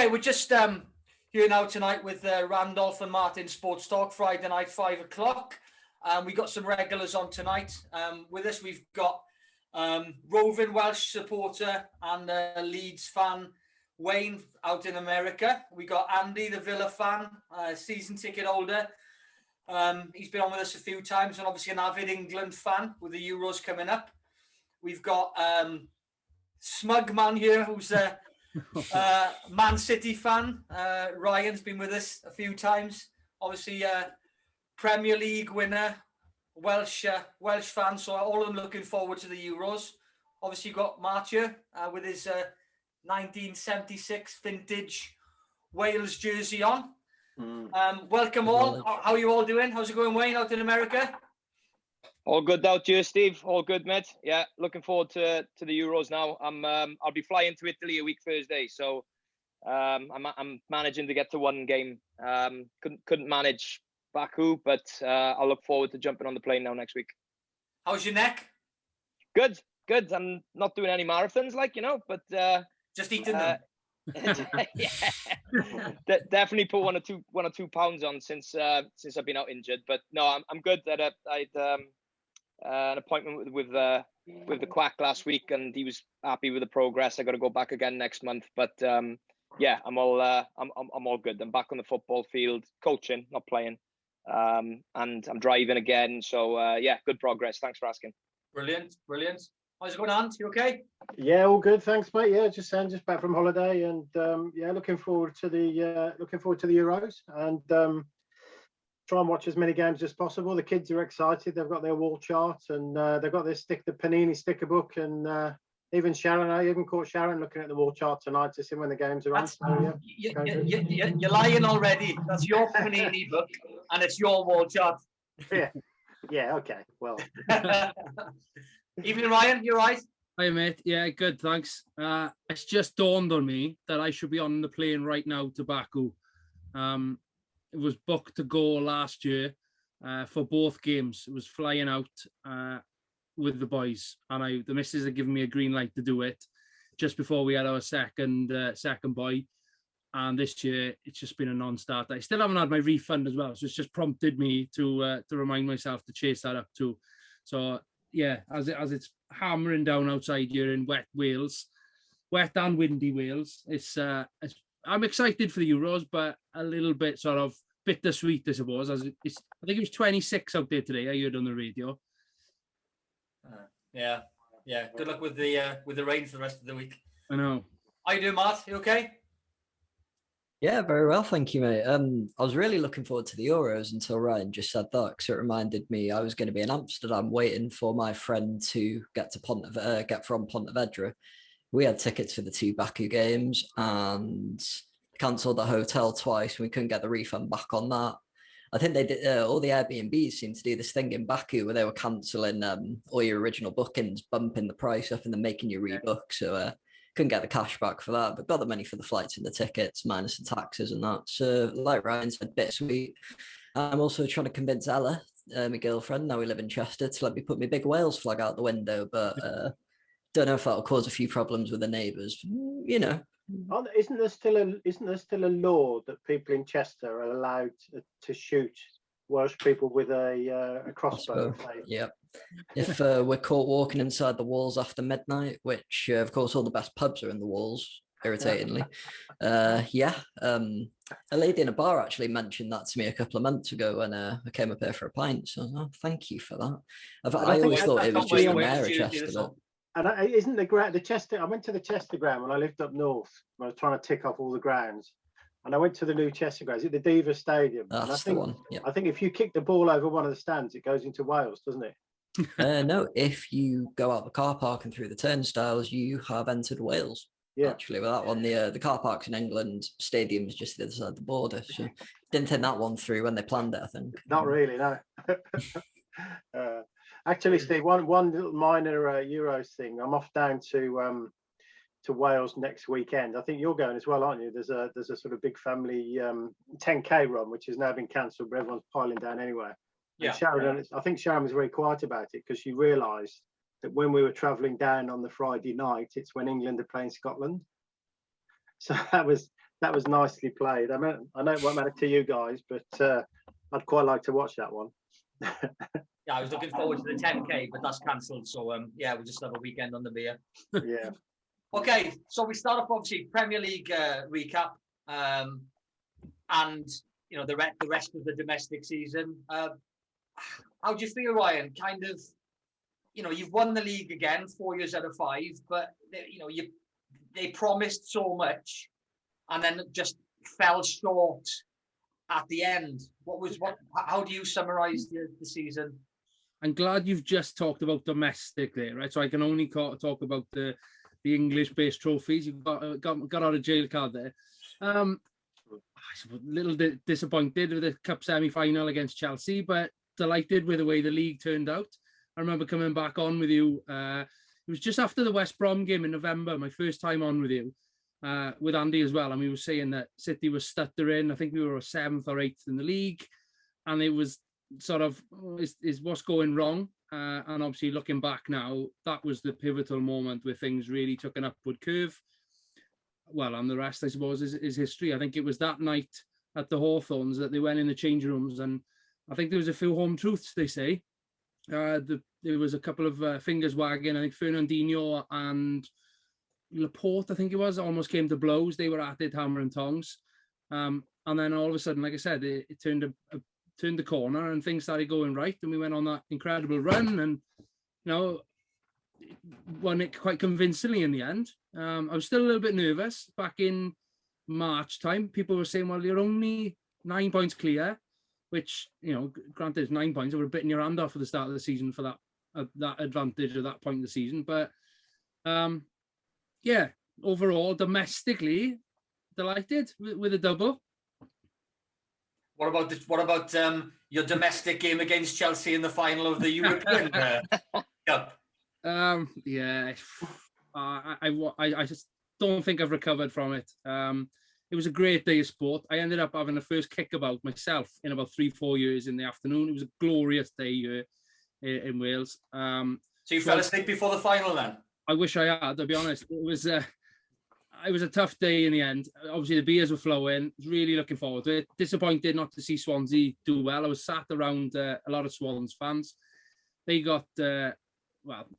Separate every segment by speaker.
Speaker 1: Okay, we're just here now tonight with Randolph and Martin Sports Talk, Friday night, 5 o'clock. We got some regulars on tonight. With us, we've got roving Welsh supporter and Leeds fan, Wayne, out in America. We got Andy, the Villa fan, season ticket holder. He's been on with us a few times, and obviously an avid England fan with the Euros coming up. We've got Smug Man here, who's a Man City fan. Ryan's been with us a few times. Obviously, Premier League winner, Welsh fan. So all of them looking forward to the Euros. Obviously, you've got March here with his 1976 vintage Wales jersey on. Welcome all. How are you all doing? How's it going, Wayne, out in America?
Speaker 2: All good out here, Steve. All good, mate. Yeah, looking forward to the Euros now. I'll be flying to Italy a week Thursday, so I'm managing to get to one game. Couldn't manage Baku, but I'll look forward to jumping on the plane now next week. How's
Speaker 1: your neck?
Speaker 2: Good. I'm not doing any marathons, but
Speaker 1: just eating them.
Speaker 2: Yeah, definitely put one or two pounds on since I've been out injured. But no, I'm good. I had an appointment with the quack last week, and he was happy with the progress. I got to go back again next month, but yeah, I'm all good. I'm back on the football field, coaching, not playing, and I'm driving again. So yeah, good progress. Thanks for asking.
Speaker 1: Brilliant. How's it going, Ant? You okay?
Speaker 3: Yeah, all good. Thanks, mate. Yeah, just back from holiday, and yeah, looking forward to the Euros, and try and watch as many games as possible. The kids are excited. They've got their wall chart, and they've got the Panini sticker book, and even Sharon. I even caught Sharon looking at the wall chart tonight to see when the games are on. So,
Speaker 1: yeah. You're lying already. That's your Panini book, and it's your wall chart.
Speaker 3: Yeah. Okay. Well.
Speaker 1: Evening, Ryan. You right?
Speaker 4: Hi, mate. Yeah, good. Thanks. It's just dawned on me that I should be on the plane right now to Baku. It was booked to go last year for both games. It was flying out with the boys, and the missus had given me a green light to do it just before we had our second boy. And this year, it's just been a non-starter. I still haven't had my refund as well, so it's just prompted me to remind myself to chase that up too. So yeah, as it's hammering down outside here in wet Wales, wet and windy Wales, I'm excited for the Euros, but a little bit sort of bittersweet, I suppose. I think it was 26 out there today. I heard on the radio.
Speaker 1: Yeah. Good luck with the rain for the rest of the week.
Speaker 4: I know.
Speaker 1: How you doing, Matt? You okay?
Speaker 5: Yeah, very well, thank you, mate. I was really looking forward to the Euros until Ryan just said that, because it reminded me I was going to be in Amsterdam waiting for my friend to get from Pontevedra. We had tickets for the two Baku games and cancelled the hotel twice. We couldn't get the refund back on that. I think they did. All the Airbnbs seemed to do this thing in Baku where they were cancelling all your original bookings, bumping the price up, and then making you rebook. So couldn't get the cash back for that, but got the money for the flights and the tickets, minus the taxes and that. So, like Ryan said, bittersweet. I'm also trying to convince Ella, my girlfriend, now we live in Chester, to let me put my big Wales flag out the window, but don't know if that'll cause a few problems with the neighbours.
Speaker 3: Isn't there still a law that people in Chester are allowed to shoot Welsh people with a crossbow?
Speaker 5: Yeah. If we're caught walking inside the walls after midnight, which of course all the best pubs are in the walls, irritatingly. A lady in a bar actually mentioned that to me a couple of months ago when I came up here for a pint. So thank you for that. I always thought it was just the mayor of Chester.
Speaker 3: And isn't the Chester? I went to the Chester ground when I lived up north. I was trying to tick off all the grounds, and I went to the new Chester grounds at the Diva Stadium.
Speaker 5: That's the one. Yeah.
Speaker 3: I think if you kick the ball over one of the stands, it goes into Wales, doesn't it?
Speaker 5: No, if you go out the car park and through the turnstiles, you have entered Wales. Yeah, actually, with that one, the car parks in England, stadiums just the other side of the border. So didn't think that one through when they planned it, I think.
Speaker 3: Not really, no. Actually, Steve, one little minor Euros thing. I'm off down to Wales next weekend. I think you're going as well, aren't you? There's a sort of big family 10K run, which has now been cancelled, but everyone's piling down anyway. Yeah, Sharon, I think Sharon was very quiet about it because she realised that when we were travelling down on the Friday night, it's when England are playing Scotland. So that was that was nicely played. I mean, I know it won't matter to you guys, but I'd quite like to watch that one.
Speaker 1: Yeah, I was looking forward to the 10K, but that's cancelled. So yeah, we'll just have a weekend on the beer.
Speaker 3: Yeah.
Speaker 1: Okay, so we start off obviously Premier League recap, and you know the rest of the domestic season. How do you feel, Ryan? Kind of, you know, you've won the league again 4 years out of 5, but they promised so much, and then just fell short at the end. How do you summarise the season?
Speaker 4: I'm glad you've just talked about domestic there, right? So I can only talk about the English-based trophies. You've got out of jail card there. I was a little disappointed with the cup semi-final against Chelsea, but delighted with the way the league turned out. I remember coming back on with you. It was just after the West Brom game in November, my first time on with you, with Andy as well. And we were saying that City was stuttering. I think we were 7th or 8th in the league. And it was sort of, is what's going wrong? And obviously looking back now, that was the pivotal moment where things really took an upward curve. Well, and the rest, I suppose, is history. I think it was that night at the Hawthorns that they went in the change rooms, and I think there was a few home truths, they say. There was a couple of fingers wagging. I think Fernandinho and Laporte, I think it was, almost came to blows. They were at it, hammer and tongs. And then all of a sudden, like I said, it turned the corner and things started going right. And we went on that incredible run and, you know, won it quite convincingly in the end. I was still a little bit nervous back in March time. People were saying, well, you're only 9 points clear, which, you know, granted it's 9 points. I would have bitten your hand off at the start of the season for that advantage at that point of the season. But yeah, overall, domestically, delighted with a double.
Speaker 1: What about your domestic game against Chelsea in the final of the European Cup?
Speaker 4: Yeah, I just don't think I've recovered from it. It was a great day of sport. I ended up having the first kickabout myself in about 3-4 years in the afternoon. It was a glorious day here in Wales.
Speaker 1: So you fell asleep before the final then?
Speaker 4: I wish I had, to be honest. It was a tough day in the end. Obviously, the beers were flowing. I was really looking forward to it. Disappointed not to see Swansea do well. I was sat around a lot of Swans fans. They got, the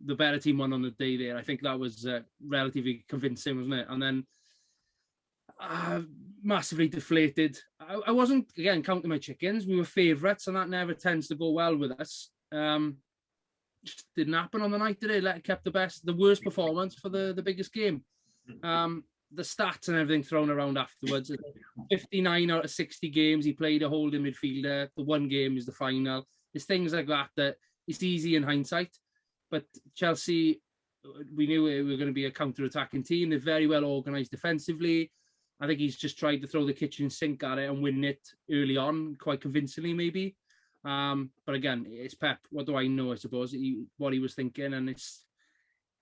Speaker 4: better team won on the day there. I think that was relatively convincing, wasn't it? And then massively deflated. I wasn't, again, counting my chickens. We were favourites, and that never tends to go well with us. Just didn't happen on the night today. Kept the worst performance for the biggest game. The stats and everything thrown around afterwards. 59 out of 60 games he played a holding midfielder. The one game is the final. There's things like that it's easy in hindsight. But Chelsea, we knew we were going to be a counter-attacking team. They're very well organised defensively. I think he's just tried to throw the kitchen sink at it and win it early on, quite convincingly maybe. But again, it's Pep. What do I know, I suppose, what he was thinking. And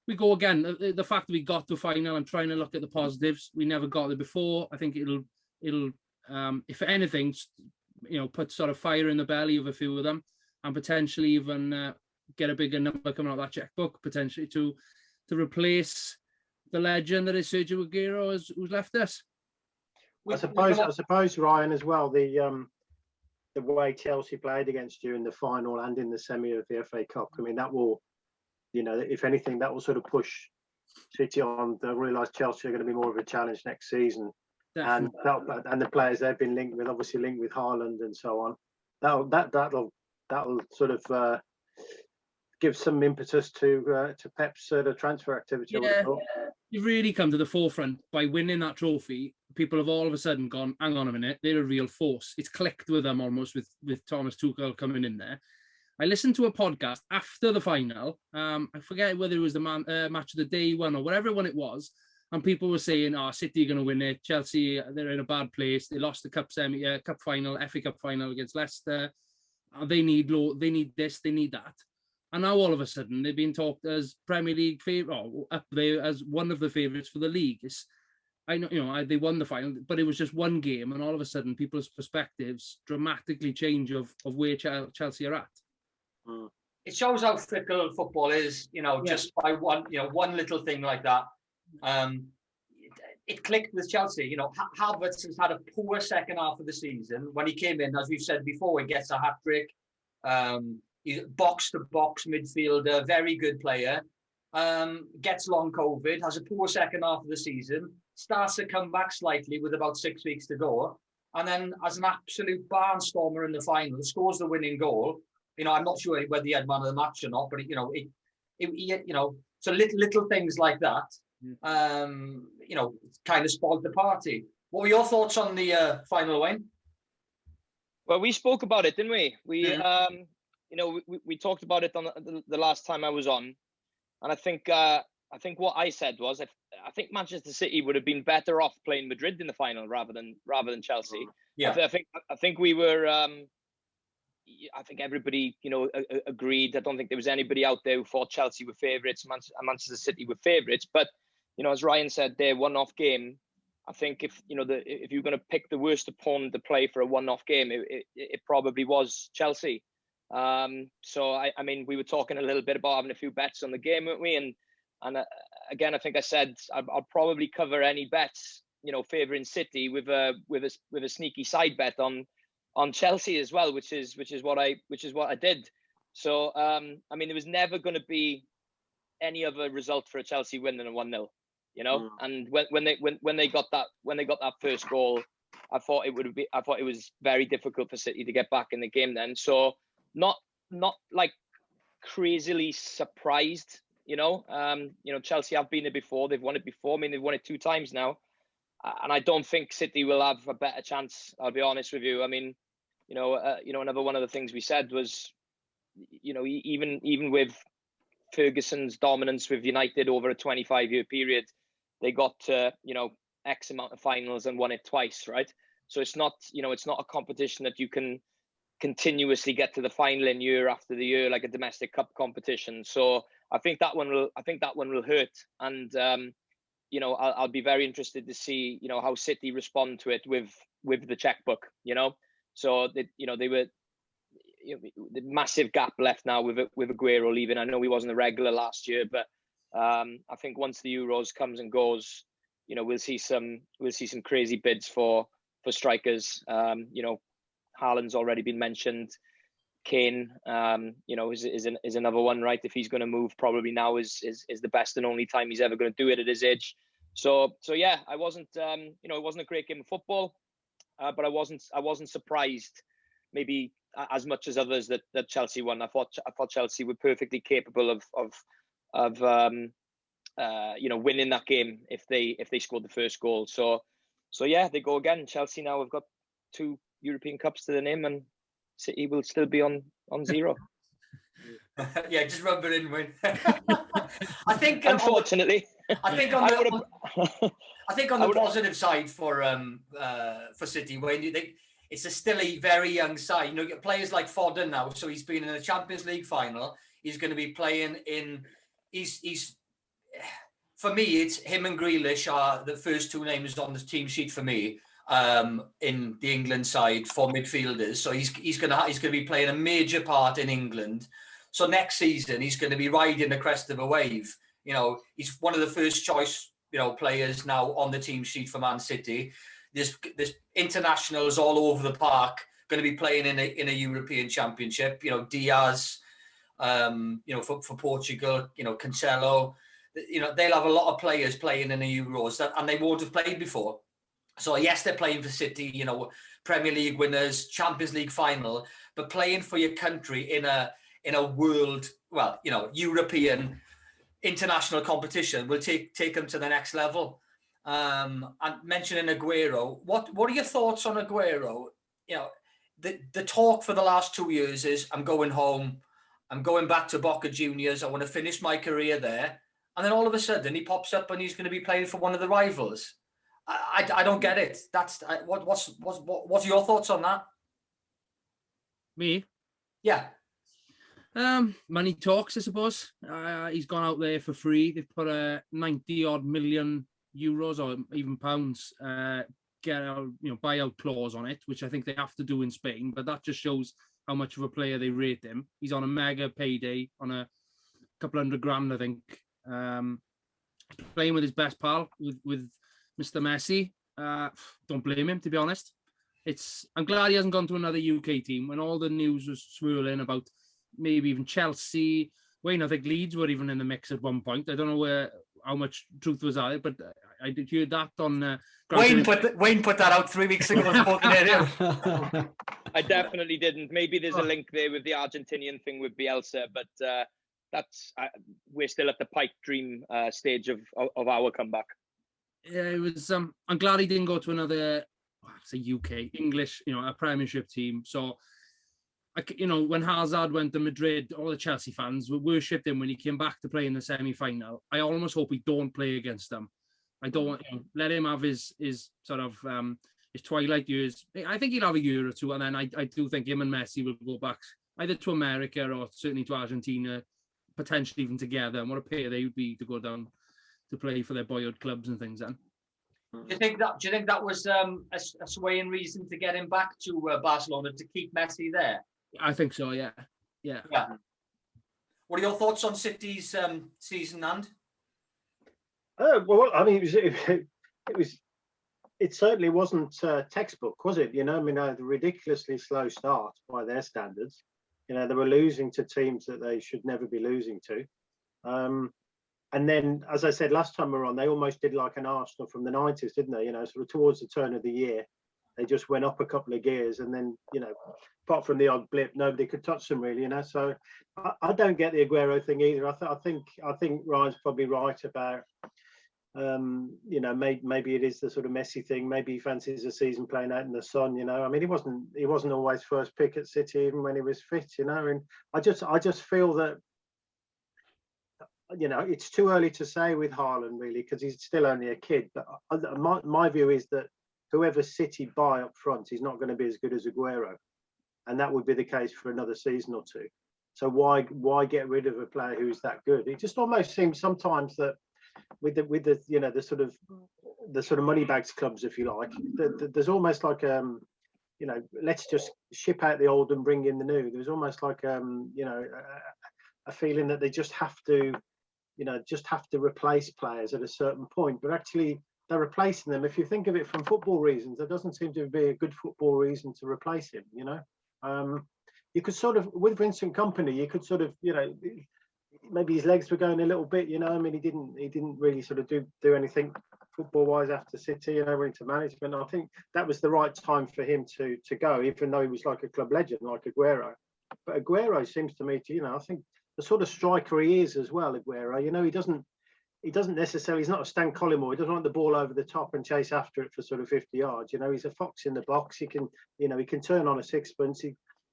Speaker 4: we go again. The fact that we got to final, I'm trying to look at the positives. We never got there before. I think it'll if anything, you know, put sort of fire in the belly of a few of them, and potentially even get a bigger number coming out of that checkbook, potentially to replace the legend that is Sergio Aguero who's left us.
Speaker 3: I suppose, Ryan, as well, the way Chelsea played against you in the final and in the semi of the FA Cup. I mean, that will, you know, if anything, that will sort of push City on. They'll realise Chelsea are going to be more of a challenge next season. And the players they've been linked with, obviously linked with Haaland and so on. That'll sort of give some impetus to Pep's sort of transfer activity.
Speaker 4: Yeah, you've really come to the forefront by winning that trophy. People have all of a sudden gone, hang on a minute, they're a real force. It's clicked with them almost with Thomas Tuchel coming in there. I listened to a podcast after the final. I forget whether it was the match of the day one or whatever one it was. And people were saying, City are going to win it. Chelsea, they're in a bad place. They lost the cup final, FA Cup final against Leicester. They need this, they need that. And now all of a sudden they've been talked as Premier League favourite, up there as one of the favourites for the league. They won the final, but it was just one game, and all of a sudden people's perspectives dramatically change of where Chelsea are at.
Speaker 1: It shows how fickle football is, just by one little thing like that. it clicked with Chelsea. You know, Havertz has had a poor second half of the season. When he came in, as we've said before, he gets a hat-trick. He's box-to-box midfielder, very good player. Gets long COVID, has a poor second half of the season, starts to come back slightly with about 6 weeks to go, and then as an absolute barnstormer in the final, scores the winning goal. You know, I'm not sure whether he had man of the match or not, but you know, so little things like that, you know, kind of spoiled the party. What were your thoughts on the final, Wayne?
Speaker 2: Well, we spoke about it, didn't we? We you know, we talked about it on the last time I was on. And I think what I said was I think Manchester City would have been better off playing Madrid in the final rather than Chelsea. Yeah, I think we were. I think everybody, you know, agreed. I don't think there was anybody out there who thought Chelsea were favourites, Manchester City were favourites. But you know, as Ryan said, their one-off game. I think if you're going to pick the worst opponent to play for a one-off game, it probably was Chelsea. So I mean, we were talking a little bit about having a few bets on the game, weren't we? And again, I think I said I'll probably cover any bets, you know, favouring City with a sneaky side bet on Chelsea as well, which is what I did. So I mean, there was never going to be any other result for a Chelsea win than a 1-0, you know. And when they got that first goal, I thought it was very difficult for City to get back in the game then. So not like crazily surprised, you know. Chelsea have been there before. They've won it before. I mean, they've won it 2 times now, and I don't think City will have a better chance. I'll be honest with you. I mean, another one of the things we said was, you know, even with Ferguson's dominance with United over a 25-year period, they got to, you know, X amount of finals and won it twice, right? So it's not a competition that you can continuously get to the final in year after the year like a domestic cup competition. So I think that one will hurt, and you know, I'll be very interested to see, you know, how City respond to it with the checkbook, you know. So they were, you know, the massive gap left now with Aguero leaving. I know he wasn't a regular last year, but I think once the Euros comes and goes, you know, we'll see some crazy bids for strikers. You know, Haaland's already been mentioned. Kane, you know, is another one, right? If he's going to move, probably now is the best and only time he's ever going to do it at his age. So yeah, I wasn't, you know, it wasn't a great game of football, but I wasn't surprised, maybe as much as others, that Chelsea won. I thought Chelsea were perfectly capable of you know, winning that game if they scored the first goal. So yeah, they go again. Chelsea now have got 2 European Cups to their name, and City will still be on 0.
Speaker 1: Yeah, just rub it in, Wayne. I think,
Speaker 2: unfortunately,
Speaker 1: I think on the positive side for City, Wayne, it's still a very young side. You know, you get players like Foden now, so he's been in the Champions League final. He's going to be playing in. He's for me, it's him and Grealish are the first 2 names on the team sheet for me. In the England side for midfielders, so he's going to be playing a major part in England. So next season he's going to be riding the crest of a wave. You know, he's one of the first choice, you know, players now on the team sheet for Man City. There's internationals all over the park going to be playing in a European Championship. You know, Diaz, you know, for Portugal. You know, Cancelo. You know, they'll have a lot of players playing in the Euros and they won't have played before. So yes, they're playing for City, you know, Premier League winners, Champions League final, but playing for your country in a world, well, you know, European international competition will take them to the next level. And mentioning Aguero, what are your thoughts on Aguero? You know, the talk for the last 2 years is I'm going home, I'm going back to Boca Juniors, I want to finish my career there, and then all of a sudden he pops up and he's going to be playing for one of the rivals. I don't get it. What's your thoughts on that?
Speaker 4: Me?
Speaker 1: Yeah.
Speaker 4: Money talks, I suppose. He's gone out there for free. They've put a 90-odd million euros or even pounds buyout clause on it, which I think they have to do in Spain. But that just shows how much of a player they rate him. He's on a mega payday on a couple $100,000, I think. Playing with his best pal, with Mr. Messi. Don't blame him, to be honest. I'm glad he hasn't gone to another UK team when all the news was swirling about maybe even Chelsea. Wayne, I think Leeds were even in the mix at one point. I don't know how much truth was at it, but I did hear that on...
Speaker 1: Wayne put that out 3 weeks ago on Sportanarium.
Speaker 2: I definitely didn't. Maybe there's a link there with the Argentinian thing with Bielsa, but we're still at the pipe dream stage of our comeback.
Speaker 4: Yeah, it was. I'm glad he didn't go to another, say UK English, a Premiership team. So, when Hazard went to Madrid, all the Chelsea fans worshipped him when he came back to play in the semi-final. I almost hope he don't play against them. I don't want let him have his sort of his twilight years. I think he'll have a year or two, and then I do think him and Messi will go back either to America or certainly to Argentina, potentially even together. And what a pair they would be to go down to play for their boyhood clubs and things. Then,
Speaker 1: do you think that was a swaying reason to get him back to Barcelona to keep Messi there?
Speaker 4: I think so. Yeah.
Speaker 1: What are your thoughts on City's season, and?
Speaker 3: Well, I mean, it certainly wasn't textbook, was it? The ridiculously slow start by their standards. They were losing to teams that they should never be losing to. And then, as I said last time we were on, they almost did like an Arsenal from the 90s, didn't they? Sort of towards the turn of the year, they just went up a couple of gears, and then, apart from the odd blip, nobody could touch them really. So I don't get the Aguero thing either. I think Ryan's probably right about, maybe it is the sort of Messi thing. Maybe he fancies a season playing out in the sun. I mean, he wasn't always first pick at City even when he was fit. And I just feel that. It's too early to say with Haaland really, because he's still only a kid. But my view is that whoever City buy up front is not going to be as good as Aguero, and that would be the case for another season or two. So why get rid of a player who's that good? It just almost seems sometimes that with the sort of money bags clubs, if you like, there's almost like let's just ship out the old and bring in the new. There's almost like a feeling that they just have to replace players at a certain point, but actually they're replacing them. If you think of it from football reasons, there doesn't seem to be a good football reason to replace him. You could sort of, with Vincent Kompany, you could sort of, maybe his legs were going a little bit. I mean, he didn't really sort of do anything football wise after City, went into management. I think that was the right time for him to go, even though he was like a club legend, like Aguero. But Aguero seems to me to, I think, the sort of striker he is as well, Aguero. He doesn't necessarily. He's not a Stan Collymore. He doesn't want the ball over the top and chase after it for sort of 50 yards. He's a fox in the box. He can, he can turn on a sixpence.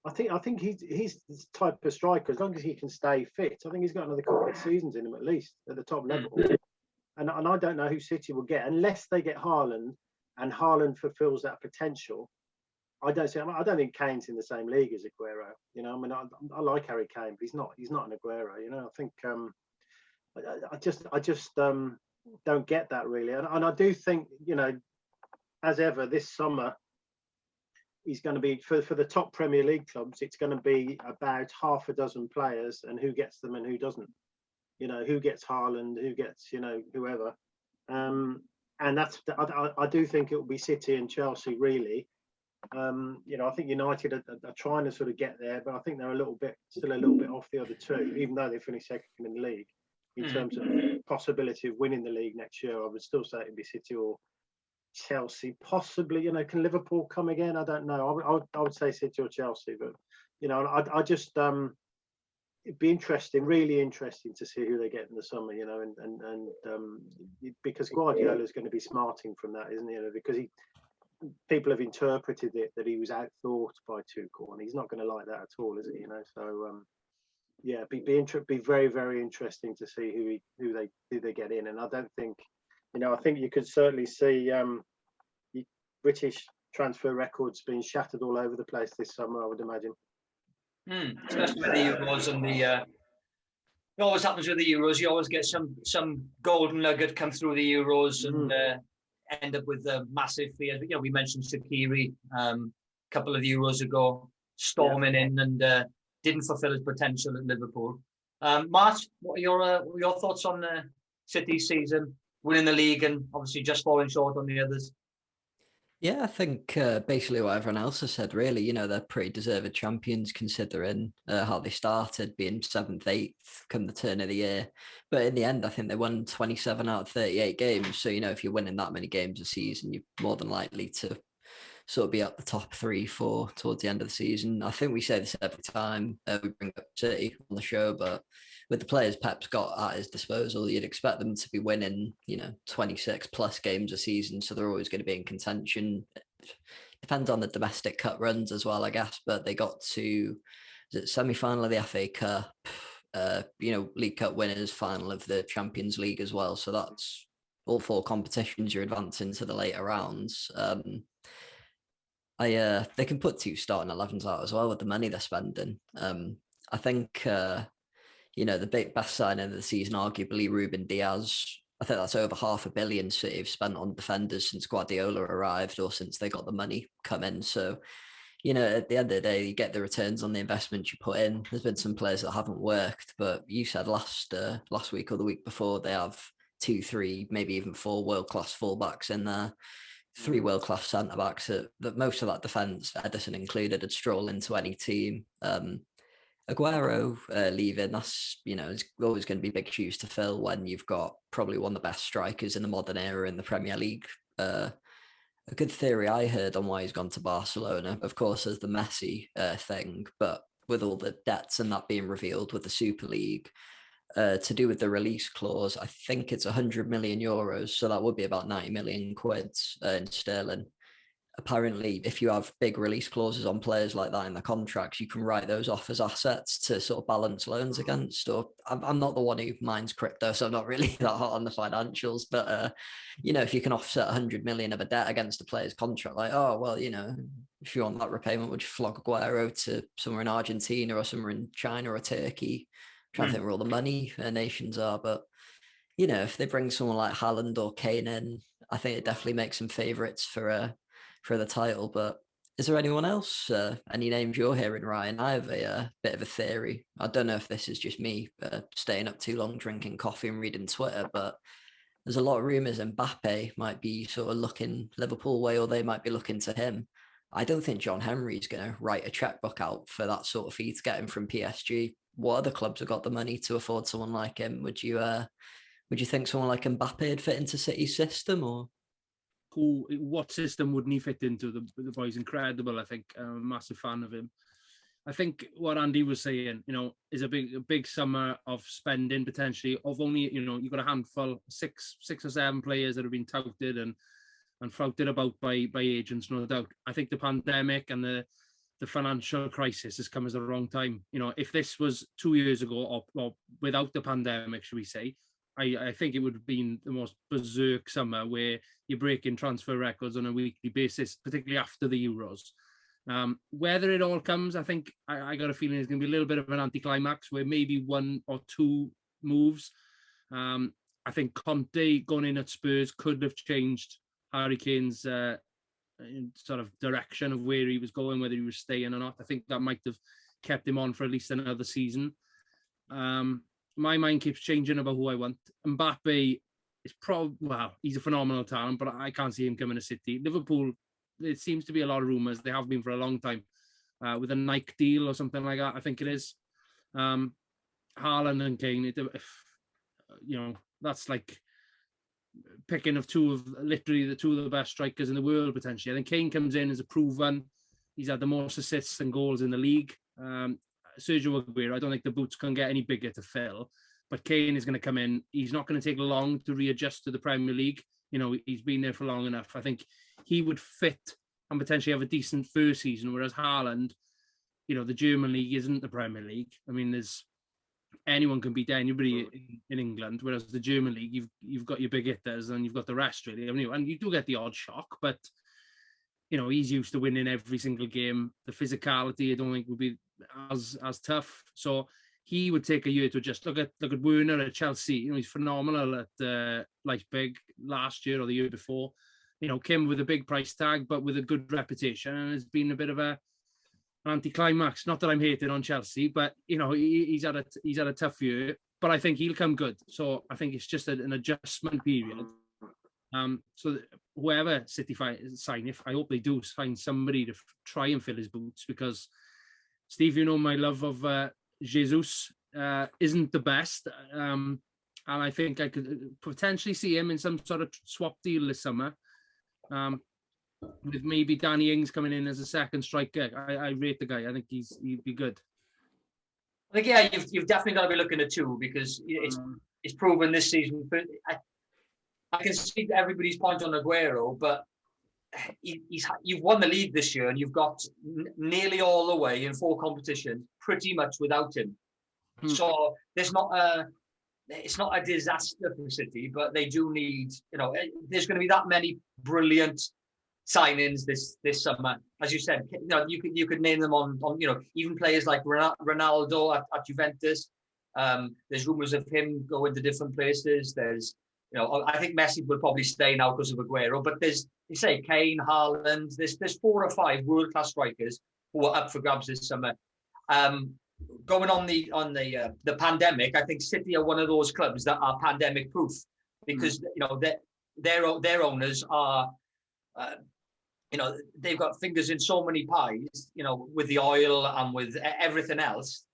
Speaker 3: I think he's this type of striker. As long as he can stay fit, I think he's got another couple of seasons in him at least at the top level. And I don't know who City will get unless they get Haaland, and Haaland fulfills that potential. I don't think Kane's in the same league as Aguero. I mean, I like Harry Kane, but he's not an Aguero. I think I just don't get that really, and I do think as ever this summer he's going to be for the top Premier League clubs. It's going to be about half a dozen players, and who gets them and who doesn't. Who gets Haaland, who gets whoever, and that's I do think it will be City and Chelsea really. I think United are trying to sort of get there, but I think they're still a little bit off the other two, even though they finished second in the league. In terms of possibility of winning the league next year, I would still say it'd be City or Chelsea. Possibly, can Liverpool come again? I don't know. I would say City or Chelsea, but I just it'd be really interesting to see who they get in the summer. Because Guardiola is going to be smarting from that, isn't he? Because people have interpreted it that he was outthought by Tuchel, and he's not going to like that at all, is he? So be very, very interesting to see who they get in. And I don't think, I think you could certainly see British transfer records being shattered all over the place this summer, I would imagine.
Speaker 1: Especially with the Euros and it always happens with the Euros. You always get some golden nugget come through the Euros and end up with a massive fear. We mentioned Shaqiri a couple of Euros ago, storming in and didn't fulfill his potential at Liverpool. Matt, what are your thoughts on City's season? winning the league and obviously just falling short on the others.
Speaker 5: Yeah, I think basically what everyone else has said, really. You know, they're pretty deserved champions considering how they started, being 7th, 8th come the turn of the year. But in the end, I think they won 27 out of 38 games. So, you know, if you're winning that many games a season, you're more than likely to sort of be up the top 3, 4 towards the end of the season. I think we say this every time we bring up City on the show, but with the players Pep's got at his disposal, you'd expect them to be winning, you know, 26 plus games a season. So they're always going to be in contention. Depends on the domestic cup runs as well, I guess. But they got to semi-final of the FA Cup, you know, League Cup winners, final of the Champions League as well. So that's all 4 competitions you're advancing to the later rounds. They can put 2 starting 11s out as well with the money they're spending. I think, you know, the best signing of the season, arguably Ruben Diaz. I think that's over £500 million City have spent on defenders since Guardiola arrived or since they got the money come in. So, you know, at the end of the day, you get the returns on the investment you put in. There's been some players that haven't worked, but you said last week or the week before, they have 2, 3, maybe even 4 world-class fullbacks in there. 3 world-class centre-backs that most of that defence, Edison included, would stroll into any team. Aguero leaving, that's, you know, it's always going to be big shoes to fill when you've got probably one of the best strikers in the modern era in the Premier League. A good theory I heard on why he's gone to Barcelona, of course, is the Messi thing, but with all the debts and that being revealed with the Super League, to do with the release clause, I think it's 100 million euros, so that would be about 90 million quid in sterling. Apparently, if you have big release clauses on players like that in the contracts, you can write those off as assets to sort of balance loans against. Or I'm not the one who mines crypto, so I'm not really that hot on the financials. But, you know, if you can offset 100 million of a debt against a player's contract, like, oh, well, you know, if you want that repayment, would you flog Aguero to somewhere in Argentina or somewhere in China or Turkey? I'm trying to think where all the money nations are. But, you know, if they bring someone like Haaland or Kane in, I think it definitely makes them favourites for the title. But is there anyone else, any names you're hearing, Ryan? I have a bit of a theory. I don't know if this is just me staying up too long drinking coffee and reading Twitter, but there's a lot of rumours Mbappe might be sort of looking Liverpool way, or they might be looking to him. I don't think John Henry's going to write a checkbook out for that sort of fee to get him from PSG. What other clubs have got the money to afford someone like him? Would you think someone like Mbappe would fit into City's system, or?
Speaker 4: What system wouldn't he fit into? The boy's incredible. I think I'm a massive fan of him. I think what Andy was saying, you know, is a big summer of spending potentially of only, you know, you've got a handful, six or 7 players that have been touted and flouted about by agents, no doubt. I think the pandemic and the financial crisis has come at the wrong time. You know, if this was 2 years ago or without the pandemic, should we say, I think it would have been the most berserk summer where you're breaking transfer records on a weekly basis, particularly after the Euros. Whether it all comes, I think I got a feeling it's going to be a little bit of an anticlimax where maybe 1 or 2 moves. I think Conte going in at Spurs could have changed Harry Kane's sort of direction of where he was going, whether he was staying or not. I think that might have kept him on for at least another season. My mind keeps changing about who I want. Mbappe is he's a phenomenal talent, but I can't see him coming to City. Liverpool, it seems to be a lot of rumours. They have been for a long time with a Nike deal or something like that, I think it is. Haaland and Kane, you know, that's like picking of literally the 2 of the best strikers in the world, potentially. I think Kane comes in as a proven. He's had the most assists and goals in the league. Sergio Aguero, I don't think the boots can get any bigger to fill, but Kane is going to come in. He's not going to take long to readjust to the Premier League. You know, he's been there for long enough. I think he would fit and potentially have a decent first season, whereas Haaland, you know, the German league isn't the Premier League. I mean, anyone can beat anybody in England, whereas the German league, you've got your big hitters and you've got the rest, really. I mean, and you do get the odd shock, but you know, he's used to winning every single game. The physicality, I don't think, would be as tough. So he would take a year to adjust. Look at Werner at Chelsea. You know, he's phenomenal at Leipzig last year or the year before. You know, came with a big price tag, but with a good reputation, and it's been a bit of an anticlimax. Not that I'm hating on Chelsea, but you know, he's had a tough year. but I think he'll come good. So I think it's just an adjustment period. So whoever City sign, if I hope they do sign somebody to try and fill his boots, because Steve, you know my love of Jesus isn't the best, and I think I could potentially see him in some sort of swap deal this summer, with maybe Danny Ings coming in as a second striker. I rate the guy. I think he'd be good.
Speaker 1: I think you've definitely got to be looking at two, because it's proven this season. But I can see everybody's point on Aguero, but you've won the league this year, and you've got nearly all the way in 4 competitions pretty much without him. So it's not a disaster for City, but they do need, there's going to be that many brilliant signings this summer. As you said, you could name them on even players like Ronaldo at Juventus. There's rumours of him going to different places. There's, I think Messi will probably stay now because of Aguero, but there's, you say, Kane, Haaland, there's 4 or 5 world-class strikers who are up for grabs this summer. Going on the pandemic, I think City are one of those clubs that are pandemic proof, because their owners are they've got fingers in so many pies, with the oil and with everything else.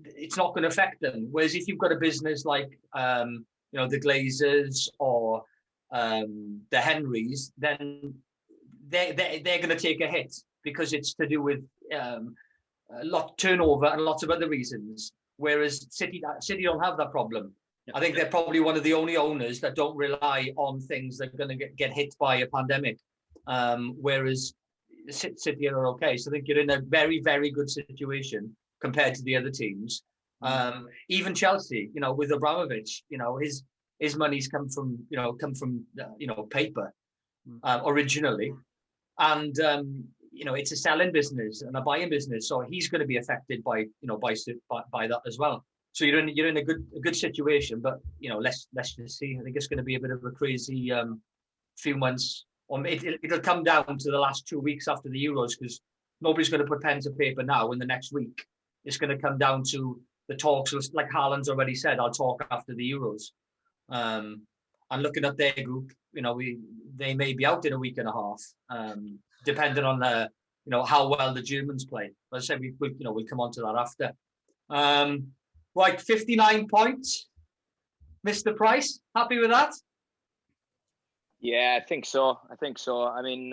Speaker 1: It's not going to affect them. Whereas if you've got a business like the Glazers or the Henrys, then they're going to take a hit, because it's to do with a lot turnover and lots of other reasons. Whereas City don't have that problem. I think they're probably one of the only owners that don't rely on things that are going to get hit by a pandemic. Whereas City are okay. So I think you're in a very, very good situation compared to the other teams. Even Chelsea, with Abramovich, his money's come from paper originally, and it's a selling business and a buying business, so he's going to be affected by that as well. So you're in a good situation, but let's just see. I think it's going to be a bit of a crazy few months. It'll come down to the last 2 weeks after the Euros, because nobody's going to put pen to paper now. In the next week, it's going to come down to the talks. Like Haaland's already said, I'll talk after the Euros. And looking at their group, they may be out in a week and a half, depending on how well the Germans play. As I said, we'll come on to that after. Right, 59 points, Mr. Price. Happy with that?
Speaker 2: Yeah, I think so. I mean,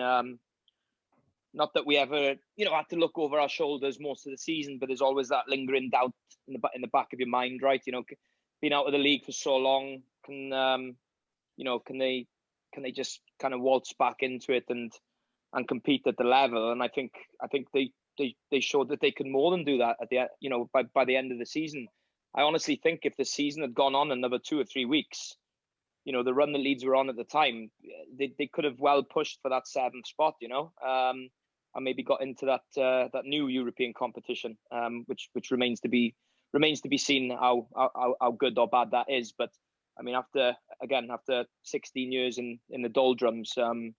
Speaker 2: not that we ever, had to look over our shoulders most of the season, but there's always that lingering doubt in the back of your mind, right? Being out of the league for so long, can they just kind of waltz back into it and compete at the level? And I think they showed that they can more than do that at the by the end of the season. I honestly think if the season had gone on another 2 or 3 weeks, the run the Leeds were on at the time, they could have well pushed for that 7th spot, and maybe got into that new European competition, which remains to be seen how good or bad that is. But I mean, after 16 years in the doldrums, I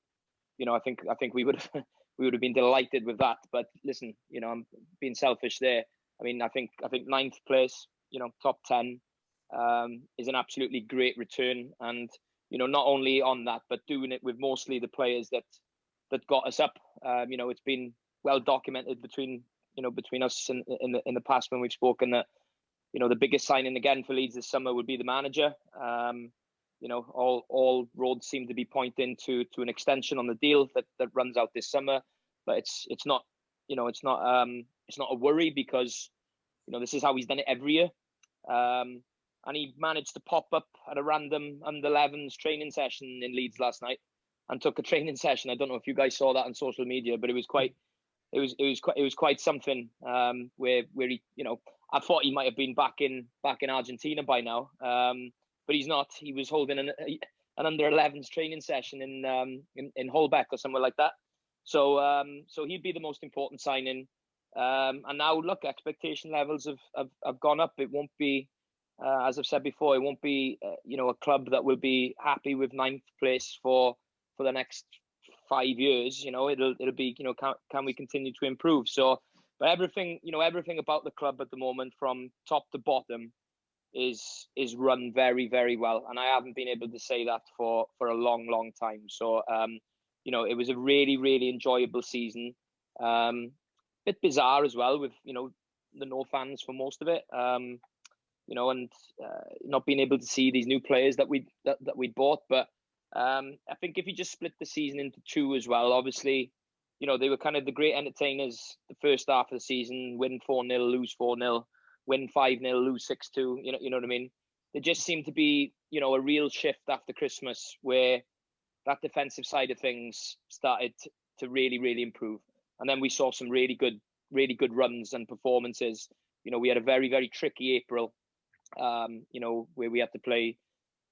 Speaker 2: think we would have been delighted with that. But listen, I'm being selfish there. I mean, I think 9th place, top 10. Is an absolutely great return, and not only on that, but doing it with mostly the players that got us up. It's been well documented between us in the past when we've spoken that the biggest signing again for Leeds this summer would be the manager. All roads seem to be pointing to an extension on the deal that runs out this summer, but it's not a worry, because this is how he's done it every year. And he managed to pop up at a random under-11s training session in Leeds last night, and took a training session. I don't know if you guys saw that on social media, but it was quite something. Where he, I thought he might have been back in Argentina by now, but he's not. He was holding an under-11s training session in Holbeck or somewhere like that. So he'd be the most important signing. And now look, expectation levels have gone up. It won't be. As I've said before, it won't be, a club that will be happy with 9th place for the next 5 years. It'll be, can we continue to improve? So, but everything about the club at the moment, from top to bottom, is run very, very well, and I haven't been able to say that for a long time. So it was a really, really enjoyable season. Bit bizarre as well, with the no fans for most of it. And not being able to see these new players that we bought. But I think if you just split the season into two as well, obviously, they were kind of the great entertainers the first half of the season, win 4-0, lose 4-0, win 5-0, lose 6-2. You know what I mean? There just seemed to be, a real shift after Christmas where that defensive side of things started to really, really improve. And then we saw some really good runs and performances. We had a very, very tricky April, where we had to play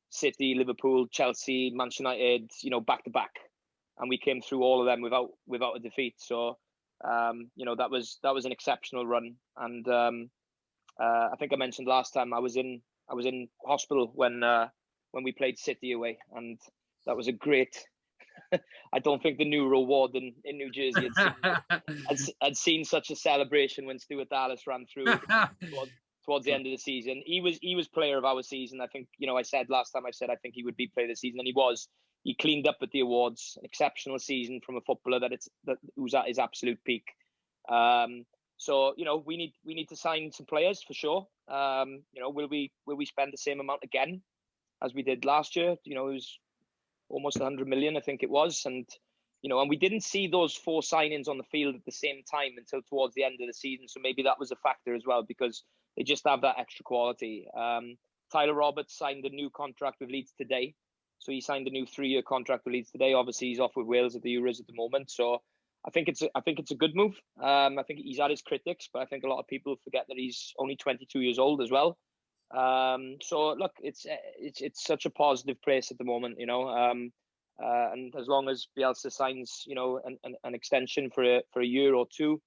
Speaker 2: City, Liverpool, Chelsea, Manchester United, back to back, and we came through all of them without a defeat. So, that was an exceptional run. And I think I mentioned last time I was in hospital when we played City away, and that was a great. I don't think the new reward in New Jersey had seen such a celebration when Stuart Dallas ran through towards the end of the season. He was player of our season. I think, I said last time, I think he would be player of the season, and he was. He cleaned up at the awards. An exceptional season from a footballer who's at his absolute peak. So we need to sign some players for sure. Will we spend the same amount again as we did last year? It was almost 100 million, I think it was, and we didn't see those 4 signings on the field at the same time until towards the end of the season. So maybe that was a factor as well, because they just have that extra quality. Tyler Roberts signed a new contract with Leeds today. So he signed a new 3-year contract with Leeds today. Obviously, he's off with Wales at the Euros at the moment. So I think it's a good move. I think he's had his critics, but I think a lot of people forget that he's only 22 years old as well. So look, it's such a positive place at the moment, and as long as Bielsa signs, an extension for a year or two,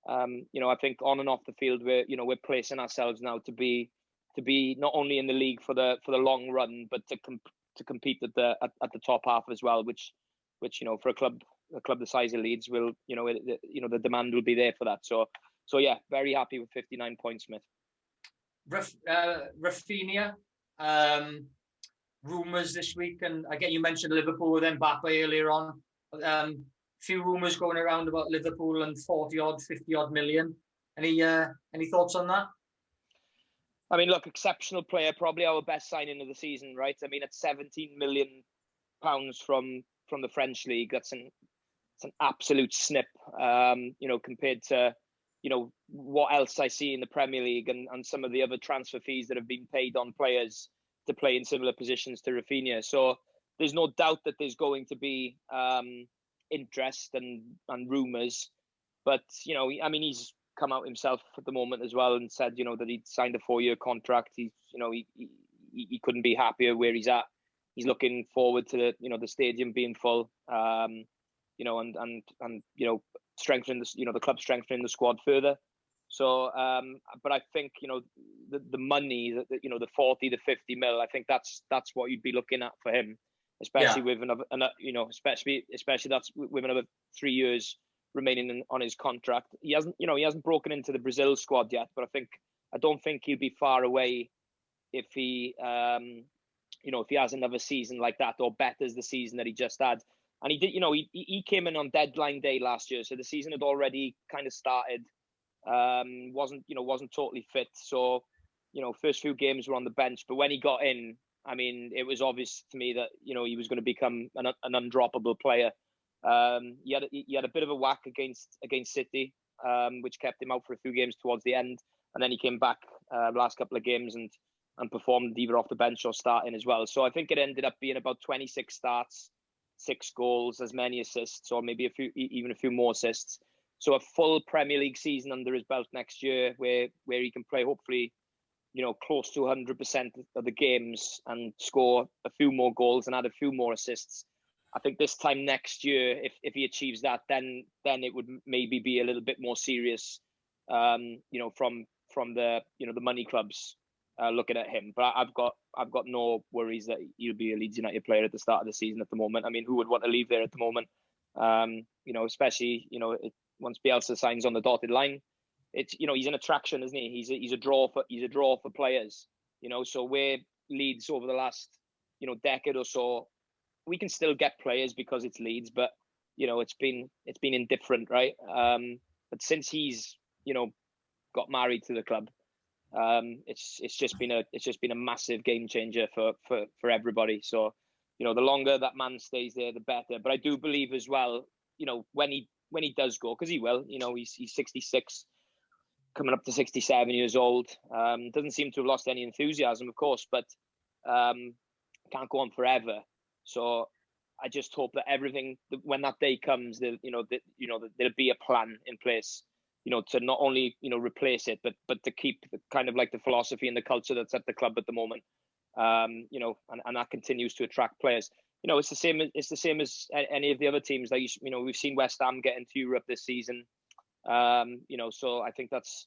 Speaker 2: I think on and off the field we're placing ourselves now to be not only in the league for the long run, but to compete at the top half as well, which for a club the size of Leeds will, the demand will be there for that. So yeah, very happy with 59 points, Smith.
Speaker 1: Rafinha, rumours this week, and again you mentioned Liverpool with Mbappe earlier on. Few rumours going around about Liverpool and 50-odd million. Any thoughts on that?
Speaker 2: I mean, look, exceptional player, probably our best signing of the season, right? I mean, at 17 million pounds from the French league, that's an absolute snip, compared to what else I see in the Premier League and some of the other transfer fees that have been paid on players to play in similar positions to Rafinha. So there's no doubt that there's going to be interest and rumours. But, he's come out himself at the moment as well and said, that he'd signed a 4-year contract. He couldn't be happier where he's at. He's looking forward to the stadium being full, and strengthening the club, strengthening the squad further. So, but I think the money, the 40 to 50 mil, I think that's what you'd be looking at for him, especially with another, especially that's with another 3 years remaining on his contract. He hasn't broken into the Brazil squad yet, but I don't think he'll be far away if he if he has another season like that or betters the season that he just had. And he did, he came in on deadline day last year, so the season had already kind of started. Wasn't totally fit, so first few games were on the bench. But when he got in, I mean, it was obvious to me that he was going to become an undroppable player. He had a bit of a whack against City, which kept him out for a few games towards the end, and then he came back last couple of games and performed either off the bench or starting as well. So I think it ended up being about 26 starts, 6 goals, as many assists, or maybe even a few more assists. So a full Premier League season under his belt next year, where he can play hopefully, close to 100% of the games and score a few more goals and add a few more assists. I think this time next year, if he achieves that, then it would maybe be a little bit more serious, from the the money clubs looking at him. But I've got no worries that he'll be a Leeds United player at the start of the season at the moment. I mean, who would want to leave there at the moment? Especially once Bielsa signs on the dotted line, it's he's an attraction, isn't he? He's a draw for players. you know. So where Leeds over the last, you know, decade or so, we can still get players because it's Leeds, but you know, it's been indifferent, right? But since he's, you know, got married to the club, it's just been a massive game changer for everybody. So, you know, the longer that man stays there, the better. But I do believe as well, you know, when he does go, because he will, you know, he's 66, coming up to 67 years old. Doesn't seem to have lost any enthusiasm, of course, but can't go on forever. So I just hope that everything, when that day comes, there'll be a plan in place, you know, to not only, you know, replace it, but to keep the, kind of like the philosophy and the culture that's at the club at the moment. You know, and that continues to attract players. You know, it's the same as any of the other teams. Like, you know, we've seen West Ham get into Europe this season. You know, so I think that's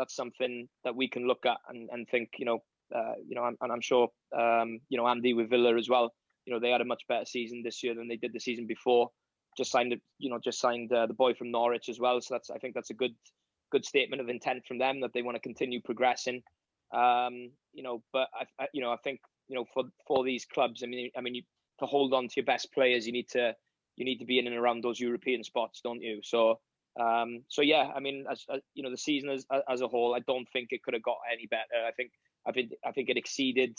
Speaker 2: something that we can look at and think, you know, and I'm sure, you know, Andy with Villa as well. You know, they had a much better season this year than they did the season before. Just signed the boy from Norwich as well. So I think that's a good statement of intent from them, that they want to continue progressing. You know, but I think, you know, for these clubs, I mean, to hold on to your best players, you need to be in and around those European spots, don't you? So yeah, I mean, as you know, the season as a whole, I don't think it could have got any better. I think it exceeded,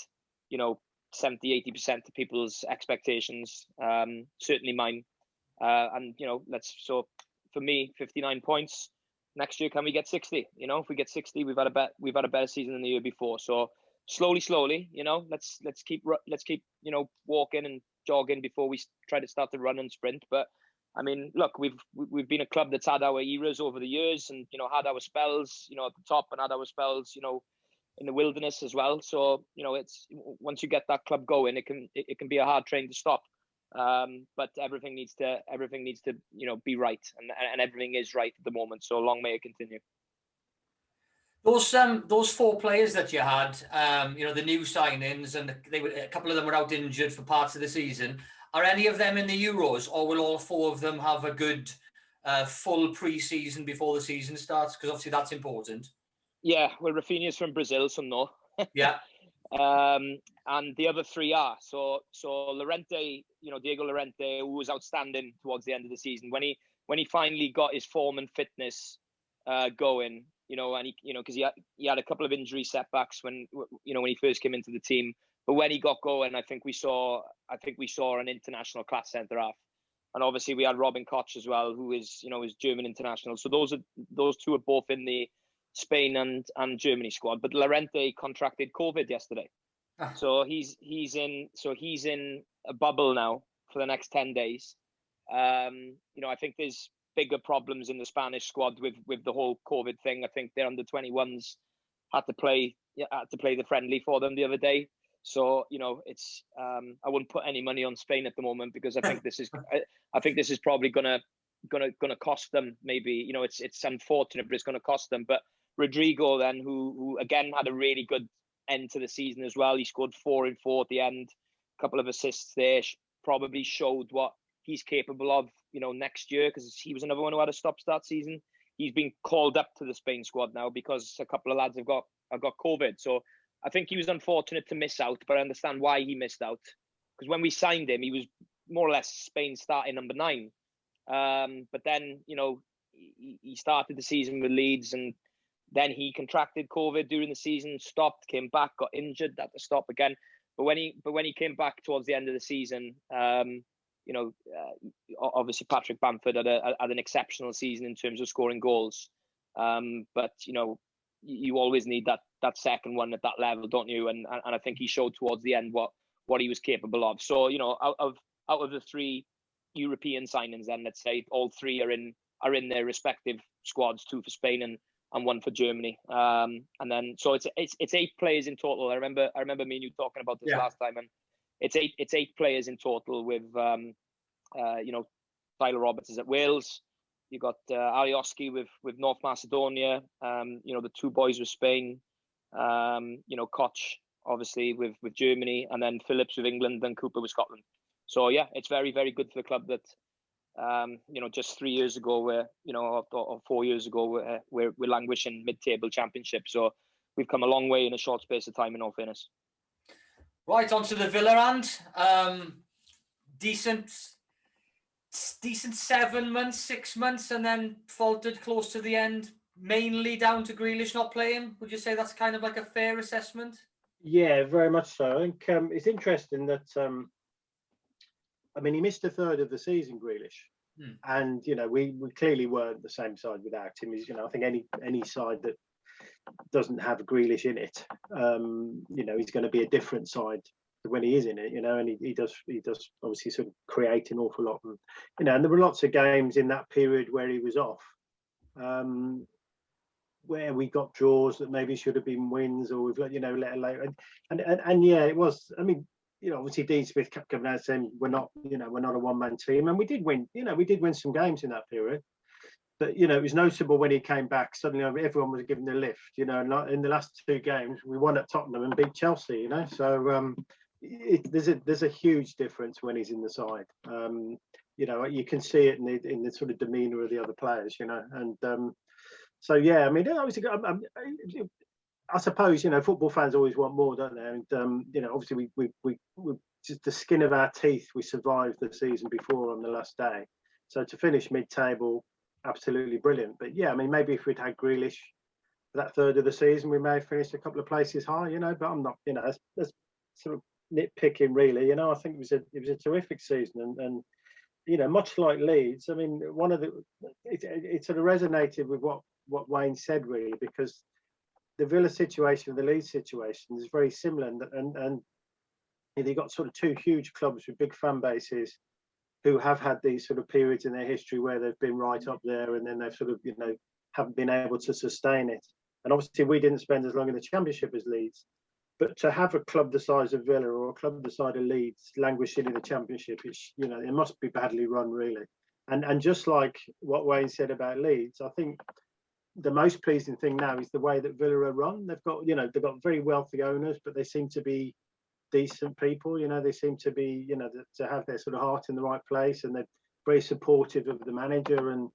Speaker 2: you know, 70-80% of people's expectations, certainly mine. And you know, so for me, 59 points. Next year, can we get 60? You know, if we get 60, we've had a better season than the year before. So slowly, you know, let's keep you know, walking and jogging before we try to start to run and sprint. But I mean, look, we've been a club that's had our eras over the years, and you know, had our spells, you know, at the top, and had our spells, you know, in the wilderness as well. So you know, it's once you get that club going, it can be a hard train to stop. But everything needs to you know, be right, and everything is right at the moment. So long may it continue.
Speaker 1: Those four players that you had, you know, the new signings, and a couple of them were out injured for parts of the season. Are any of them in the Euros, or will all four of them have a good full pre-season before the season starts? Because obviously that's important.
Speaker 2: Yeah, well, Rafinha's from Brazil, so no.
Speaker 1: Yeah.
Speaker 2: And the other three are so Llorente, you know, Diego Llorente, who was outstanding towards the end of the season when he finally got his form and fitness going, you know, and he, you know, because he had a couple of injury setbacks when he first came into the team, but when he got going, I think we saw an international class centre half, and obviously we had Robin Koch as well, who is, you know, is German international. So those two are both in the Spain and Germany squad, but Llorente contracted COVID yesterday. So he's in a bubble now for the next 10 days. You know, I think there's bigger problems in the Spanish squad with the whole COVID thing. I think their under 21s had to play the friendly for them the other day. So, you know, it's I wouldn't put any money on Spain at the moment, because I think this is probably gonna cost them. Maybe, you know, it's unfortunate, but it's gonna cost them. But Rodrigo then, who again had a really good end to the season as well. He scored 4 in 4 at the end, a couple of assists there, probably showed what he's capable of, you know, next year, because he was another one who had a stop-start season. He's been called up to the Spain squad now because a couple of lads have got COVID. So I think he was unfortunate to miss out, but I understand why he missed out, because when we signed him, he was more or less Spain's starting number 9. But then, you know, he started the season with Leeds, and then he contracted COVID during the season, stopped, came back, got injured, had to stop again. But when he came back towards the end of the season, you know, obviously Patrick Bamford had an exceptional season in terms of scoring goals. But you know, you always need that second one at that level, don't you? And I think he showed towards the end what he was capable of. So, you know, out of the 3 European signings, then let's say all 3 are in their respective squads, 2 for Spain and 1 for Germany. And then so it's 8 players in total. I remember me and you talking about this last time, and it's 8 players in total with you know, Tyler Roberts is at Wales. You got Alioski with North Macedonia. You know, the 2 boys with Spain. You know, Koch obviously with Germany, and then Phillips with England, and Cooper with Scotland. So yeah, it's very, very good for the club that you know, just 3 years ago, or 4 years ago, we're languishing mid-table championship. So we've come a long way in a short space of time, in all fairness.
Speaker 1: Right, on to the Villa end. Decent 7 months, 6 months, and then faltered close to the end, mainly down to Grealish not playing. Would you say that's kind of like a fair assessment?
Speaker 3: Yeah, very much so. I think it's interesting that, I mean, he missed a third of the season, Grealish. And, you know, we clearly weren't the same side without him. He's, you know, I think any side that doesn't have Grealish in it, you know, he's going to be a different side when he is in it, you know, and he does obviously sort of create an awful lot. And, you know, and there were lots of games in that period where he was off, where we got draws that maybe should have been wins, or we've let, you know, let alone. And yeah, it was, I mean, you know, obviously Dean Smith kept coming out saying we're not a one-man team, and we did win, you know, we did win some games in that period. But, you know, it was noticeable when he came back, suddenly everyone was giving the lift, you know, and in the last 2 games, we won at Tottenham and beat Chelsea, you know. So there's a huge difference when he's in the side. You know, you can see it in the sort of demeanour of the other players, you know. And so, yeah, I mean, I suppose, you know, football fans always want more, don't they? And, you know, obviously we just the skin of our teeth, we survived the season before on the last day. So to finish mid-table, absolutely brilliant. But yeah, I mean, maybe if we'd had Grealish for that third of the season, we may have finished a couple of places high, you know. But I'm not, you know, that's sort of nitpicking, really. You know, I think it was a terrific season, and you know, much like Leeds. I mean, it sort of resonated with what Wayne said, really, because the Villa situation and the Leeds situation is very similar, and they've got sort of 2 huge clubs with big fan bases who have had these sort of periods in their history where they've been right up there, and then they've sort of, you know, haven't been able to sustain it. And obviously we didn't spend as long in the Championship as Leeds, but to have a club the size of Villa or a club the size of Leeds languishing in the Championship, it's, you know, it must be badly run, really. And just like what Wayne said about Leeds, I think the most pleasing thing now is the way that Villa are run. They've got very wealthy owners, but they seem to be decent people, you know. They seem to be, you know, to have their sort of heart in the right place, and they're very supportive of the manager, and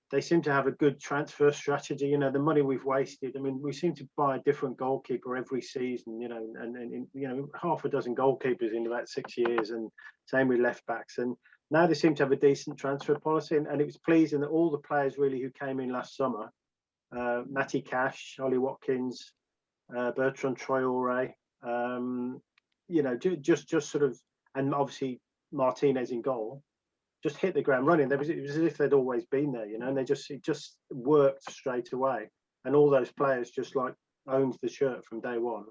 Speaker 3: they seem to have a good transfer strategy. You know, the money we've wasted, I mean, we seem to buy a different goalkeeper every season, you know, and you know, half a dozen goalkeepers in about 6 years, and same with left backs. And now they seem to have a decent transfer policy, and it was pleasing that all the players really who came in last summer, Matty Cash, Ollie Watkins, Bertrand Traore, you know, just sort of, and obviously Martinez in goal, just hit the ground running. It was as if they'd always been there, you know, and it just worked straight away. And all those players just like owned the shirt from day one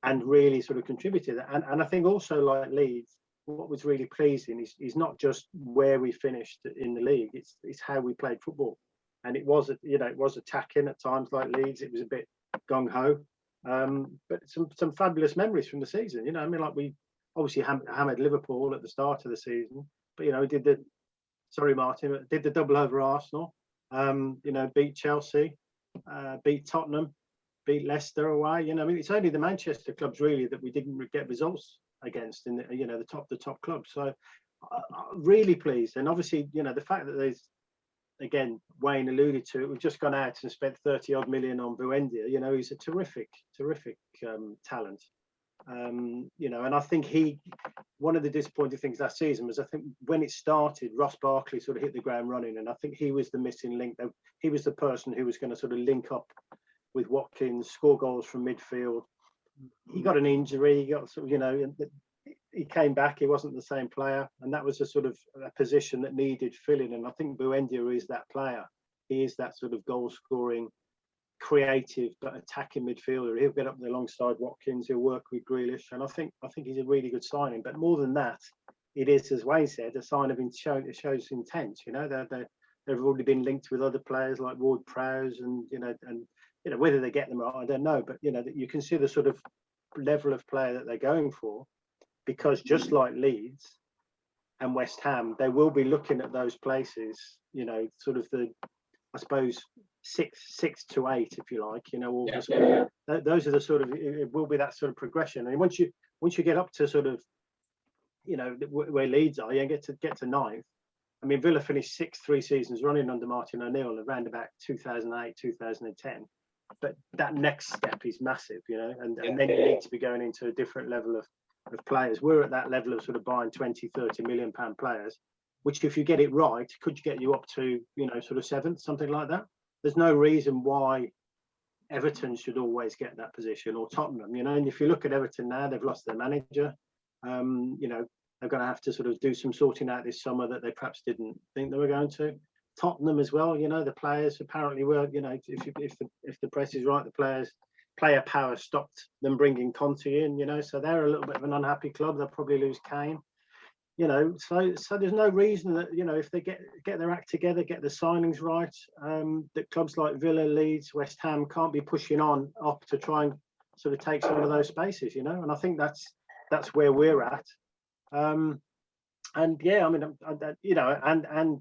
Speaker 3: and really sort of contributed. And I think also, like Leeds, what was really pleasing is not just where we finished in the league, it's how we played football. And it was, you know, it was attacking at times like Leeds. It was a bit gung-ho. But some fabulous memories from the season, you know. I mean, like, we obviously hammered Liverpool at the start of the season, but, you know, we did the double over Arsenal, you know, beat Chelsea, beat Tottenham, beat Leicester away. You know, I mean, it's only the Manchester clubs really that we didn't get results against in the, you know, the top clubs. So really pleased. And obviously, you know, the fact that there's, again, Wayne alluded to it, we've just gone out and spent 30 odd million on Buendia. You know, he's a terrific talent. You know, and I think one of the disappointing things last season was, I think when it started, Ross Barkley sort of hit the ground running, and I think he was the missing link. He was the person who was going to sort of link up with Watkins, score goals from midfield. He got an injury, he got sort of, you know, he came back, he wasn't the same player, and that was a sort of a position that needed filling. And I think Buendia is that player. He is that sort of goal scoring, creative but attacking midfielder. He'll get up there alongside Watkins, he'll work with Grealish, and I think he's a really good signing. But more than that, it is, as Wayne said, a sign of it shows intent. You know, they've already been linked with other players like Ward-Prowse, and you know whether they get them or not, I don't know, but you know, that you can see the sort of level of player that they're going for, because just like Leeds and West Ham, they will be looking at those places, you know, sort of the, I suppose, 6 to 8, if you like, you know, those are the sort of, it will be that sort of progression. And once you get up to sort of, you know, where Leeds are, you get to 9th. I mean, Villa finished 6th 3 seasons running under Martin O'Neill around about 2008, 2010. that next step is massive, and then you need to be going into a different level of players. We're at that level of sort of buying 20, 30 million pound players, which if you get it right, could get you up to, sort of 7th, something like that. There's no reason why Everton should always get that position, or Tottenham, and if you look at Everton now, they've lost their manager. They're going to have to sort of do some sorting out this summer that they perhaps didn't think they were going to. Tottenham as well, the players apparently were, if the press is right, the player power stopped them bringing Conte in, so they're a little bit of an unhappy club. They'll probably lose Kane, so there's no reason that, if they get their act together, get the signings right, that clubs like Villa, Leeds, West Ham can't be pushing on up to try and sort of take some of those spaces, and I think that's where we're at. And yeah, I mean, and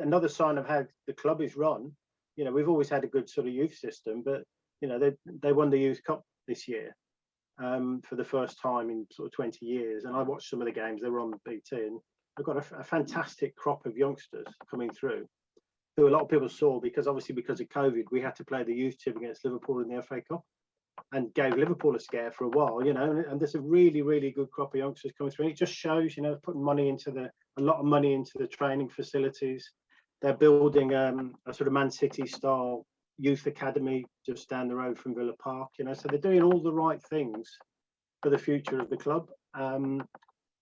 Speaker 3: another sign of how the club is run, we've always had a good sort of youth system, but they won the Youth Cup this year for the first time in sort of 20 years. And I watched some of the games. They were on BT, and they've got a fantastic crop of youngsters coming through, who a lot of people saw because of COVID, we had to play the youth team against Liverpool in the FA Cup, and gave Liverpool a scare for a while, and there's a really, really good crop of youngsters coming through. And it just shows, putting a lot of money into the training facilities. They're building a sort of Man City style youth academy just down the road from Villa Park, so they're doing all the right things for the future of the club. And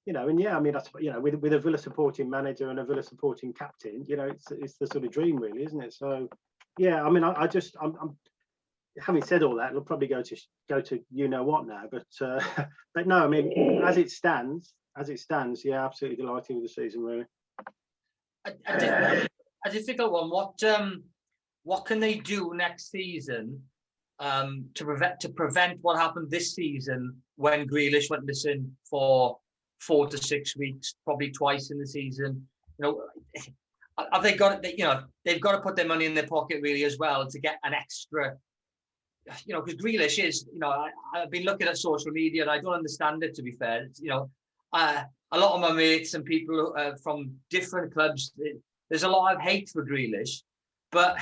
Speaker 3: yeah, I mean, that's, with a Villa supporting manager and a Villa supporting captain, it's the sort of dream, really, isn't it? So yeah, I mean, I'm having said all that, it'll probably go to what now, but no, I mean, as it stands, yeah, absolutely delighted with the season, really.
Speaker 1: A difficult one. What can they do next season to prevent what happened this season when Grealish went missing for 4 to 6 weeks, probably twice in the season? Have they got it? They've got to put their money in their pocket really as well to get an extra. Because Grealish is, I've been looking at social media and I don't understand it, to be fair. A lot of my mates and people from different clubs, there's a lot of hate for Grealish, but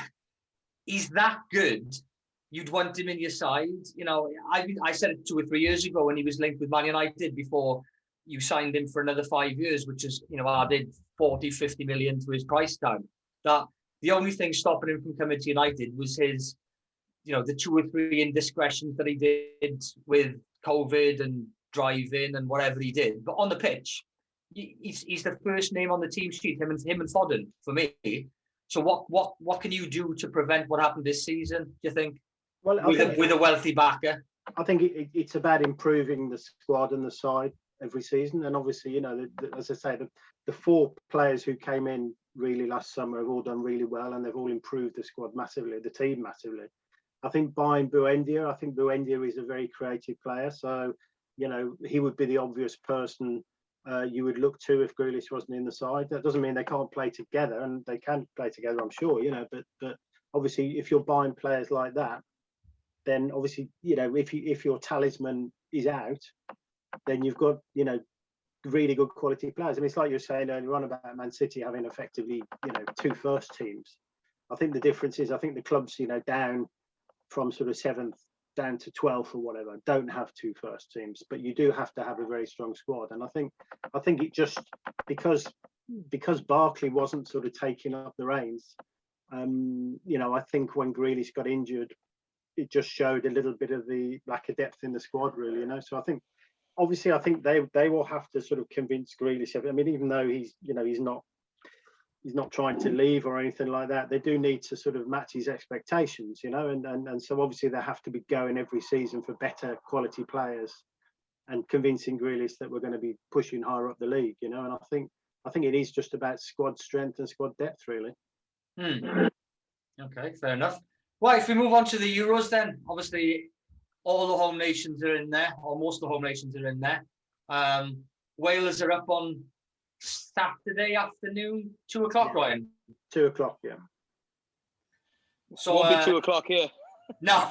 Speaker 1: he's that good. You'd want him in your side. I said it 2 or 3 years ago when he was linked with Man United before you signed him for another 5 years, which is, added 40, 50 million to his price tag. That the only thing stopping him from coming to United was his, the 2 or 3 indiscretions that he did with COVID and driving and whatever he did. But on the pitch, he's the first name on the team sheet, him and Foden, for me. So what can you do to prevent what happened this season, do you think, with a wealthy backer? I
Speaker 3: think it's about improving the squad and the side every season. And obviously, as I say, the 4 players who came in really last summer have all done really well, and they've all improved the squad massively, the team massively. I think buying Buendia is a very creative player, so he would be the obvious person you would look to if Grealish wasn't in the side. That doesn't mean they can't play together, and they can play together, I'm sure, but obviously if you're buying players like that, then obviously if your talisman is out, then you've got really good quality players. I mean, it's like you were saying earlier on about Man City having effectively 2 first teams. I think the difference is, I think the clubs down from sort of 7th down to 12th or whatever don't have 2 first teams, but you do have to have a very strong squad. And I think it just because Barkley wasn't sort of taking up the reins, I think when Grealish got injured, it just showed a little bit of the lack of depth in the squad, really. So I think they will have to sort of convince Grealish. I mean, even though he's not trying to leave or anything like that, they do need to sort of match his expectations, and so obviously they have to be going every season for better quality players and convincing Grealish that we're going to be pushing higher up the league, and I think it is just about squad strength and squad depth, really.
Speaker 1: Okay, fair enough. Well, if we move on to the Euros, then obviously all the home nations are in there, or most of the home nations are in there. Wales are up on Saturday afternoon, 2 o'clock, Ryan.
Speaker 3: 2 o'clock, yeah.
Speaker 2: So won't be 2 o'clock here.
Speaker 1: No.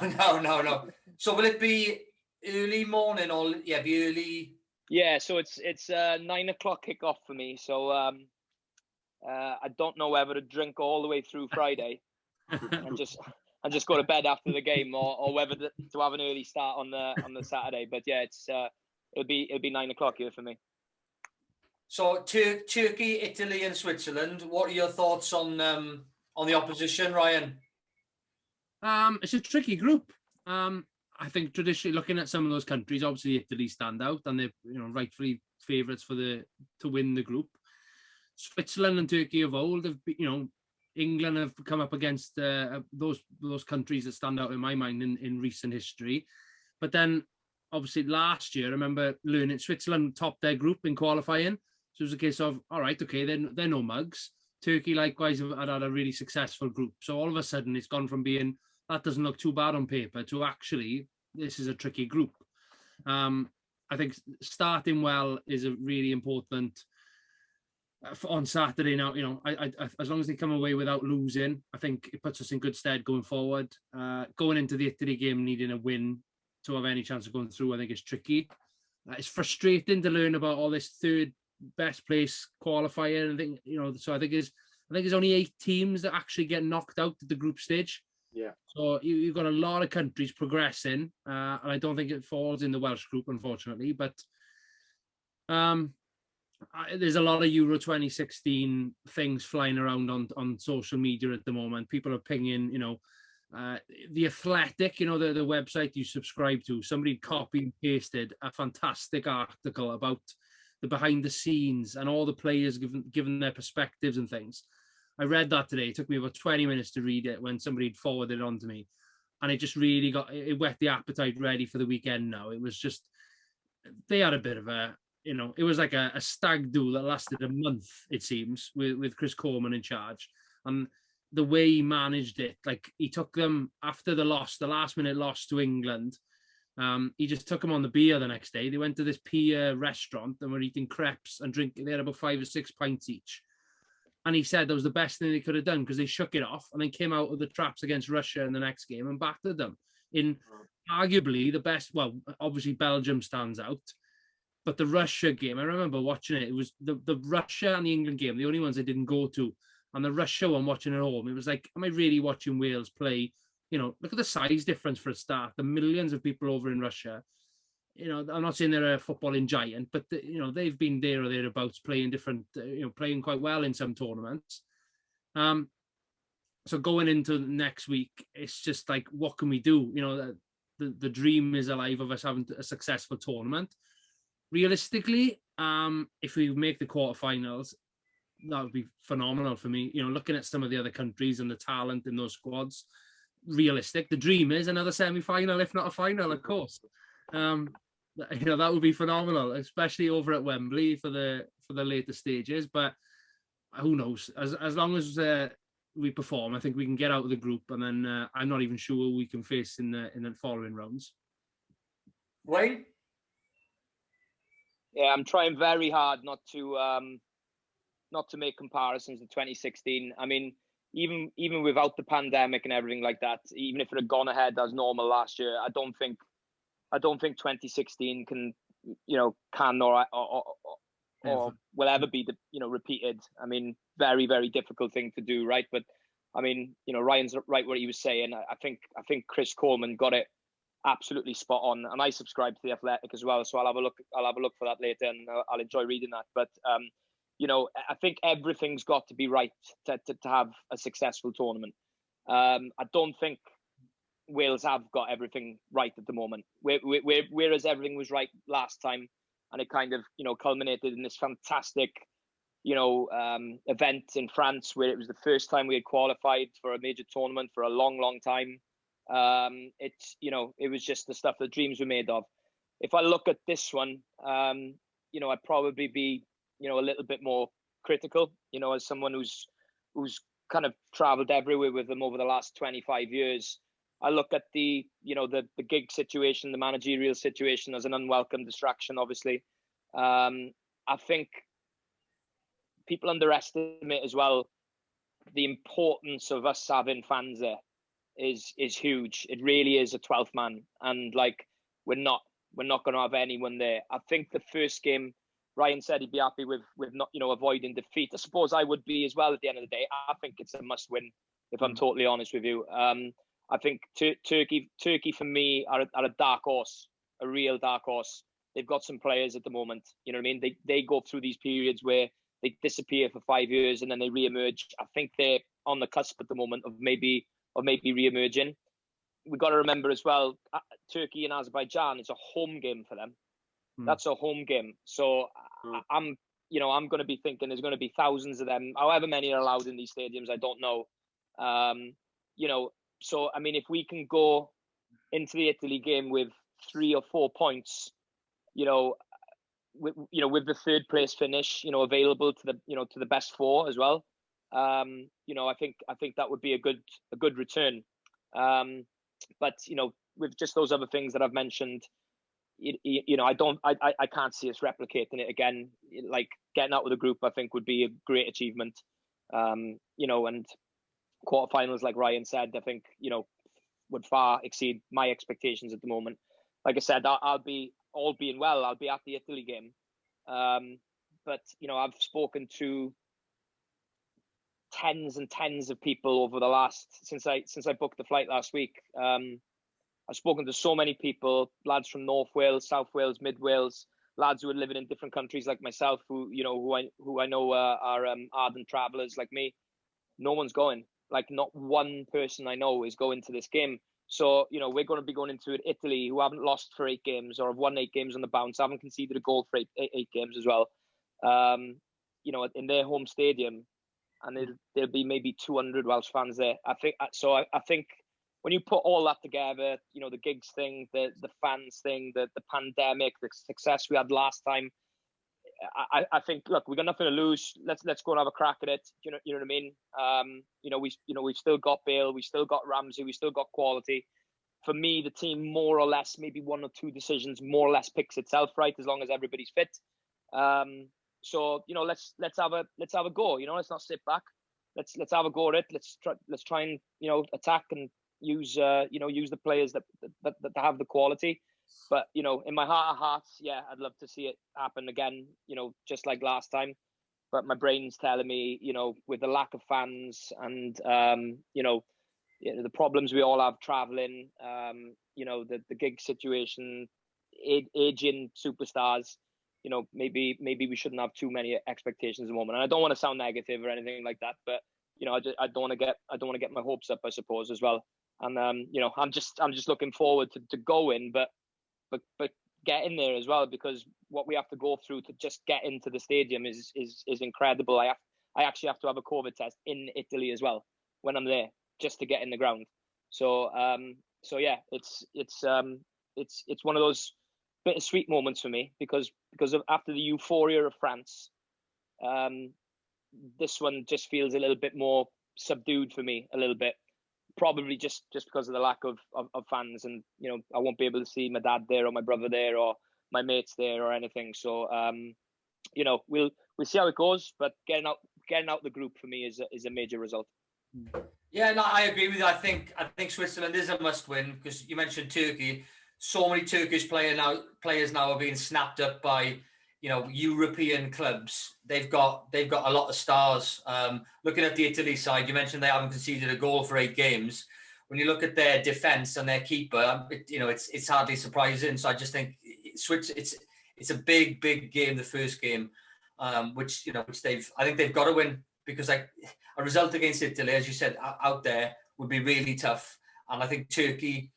Speaker 1: So will it be early morning or be early?
Speaker 2: Yeah, so it's 9 o'clock kickoff for me. So I don't know whether to drink all the way through Friday and and just go to bed after the game, or whether to have an early start on the Saturday. But yeah, it'll be 9 o'clock here for me.
Speaker 1: So Turkey, Italy, and Switzerland. What are your thoughts on the opposition, Ryan?
Speaker 4: It's a tricky group. I think traditionally, looking at some of those countries, obviously Italy stand out, and they're rightfully favourites to win the group. Switzerland and Turkey of old have, England have come up against those countries that stand out in my mind in recent history. But then, obviously, last year, I remember learning Switzerland topped their group in qualifying. So it was a case of, all right, okay, they're no mugs. Turkey, likewise, had a really successful group. So all of a sudden, it's gone from being, that doesn't look too bad on paper, to actually, this is a tricky group. I think starting well is a really important on Saturday. Now, I as long as they come away without losing, I think it puts us in good stead going forward. Going into the Italy game needing a win to have any chance of going through, I think it's tricky. It's frustrating to learn about all this third best place qualifier, and I think so I think there's only 8 teams that actually get knocked out at the group stage.
Speaker 3: Yeah.
Speaker 4: So you've got a lot of countries progressing, and I don't think it falls in the Welsh group, unfortunately. But there's a lot of Euro 2016 things flying around on social media at the moment. People are pinging, The Athletic, the website you subscribe to. Somebody copied and pasted a fantastic article about the behind the scenes and all the players given their perspectives and things. I read that today. It took me about 20 minutes to read it when somebody had forwarded it on to me. And it just really it whet the appetite ready for the weekend now. It was just, they had a bit of a, it was like a stag do that lasted a month, it seems, with Chris Coleman in charge. And the way he managed it, like he took them after the last minute loss to England. He just took them on the beer the next day. They went to this pier restaurant and were eating crepes and drinking. They had about 5 or 6 pints each. And he said that was the best thing they could have done because they shook it off and then came out of the traps against Russia in the next game and battered them in arguably the best. Well, obviously Belgium stands out, but the Russia game, I remember watching it. It was the Russia and the England game, the only ones I didn't go to. And the Russia one, watching at home, it was like, am I really watching Wales play? Look at the size difference for a start. The millions of people over in Russia. I'm not saying they're a footballing giant, but they've been there or thereabouts playing different, playing quite well in some tournaments. So going into next week, it's just like, what can we do? The dream is alive of us having a successful tournament. Realistically, if we make the quarterfinals, that would be phenomenal for me. Looking at some of the other countries and the talent in those squads, realistic. The dream is another semi-final, if not a final, of course. That would be phenomenal, especially over at Wembley for the later stages. But who knows? As long as we perform, I think we can get out of the group, and then I'm not even sure who we can face in the following rounds.
Speaker 1: Wayne?
Speaker 2: Yeah, I'm trying very hard not to make comparisons to 2016. I mean, even without the pandemic and everything like that, even if it had gone ahead as normal last year, I don't think 2016 can or will ever be repeated. I mean, very, very difficult thing to do, right? But I mean, Ryan's right what he was saying. I think Chris Coleman got it absolutely spot on, and I subscribe to The Athletic as well, so I'll have a look for that later, and I'll enjoy reading that. But I think everything's got to be right to have a successful tournament. I don't think Wales have got everything right at the moment. Whereas everything was right last time, and it kind of culminated in this fantastic event in France where it was the first time we had qualified for a major tournament for a long, long time. It was just the stuff that dreams were made of. If I look at this one, I'd probably be a little bit more critical, as someone who's kind of traveled everywhere with them over the last 25 years. I look at the gig situation, the managerial situation as an unwelcome distraction, obviously. I think people underestimate as well the importance of us having fans there is huge. It really is a 12th man, and like we're not going to have anyone there. I think the first game, Ryan said he'd be happy with not avoiding defeat. I suppose I would be as well at the end of the day. I think it's a must win, if I'm totally honest with you. I think Turkey for me are a dark horse, a real dark horse. They've got some players at the moment. You know what I mean? They go through these periods where they disappear for 5 years and then they re-emerge. I think they're on the cusp at the moment of maybe re-emerging. We've got to remember as well, Turkey and Azerbaijan, it's a home game for them. That's a home game. So I'm going to be thinking there's going to be thousands of them, however many are allowed in these stadiums, I don't know. So, I mean, if we can go into the Italy game with 3 or 4 points, with the third place finish, available to the best 4 as well. I think that would be a good return. But with just those other things that I've mentioned, I can't see us replicating it again. Like getting out of the group, I think would be a great achievement. And quarterfinals, like Ryan said, I think would far exceed my expectations at the moment. Like I said, I'll be, all being well, I'll be at the Italy game. But I've spoken to tens and tens of people over the last since I booked the flight last week. I've spoken to so many people, lads from North Wales, South Wales, Mid Wales, lads who are living in different countries like myself, who I know are ardent travellers like me. No one's going. Like not one person I know is going to this game. So we're going to be going into Italy, who haven't lost for 8 games or have won 8 games on the bounce, haven't conceded a goal for eight games as well. In their home stadium, and there'll be maybe 200 Welsh fans there. I think when you put all that together, the gigs thing, the fans thing, the pandemic, the success we had last time, I think, look, we've got nothing to lose. Let's go and have a crack at it. You know what I mean? We've still got Bale, we still got Ramsey, we still got quality. For me, the team more or less, maybe 1 or 2 decisions, more or less picks itself right as long as everybody's fit. So let's have a go. Let's not sit back. Let's have a go at it. Let's try and attack and use the players that have the quality. But in my heart of hearts, yeah, I'd love to see it happen again. Just like last time. But my brain's telling me, with the lack of fans and the problems we all have traveling, the gig situation, aging superstars. Maybe we shouldn't have too many expectations at the moment. And I don't want to sound negative or anything like that, but I don't want to get my hopes up, I suppose, as well. And I'm just looking forward to going, but get in there as well, because what we have to go through to just get into the stadium is incredible. I actually have to have a COVID test in Italy as well when I'm there, just to get in the ground. So yeah, it's one of those bittersweet moments for me because after the euphoria of France, this one just feels a little bit more subdued for me, a little bit, probably just because of the lack of fans, and I won't be able to see my dad there or my brother there or my mates there or anything. So we'll see how it goes, but getting out the group for me is a major result.
Speaker 1: Yeah, no, I agree with you. I think Switzerland is a must win, because you mentioned Turkey. So many Turkish players now are being snapped up by European clubs. They've got a lot of stars. Looking at the Italy side, you mentioned they haven't conceded a goal for 8 games. When you look at their defense and their keeper, it's hardly surprising. So I just think it's a big game, the first game, which I think they've got to win, because a result against Italy, as you said, out there would be really tough. And I think Turkey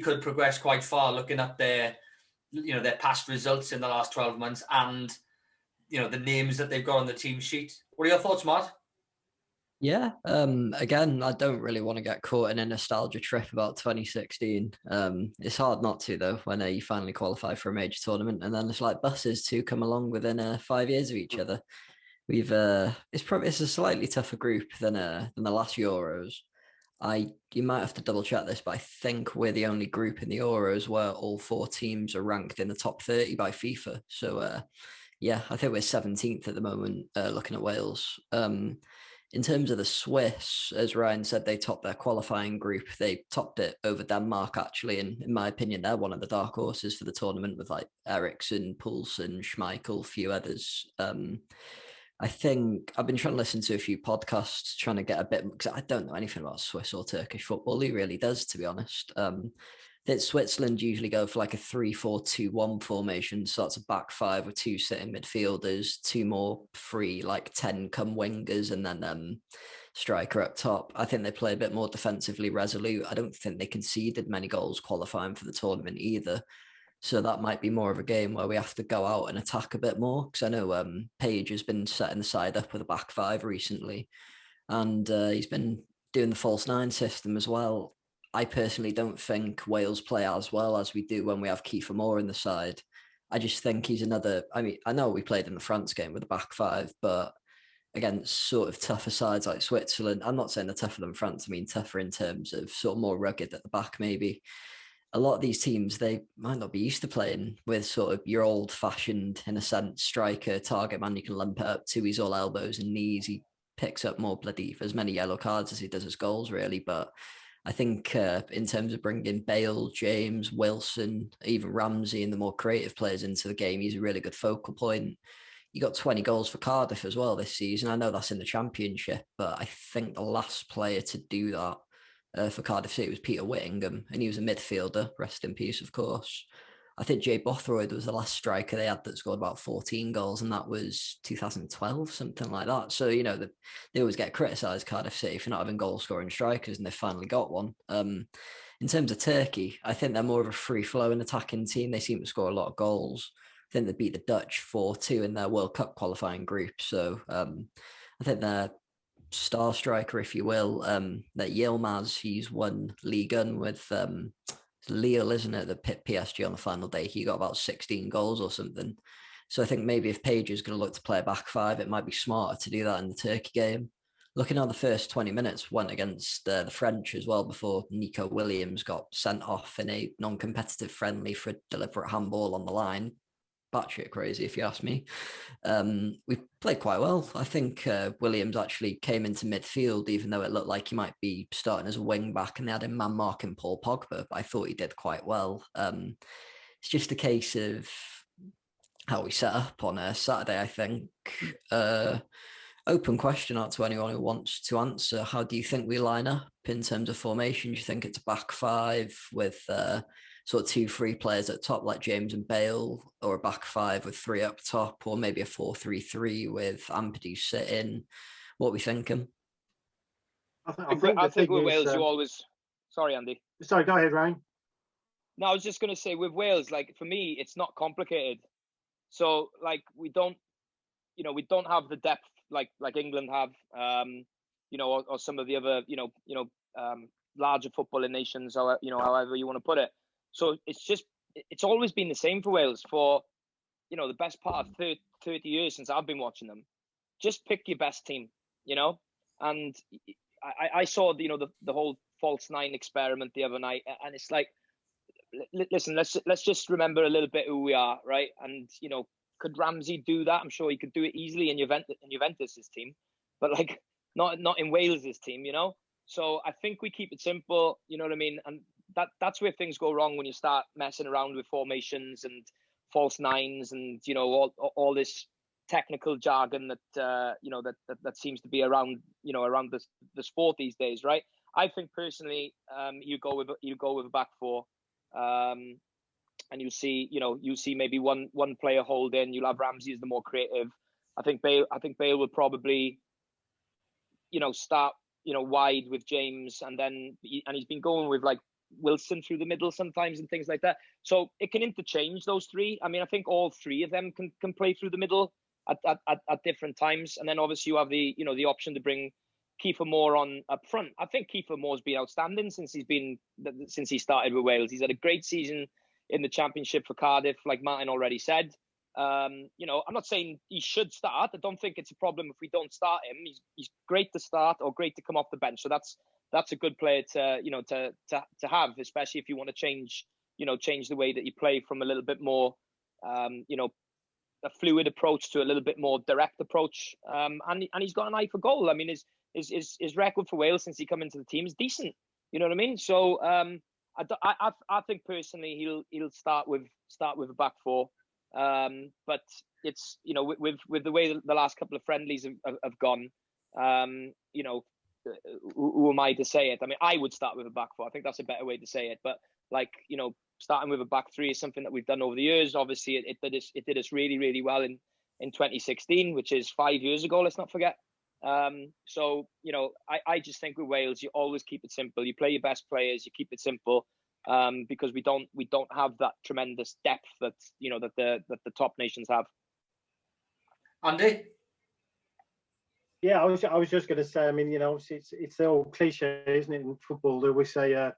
Speaker 1: could progress quite far, looking at their past results in the last 12 months and the names that they've got on the team sheet. What are your thoughts, Matt?
Speaker 5: Yeah, again, I don't really want to get caught in a nostalgia trip about 2016. It's hard not to, though, when you finally qualify for a major tournament, and then it's like buses to come along within 5 years of each other. It's a slightly tougher group than the last Euros. You might have to double check this, but I think we're the only group in the Euros where all 4 teams are ranked in the top 30 by FIFA. So yeah, I think we're 17th at the moment, looking at Wales. In terms of the Swiss, as Ryan said, they topped their qualifying group. They topped it over Denmark, actually. And in my opinion, they're one of the dark horses for the tournament, with like Eriksen, Poulsen, Schmeichel, few others. I think I've been trying to listen to a few podcasts, trying to get a bit, because I don't know anything about Swiss or Turkish football. He really does, to be honest. That Switzerland usually go for like a 3-4-2-1 formation. So that's a back five with two sitting midfielders, two more free, like 10 come wingers, and then striker up top. I think they play a bit more defensively resolute. I don't think they conceded many goals qualifying for the tournament either. So that might be more of a game where we have to go out and attack a bit more. Because I know Page has been setting the side up with a back five recently. And he's been doing the false nine system as well. I personally don't think Wales play as well as we do when we have Kiefer Moore in the side. I just think he's another... I mean, I know we played in the France game with a back five, but against sort of tougher sides like Switzerland, I'm not saying they're tougher than France. I mean, tougher in terms of sort of more rugged at the back, maybe. A lot of these teams, they might not be used to playing with sort of your old-fashioned, in a sense, striker, target man you can lump it up to. He's all elbows and knees. He picks up more bloody, as many yellow cards as he does as goals, really. But I think in terms of bringing Bale, James, Wilson, even Ramsey and the more creative players into the game, he's a really good focal point. You got 20 goals for Cardiff as well this season. I know that's in the Championship, but I think the last player to do that for Cardiff City was Peter Whittingham, and he was a midfielder, rest in peace, of course. I think Jay Bothroyd was the last striker they had that scored about 14 goals, and that was 2012, something like that. So, you know, they always get criticised, Cardiff City, for not having goal-scoring strikers, and they finally got one. In terms of Turkey, I think they're more of a free-flowing attacking team. They seem to score a lot of goals. I think they beat the Dutch 4-2 in their World Cup qualifying group. So I think they're star striker, if you will, that Yilmaz, he's won Ligue 1 with Lille, isn't it, that pit PSG on the final day. He got about 16 goals or something. So I think maybe if Page is going to look to play a back five, it might be smarter to do that in the Turkey game. Looking at the first 20 minutes went against the French as well before Nico Williams got sent off in a non-competitive friendly for a deliberate handball on the line. Batshit crazy, if you ask me. We played quite well. I think Williams actually came into midfield, even though it looked like he might be starting as a wing back, and they had him man marking Paul Pogba. But I thought he did quite well. It's just a case of how we set up on Saturday, I think. Open question out to anyone who wants to answer. How do you think we line up in terms of formation? Do you think it's a back five with sort of 2 free players at top like James and Bale, or a back five with 3 up top, or maybe a 4-3-3 with Ampadu sitting? What are we thinking?
Speaker 2: I think with Wales, you always... Sorry, Andy.
Speaker 3: Sorry, go ahead, Ryan.
Speaker 2: No, I was just going to say, with Wales, like, for me, it's not complicated. So, like, we don't have the depth like England have, or some of the other, larger footballing nations, or, however you want to put it. So it's always been the same for Wales for, the best part of 30 years since I've been watching them. Just pick your best team, and I saw, the whole false nine experiment the other night, and it's like, listen, let's just remember a little bit who we are, right? And, could Ramsey do that? I'm sure he could do it easily in Juventus' team, but like not in Wales' team, So I think we keep it simple, you know what I memean? And that's where things go wrong when you start messing around with formations and false nines and all this technical jargon that that seems to be around around the sport these days, right? I think personally, you go with a back four. And you see maybe one player holding. You'll have Ramsey as the more creative. I think Bale will probably, start, wide with James, and he's been going with like Wilson through the middle sometimes and things like that. So it can interchange those three. I mean, I think all three of them can play through the middle at different times. And then obviously you have the option to bring Kiefer Moore on up front. I think Kiefer Moore's been outstanding since he started with Wales. He's had a great season in the Championship for Cardiff, like Martin already said. I'm not saying he should start. I don't think it's a problem if we don't start him. He's great to start or great to come off the bench. So that's a good player to have, especially if you want to change the way that you play from a little bit more, a fluid approach to a little bit more direct approach. And he's got an eye for goal. I mean, his record for Wales since he come into the team is decent. You know what I mean? So I think personally he'll start with a back four. But it's, with the way the last couple of friendlies have gone, who am I to say it? I mean, I would start with a back four. I think that's a better way to say it. But starting with a back three is something that we've done over the years. Obviously, it did us really, really well in 2016, which is 5 years ago. Let's not forget. So I just think with Wales, you always keep it simple. You play your best players. You keep it simple, because we don't have that tremendous depth that the top nations have.
Speaker 1: Andy?
Speaker 3: Yeah, I was just going to say. I mean, obviously it's the old cliche, isn't it? In football, that we say,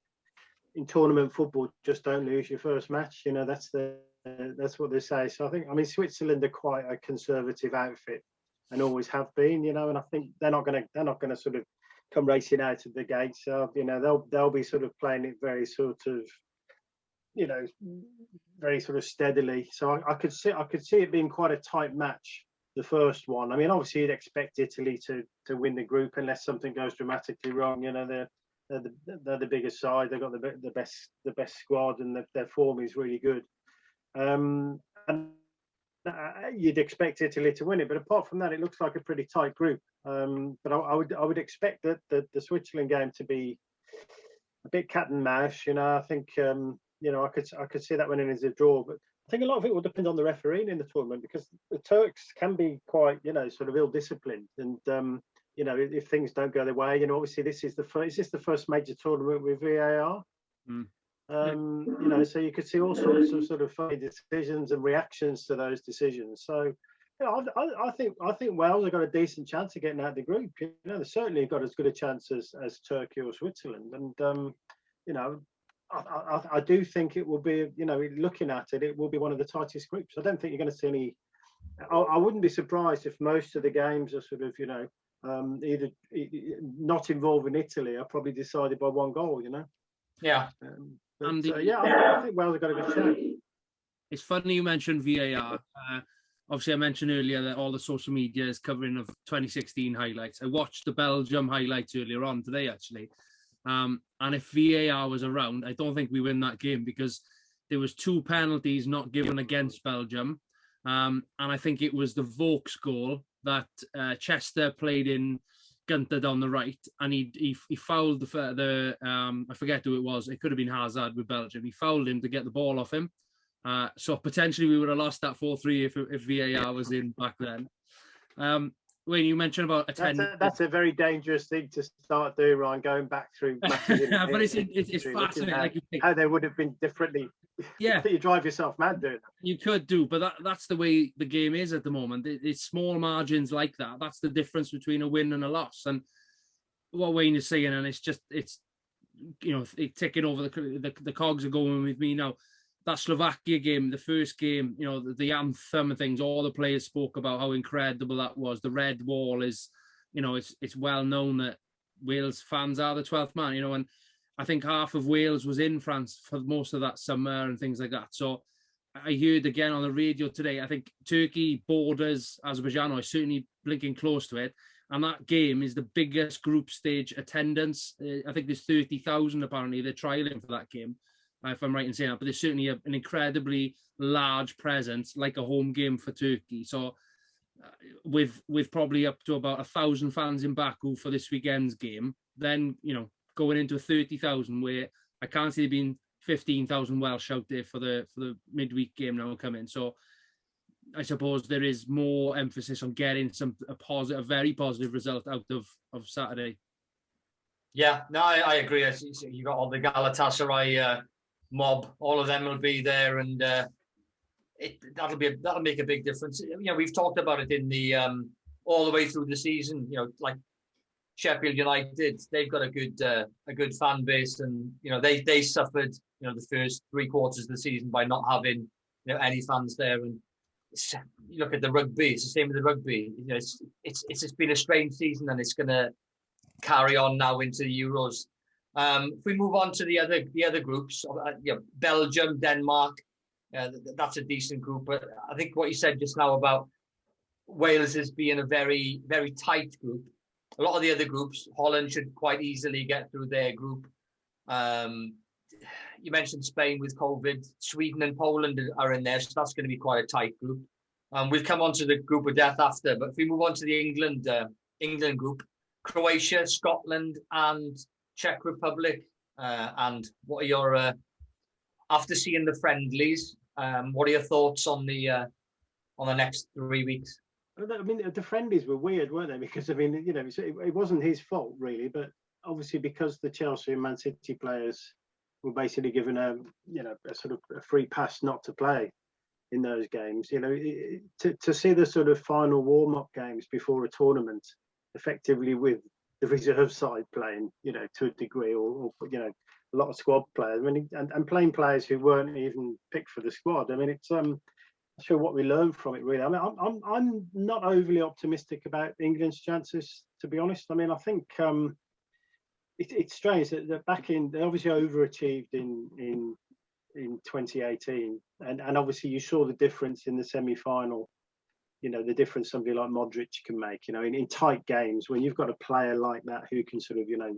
Speaker 3: in tournament football, just don't lose your first match. That's what they say. So I think, Switzerland are quite a conservative outfit, and always have been. And I think they're not going to sort of come racing out of the gate. So they'll be sort of playing it very sort of, very sort of steadily. So I could see it being quite a tight match, the first one. I mean, obviously you'd expect Italy to win the group unless something goes dramatically wrong. They're the biggest side. They've got the best squad, and their form is really good. And you'd expect Italy to win it, but apart from that, it looks like a pretty tight group. But I would expect that the Switzerland game to be a bit cat and mouse. I think I could see that winning as a draw, but I think a lot of it will depend on the refereeing in the tournament, because the Turks can be quite sort of ill-disciplined, and if things don't go their way, obviously is this the first major tournament with VAR? So you could see all sorts of sort of funny decisions and reactions to those decisions. So I think Wales have got a decent chance of getting out of the group. They've certainly got as good a chance as Turkey or Switzerland, and I do think it will be, looking at it, it will be one of the tightest groups. I don't think you're going to see any. I wouldn't be surprised if most of the games are sort of, either not involving Italy are probably decided by one goal.
Speaker 1: Yeah.
Speaker 3: I think Wales have got a good chance.
Speaker 4: It's funny you mentioned VAR. Obviously, I mentioned earlier that all the social media is covering of 2016 highlights. I watched the Belgium highlights earlier on today, actually. And if VAR was around, I don't think we win that game, because there was 2 penalties not given against Belgium. And I think it was the Vokes goal that Chester played in Gunter down the right, and he fouled the I forget who it was. It could have been Hazard with Belgium. He fouled him to get the ball off him. So potentially we would have lost that 4-3 if VAR was in back then. Wayne, you mentioned about attendance.
Speaker 3: That's a very dangerous thing to start doing, Ryan, going back through matches.
Speaker 4: But it's fascinating.
Speaker 3: How they would have been differently.
Speaker 4: Yeah.
Speaker 3: You drive yourself mad doing that.
Speaker 4: You could do, but that's the way the game is at the moment. It's small margins like that. That's the difference between a win and a loss. And what Wayne is saying, and it's ticking over the cogs are going with me now. That Slovakia game, the first game, the anthem and things, all the players spoke about how incredible that was. The red wall is, it's well known that Wales fans are the 12th man, and I think half of Wales was in France for most of that summer and things like that. So I heard again on the radio today, I think Turkey borders Azerbaijan, or certainly blinking close to it. And that game is the biggest group stage attendance. I think there's 30,000 apparently. They're trialing for that game, if I'm right in saying that. But there's certainly an incredibly large presence, like a home game for Turkey. So with probably up to about 1,000 fans in Baku for this weekend's game, then, going into a 30,000 where I can't see there being 15,000 Welsh out there for the midweek game now coming. So I suppose there is more emphasis on getting a very positive result out of Saturday.
Speaker 1: Yeah, no, I agree. You got all the Galatasaray mob, all of them will be there, and that'll make a big difference. We've talked about it in the all the way through the season. Like Sheffield United, they've got a good fan base, and they suffered the first 3 quarters of the season by not having any fans there. And you look at the rugby; it's the same with the rugby. It's been a strange season, and it's going to carry on now into the Euros. If we move on to the other groups, Belgium, Denmark, that's a decent group. But I think what you said just now about Wales as being a very, very tight group. A lot of the other groups, Holland should quite easily get through their group. you mentioned Spain with COVID. Sweden and Poland are in there, so that's going to be quite a tight group. We'll come on to the group of death after, but if we move on to the England group, Croatia, Scotland, and Czech Republic. And what are your after seeing the friendlies? What are your thoughts on the next 3 weeks?
Speaker 3: I mean, the friendlies were weird, weren't they? Because I mean, you know, it wasn't his fault really, but obviously because the Chelsea and Man City players were basically given a sort of a free pass not to play in those games. You know, to see the sort of final warm-up games before a tournament, effectively with the reserve side playing, you know, to a degree, or you know, a lot of squad players. I mean, and playing players who weren't even picked for the squad. I mean, it's not sure what we learned from it really. I mean, I'm not overly optimistic about England's chances, to be honest. I mean, I think it's strange that back in, they obviously overachieved in 2018, and obviously you saw the difference in the semi-final. You know, the difference somebody like Modric can make, you know, in tight games when you've got a player like that who can sort of, you know,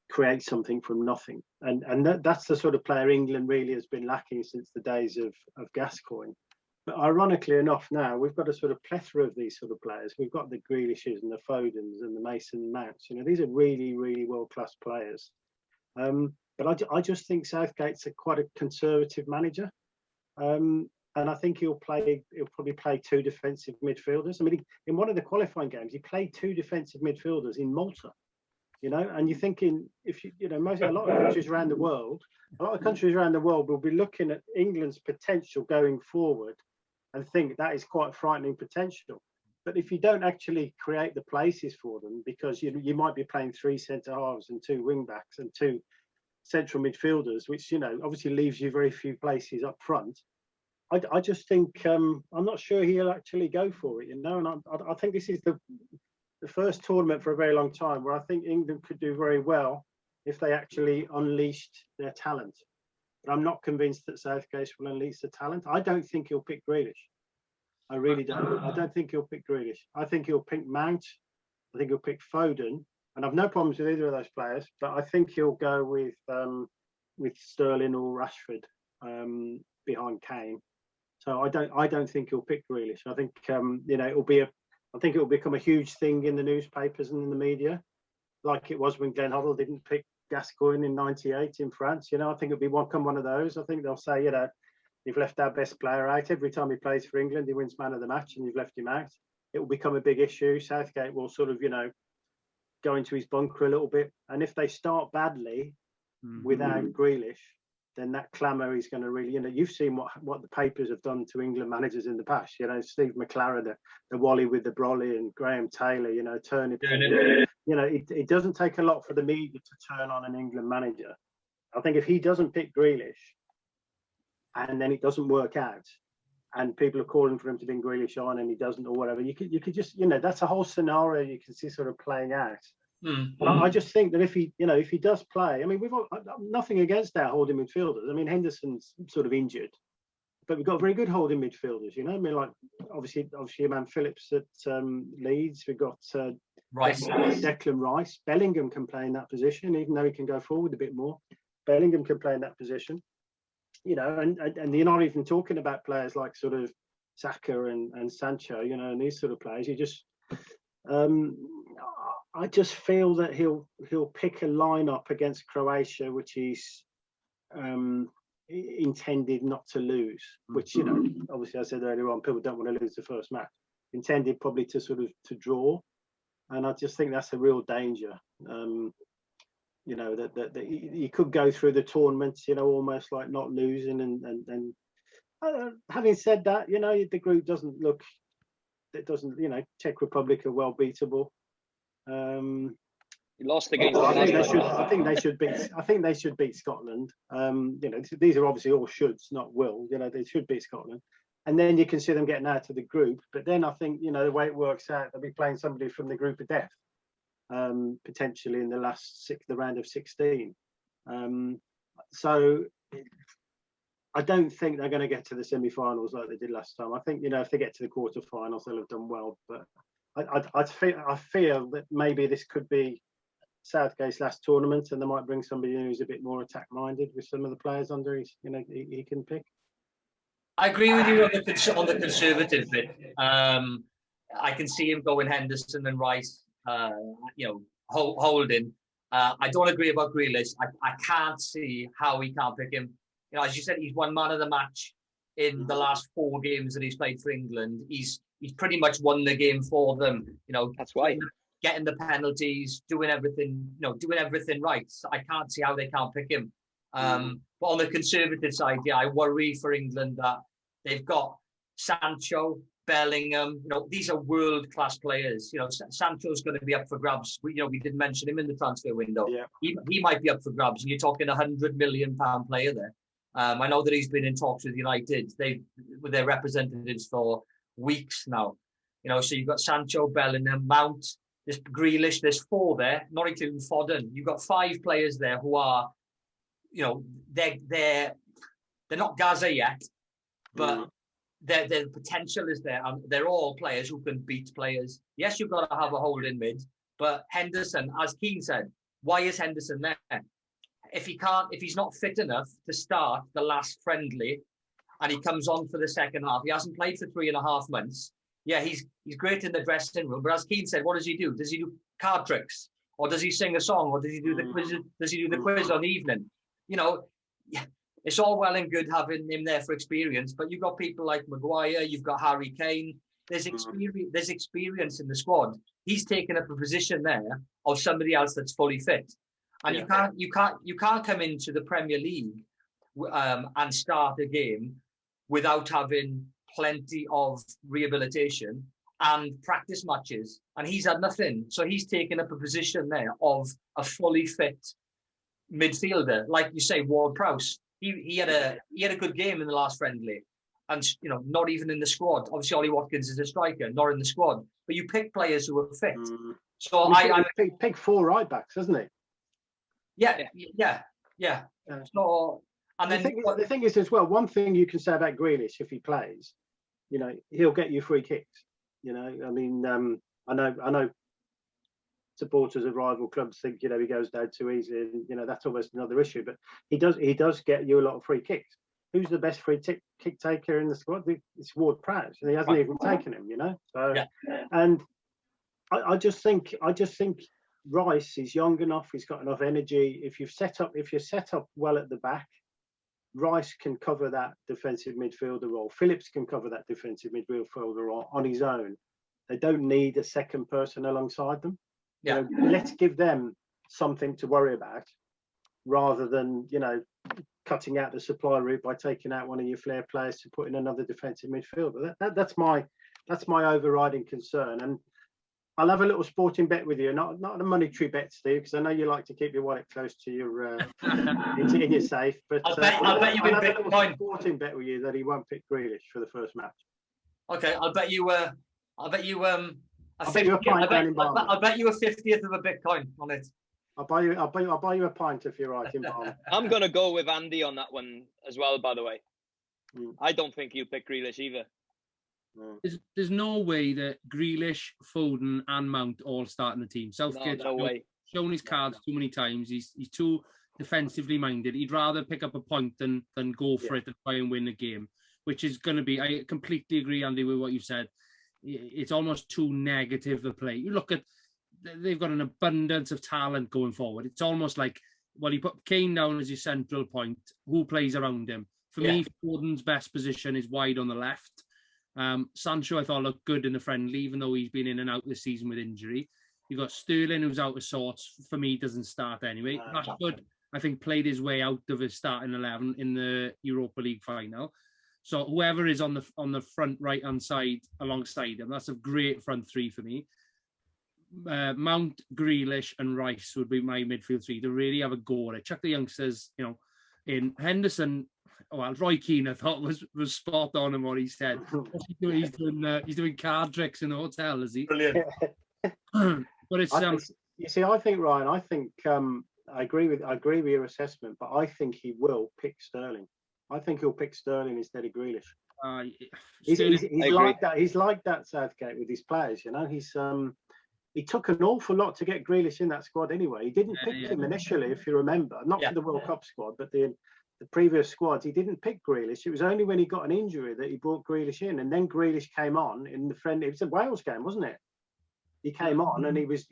Speaker 3: create something from nothing. And that's the sort of player England really has been lacking since the days of Gascoigne. But ironically enough, now we've got a sort of plethora of these sort of players. We've got the Grealishes and the Fodens and the Mason Mounts. You know, these are really, really world-class players. But I just think Southgate's quite a conservative manager. And I think he'll probably play two defensive midfielders. I mean, in one of the qualifying games, he played two defensive midfielders in Malta. You know, and you're thinking, if you know, a lot of countries around the world will be looking at England's potential going forward and think that is quite frightening potential. But if you don't actually create the places for them, because you might be playing three centre halves and two wing backs and two central midfielders, which, you know, obviously leaves you very few places up front. I just think I'm not sure he'll actually go for it, you know, and I think this is the first tournament for a very long time where I think England could do very well if they actually unleashed their talent. But I'm not convinced that Southgate will unleash the talent. I don't think he'll pick Grealish. I really don't. I don't think he'll pick Grealish. I think he'll pick Mount. I think he'll pick Foden. And I've no problems with either of those players, but I think he'll go with Sterling or Rashford behind Kane. So I don't think he'll pick Grealish. I think you know, I think it will become a huge thing in the newspapers and in the media, like it was when Glenn Hoddle didn't pick Gascoigne in '98 in France. You know, I think it'll be one of those. I think they'll say, you know, you've left our best player out. Every time he plays for England, he wins man of the match, and you've left him out. It will become a big issue. Southgate will sort of, you know, go into his bunker a little bit. And if they start badly without Grealish, then that clamour is going to really, you know, you've seen what the papers have done to England managers in the past. You know, Steve McLaren, the Wally with the brolly, and Graham Taylor, you know, turning. You know, it doesn't take a lot for the media to turn on an England manager. I think if he doesn't pick Grealish, and then it doesn't work out, and people are calling for him to bring Grealish on, and he doesn't, or whatever, you could just, you know, that's a whole scenario you can see sort of playing out. I just think that if he does play, I mean, we've got nothing against our holding midfielders. I mean, Henderson's sort of injured, but we've got very good holding midfielders. You know, I mean, like obviously Eman Phillips at Leeds. We've got
Speaker 1: Rice,
Speaker 3: Declan Rice. Bellingham can play in that position, even though he can go forward a bit more. Bellingham can play in that position. You know, and you're not even talking about players like sort of Saka and Sancho. You know, and these sort of players. You just I just feel that he'll pick a lineup against Croatia, which he's intended not to lose. Which, you know, obviously I said earlier on, people don't want to lose the first match. Intended probably to sort of to draw, and I just think that's a real danger. You know, that you could go through the tournament, you know, almost like not losing, and having said that, you know, the group doesn't look. It doesn't, you know, Czech Republic are well beatable.
Speaker 2: You lost against.
Speaker 3: I think they should beat Scotland. You know, these are obviously all shoulds, not will. You know, they should beat Scotland, and then you can see them getting out of the group. But then I think, you know, the way it works out, they'll be playing somebody from the group of death, potentially in the round of 16. So I don't think they're going to get to the semi-finals like they did last time. I think, you know, if they get to the quarter-finals, they'll have done well. But I feel that maybe this could be Southgate's last tournament, and they might bring somebody in who's a bit more attack-minded with some of the players under his, he can pick.
Speaker 1: I agree with you on the conservative bit. I can see him going Henderson and Rice, holding. I don't agree about Grealish. I can't see how he can't pick him. As you said, he's won man of the match in the last 4 games that he's played for England. He's pretty much won the game for them.
Speaker 2: That's why.
Speaker 1: Getting the penalties, doing everything right. So I can't see how they can't pick him. But on the conservative side, I worry for England that they've got Sancho, Bellingham. These are world-class players. Sancho's going to be up for grabs. We didn't mention him in the transfer window. Yeah. He might be up for grabs, and you're talking £100 million player there. I know that he's been in talks with United. With their representatives for weeks now. So you've got Sancho, Bellingham, Mount, there's Grealish. There's 4 there, not including Foden. You've got 5 players there who are, they're not Gaza yet, but their potential is there, and they're all players who can beat players. Yes, you've got to have a holding mid, but Henderson, as Keane said, why is Henderson there? If he's not fit enough to start the last friendly, and he comes on for the second half, he hasn't played for 3.5 months. Yeah, he's great in the dressing room, but as Keane said, what does he do? Does he do card tricks, or does he sing a song, or does he do the quiz? Does he do the quiz on the evening? It's all well and good having him there for experience, but you've got people like Maguire, you've got Harry Kane. There's experience in the squad. He's taken up a position there of somebody else that's fully fit, and you can't come into the Premier League and start a game without having plenty of rehabilitation and practice matches, and he's had nothing. So he's taken up a position there of a fully fit midfielder, like you say, Ward-Prowse. He had a good game in the last friendly, and not even in the squad. Obviously, Ollie Watkins is a striker, not in the squad. But you pick players who are fit. So I
Speaker 3: pick 4 right backs, doesn't he?
Speaker 1: Yeah. So, and then
Speaker 3: the thing is as well. One thing you can say about Grealish, if he plays, he'll get you free kicks. I know supporters of rival clubs think he goes down too easy, and that's almost another issue. But he does get you a lot of free kicks. Who's the best free kick taker in the squad? It's Ward-Prowse, and he hasn't even taken him. So and I just think Rice is young enough. He's got enough energy. If you're set up well at the back, Rice can cover that defensive midfielder role. Phillips can cover that defensive midfielder role on his own. They don't need a second person alongside them. Let's give them something to worry about, rather than cutting out the supply route by taking out one of your flair players to put in another defensive midfielder. That's my overriding concern. And I'll have a little sporting bet with you, not a monetary bet, Steve, because I know you like to keep your wallet close to your in your safe. But I'll bet you a little sporting bet with you that he won't pick Grealish for the first match.
Speaker 1: Okay, I'll bet you a 50th of a Bitcoin on it.
Speaker 3: I'll buy you a pint if you're right in Barnum.
Speaker 2: I'm gonna go with Andy on that one as well. By the way, I don't think he'll pick Grealish either.
Speaker 4: There's no way that Grealish, Foden, and Mount all start in the team. Southgate's shown his cards too many times. He's too defensively minded. He'd rather pick up a point than go for it and try and win a game, which is going to be. I completely agree, Andy, with what you said. It's almost too negative a play. You look at, they've got an abundance of talent going forward. It's almost like, well, you put Kane down as your central point. Who plays around him? For me, Foden's best position is wide on the left. Sancho, I thought, looked good in the friendly, even though he's been in and out this season with injury. You've got Sterling, who's out of sorts. For me, doesn't start anyway. Rashford, I think, played his way out of his starting 11 in the Europa League final. So whoever is on the front right-hand side alongside him, that's a great front three for me. Mount, Grealish and Rice would be my midfield three to really have a go at it. Chuck the youngsters, in Henderson. Well, Roy Keane, I thought was spot on in what he said. He's doing card tricks in the hotel, is he?
Speaker 1: Brilliant.
Speaker 4: But it's
Speaker 3: you see, I think, Ryan, I agree with your assessment, but I think he will pick Sterling. I think he'll pick Sterling instead of Grealish. He's like that. He's like that, Southgate, with his players. he took an awful lot to get Grealish in that squad anyway. He didn't pick him initially, if you remember, not for the World Cup squad, but the previous squads. He didn't pick Grealish. It was only when he got an injury that he brought Grealish in, and then Grealish came on in the friendly. It was a Wales game, wasn't it? He came on and he was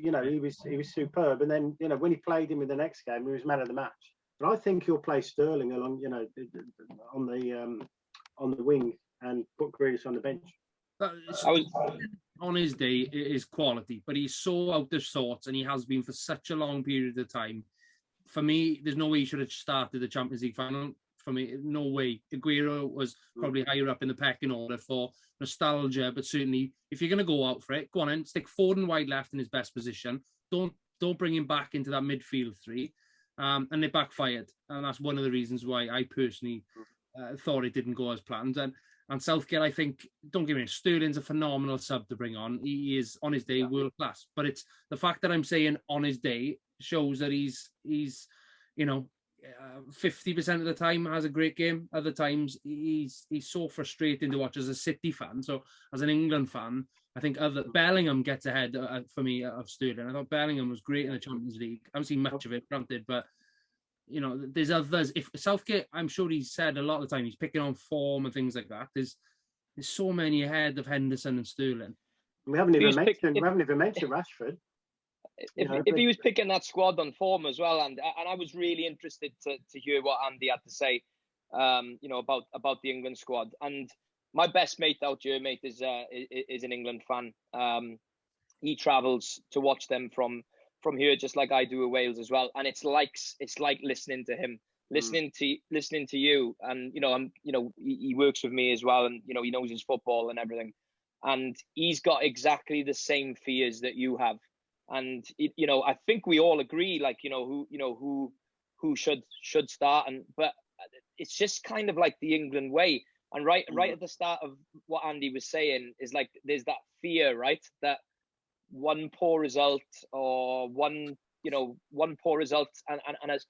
Speaker 3: superb. And then, when he played him in the next game, he was man of the match. But I think he'll play Sterling along, on the wing and put Grealish on the bench.
Speaker 4: On his day, it is quality, but he's so out of sorts, and he has been for such a long period of time. For me, there's no way he should have started the Champions League final. For me, no way. Aguero was probably higher up in the pecking order for nostalgia, but certainly, if you're going to go out for it, go on and stick Foden wide left in his best position. Don't bring him back into that midfield three, and it backfired, and that's one of the reasons why I personally thought it didn't go as planned. And Southgate, I think, don't get me wrong, Sterling's a phenomenal sub to bring on. He is, on his day, world class. But it's the fact that I'm saying on his day shows that he's 50% of the time has a great game. Other times he's so frustrating to watch as a City fan. So as an England fan, I think Bellingham gets ahead for me of Sterling. I thought Bellingham was great in the Champions League. I haven't seen much of it, granted, but there's others. If Southgate, I'm sure he said a lot of the time he's picking on form and things like that. There's so many ahead of Henderson and Sterling.
Speaker 3: We haven't even mentioned Rashford.
Speaker 2: If he was picking that squad on form as well, and I was really interested to hear what Andy had to say, about the England squad. And my best mate out here, mate, is an England fan. He travels to watch them from here, just like I do with Wales as well. And it's like listening to him, listening to you. And he works with me as well, and he knows his football and everything. And he's got exactly the same fears that you have. And I think we all agree, who should start, but it's just kind of like the England way. And right at the start of what Andy was saying is like there's that fear, right, that one poor result or one poor result and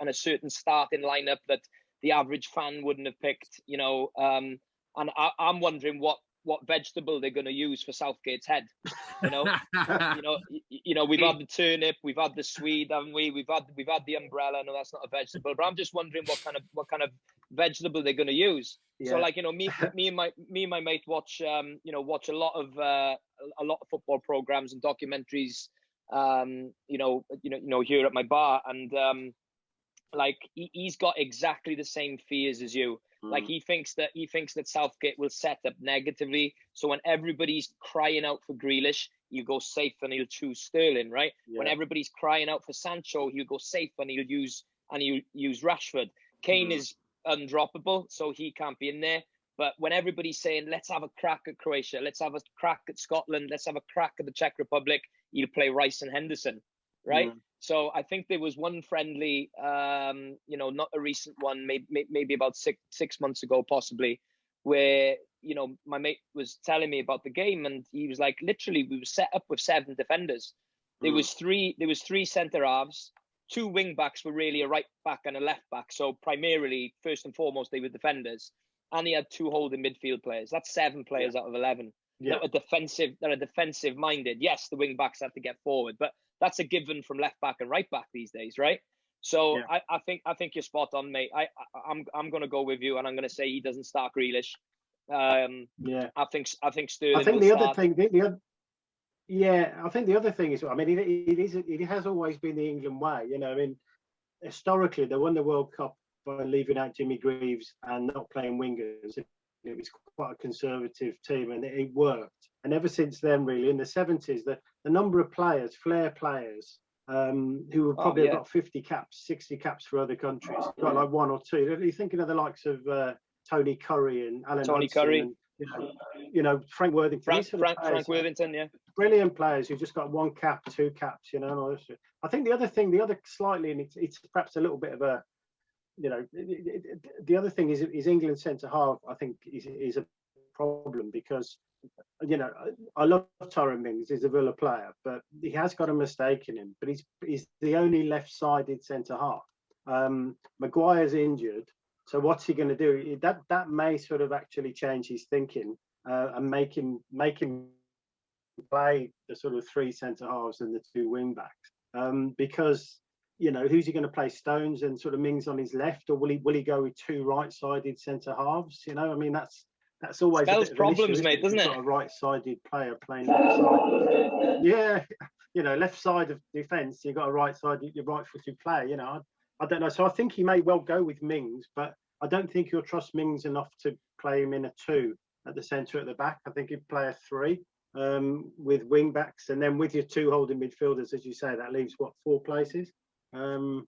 Speaker 2: a certain starting lineup that the average fan wouldn't have picked, and I'm wondering what vegetable they're going to use for Southgate's head. We've had the turnip, we've had the swede, haven't we? We've had the umbrella. No, that's not a vegetable, but I'm just wondering what kind of vegetable they're going to use. Yeah. So me and my mate watch a lot of football programs and documentaries, here at my bar, and he's got exactly the same fears as you. Like he thinks that Southgate will set up negatively. So when everybody's crying out for Grealish, he'll go safe and he'll choose Sterling, right? Yeah. When everybody's crying out for Sancho, he'll go safe and he'll use Rashford. Kane is undroppable, so he can't be in there. But when everybody's saying, let's have a crack at Croatia, let's have a crack at Scotland, let's have a crack at the Czech Republic, he'll play Rice and Henderson, right? So I think there was one friendly, not a recent one, maybe about six months ago, possibly, where, my mate was telling me about the game, and he was like, literally, we were set up with 7 defenders. There was three centre halves, 2 wing backs were really a right back and a left back. So primarily, first and foremost, they were defenders, and he had 2 holding midfield players. That's 7 players out of 11 that are defensive minded. Yes, the wing backs have to get forward, but that's a given from left back and right back these days, right? So I think you're spot on, mate. I'm going to go with you, and I'm going to say he doesn't start Grealish. I think Sterling.
Speaker 3: I think the other thing, I think the other thing is, it has always been the England way. Historically they won the World Cup by leaving out Jimmy Greaves and not playing wingers. It was quite a conservative team, and it worked. And ever since then, really, in the 70s, the number of players, flair players, who have probably got 50 caps, 60 caps for other countries, got like 1 or 2. You're thinking of the likes of Tony Curry and Alan Hudson,
Speaker 2: Curry,
Speaker 3: and, Frank Worthington.
Speaker 2: Frank Worthington, yeah.
Speaker 3: Brilliant players who just got 1 cap, 2 caps, and all this shit. I think the other slightly, and it's perhaps a little bit of a, the other thing is England's centre half, I think, is a problem, because I love Tyrone Mings. He's a Villa player, but he has got a mistake in him. But he's the only left-sided centre half. Maguire's injured, so what's he going to do? That may sort of actually change his thinking and make him play the sort of 3 centre halves and the 2 wing backs, because who's he going to play, Stones and sort of Mings on his left, or will he go with 2 right-sided centre halves? I mean, that's always
Speaker 2: spells
Speaker 3: a bit of
Speaker 2: problems,
Speaker 3: an issue,
Speaker 2: mate, doesn't it?
Speaker 3: Got a right-sided player playing left side. Yeah, left side of defence. You've got a right-sided, your right-footed player. I don't know. So I think he may well go with Mings, but I don't think he'll trust Mings enough to play him in a 2 at the centre at the back. I think he'd play a 3 with wing backs, and then with your 2 holding midfielders, as you say, that leaves 4 places.
Speaker 4: You're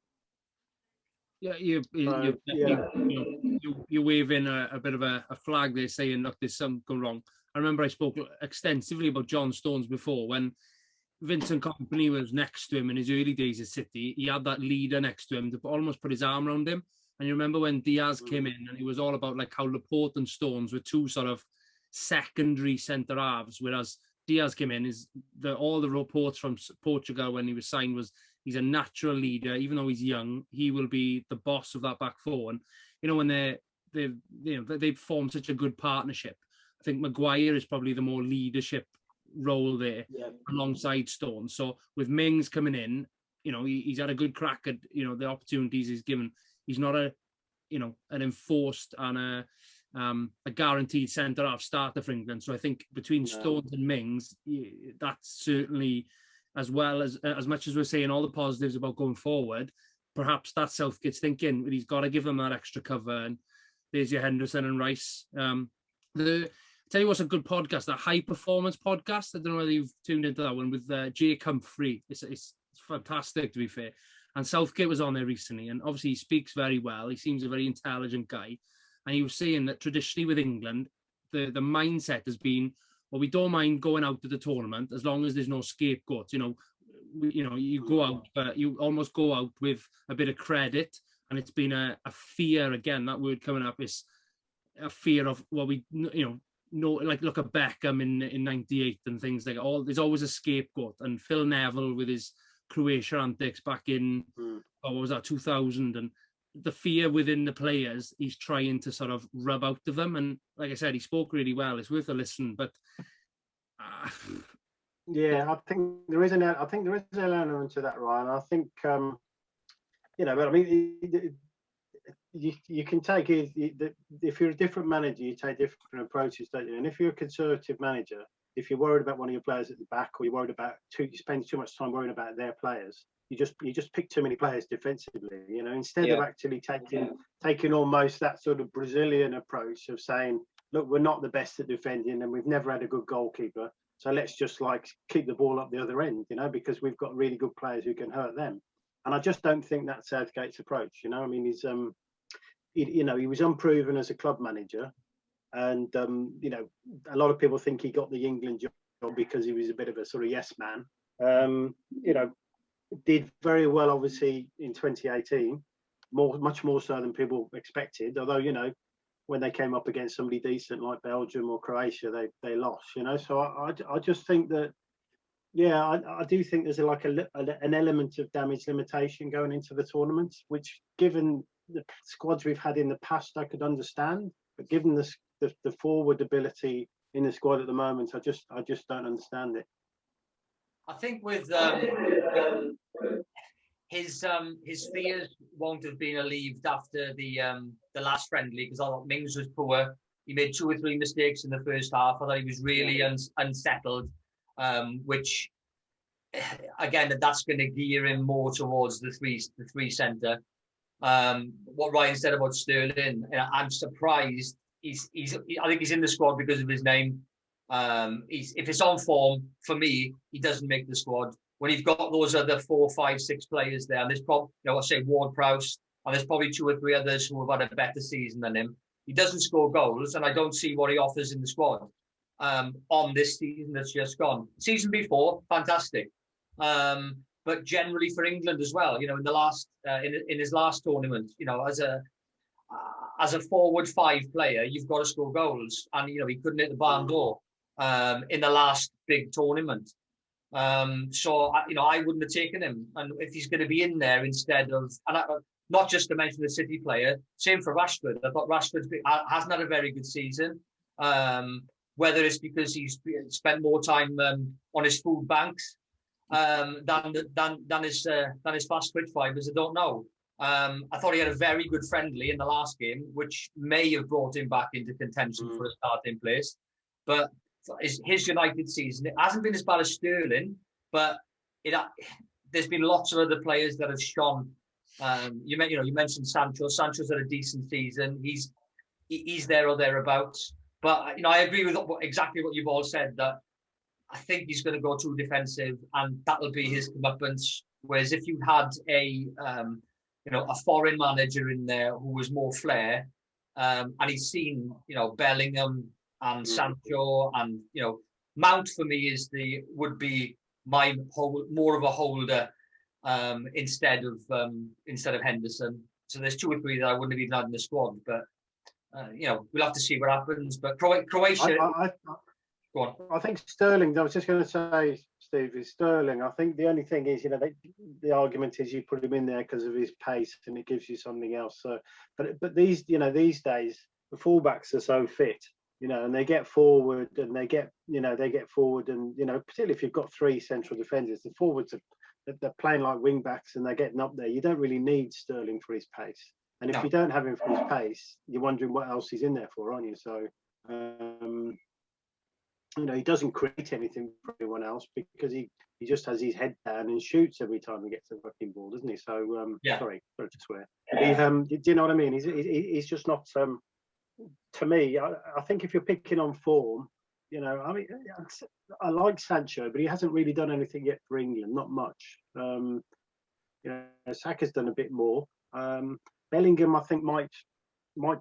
Speaker 4: waving a bit of a flag there, saying, look, there's something going wrong. I remember I spoke extensively about John Stones before, when Vincent Kompany was next to him in his early days at City. He had that leader next to him to almost put his arm around him. And you remember when Diaz came in, and he was all about like how Laporte and Stones were 2 sort of secondary centre halves, whereas Diaz came in, all the reports from Portugal when he was signed was he's a natural leader. Even though he's young, he will be the boss of that back 4. And when they've formed such a good partnership, I think Maguire is probably the more leadership role there alongside Stones. So with Mings coming in, he's had a good crack at the opportunities he's given. He's not an enforced and a guaranteed centre half starter for England. So I think between Stones and Mings, that's certainly, as well as much as we're saying all the positives about going forward, perhaps that's Southgate's thinking. He's got to give them that extra cover. And there's your Henderson and Rice. Tell you what's a good podcast, that High Performance podcast. I don't know whether you've tuned into that one with Jake Humphrey. It's fantastic, to be fair. And Southgate was on there recently, and obviously he speaks very well. He seems a very intelligent guy. And he was saying that traditionally with England, the mindset has been, well, we don't mind going out to the tournament as long as there's no scapegoats. You go out, but you almost go out with a bit of credit. And it's been a fear, again, that word coming up is a fear of, well, like look at Beckham in 98 and things like that. There's always a scapegoat. And Phil Neville with his Croatia antics back in, 2000, and the fear within the players, he's trying to sort of rub out of them. And like I said, he spoke really well. It's worth a listen. But
Speaker 3: I think there is an element to that, Ryan. I think but I mean, you can take it. If you're a different manager, you take different approaches, don't you? And if you're a conservative manager, if you're worried about one of your players at the back, or you're worried about you spend too much time worrying about their players, you just pick too many players defensively. Instead of actually taking almost that sort of Brazilian approach of saying, look, we're not the best at defending, and we've never had a good goalkeeper, so let's just keep the ball up the other end, because we've got really good players who can hurt them. And I just don't think that's Southgate's approach. I mean, he's he was unproven as a club manager. And, a lot of people think he got the England job because he was a bit of a sort of yes man. Did very well, obviously, in 2018, much more so than people expected. Although, when they came up against somebody decent like Belgium or Croatia, they lost, So I just think that, I do think there's an element of damage limitation going into the tournament, which, given the squads we've had in the past, I could understand. But given the forward ability in the squad at the moment, I just don't understand it.
Speaker 1: I think with his fears won't have been alleviated after the last friendly, because I thought Mings was poor. He made 2 or 3 mistakes in the first half. I thought he was really unsettled, which again, that's going to gear him more towards the three centre. What Ryan said about Sterling, I'm surprised. I think he's in the squad because of his name. If it's on form, for me, he doesn't make the squad. When you've got those other 4, 5, 6 players there, and there's probably, I say Ward-Prowse, and there's probably 2 or 3 others who have had a better season than him. He doesn't score goals, and I don't see what he offers in the squad on this season that's just gone. Season before, fantastic. But generally for England as well, in the last in his last tournament, as a forward 5 player, you've got to score goals, and he couldn't hit the barn door in the last big tournament. So I wouldn't have taken him, and if he's going to be in there instead of, not just to mention the City player, same for Rashford. I thought Rashford hasn't had a very good season. whether it's because he's spent more time on his food banks than his fast twitch fibers, I don't know. I thought he had a very good friendly in the last game, which may have brought him back into contention for a starting place. But his United season, it hasn't been as bad as Sterling, but there's been lots of other players that have shone. You mentioned Sancho. Sancho's had a decent season. He's there or thereabouts. But I agree with exactly what you've all said, that I think he's going to go too defensive, and that'll be his comeuppance. Whereas if you had a foreign manager in there who was more flair, and he's seen Bellingham and Sancho, and Mount for me would be my more of a holder instead of Henderson. So there's 2 or 3 that I wouldn't have even had in the squad, but we'll have to see what happens. But Croatia. Go on.
Speaker 3: I think Sterling. I was just going to say, Steve, is Sterling. I think the only thing is, the argument is you put him in there because of his pace, and it gives you something else. So, but these days the fullbacks are so fit, and they get forward, and they get forward, and particularly if you've got 3 central defenders, the forwards they're playing like wing backs, and they're getting up there. You don't really need Sterling for his pace, and if you don't have him for his pace, you're wondering what else he's in there for, aren't you? So. He doesn't create anything for anyone else because he just has his head down and shoots every time he gets a fucking ball, doesn't he? So sorry to swear. Do you know what I mean? He's just not. To me, I think if you're picking on form, I like Sancho, but he hasn't really done anything yet for England. Not much. Saka's done a bit more. Bellingham, I think, might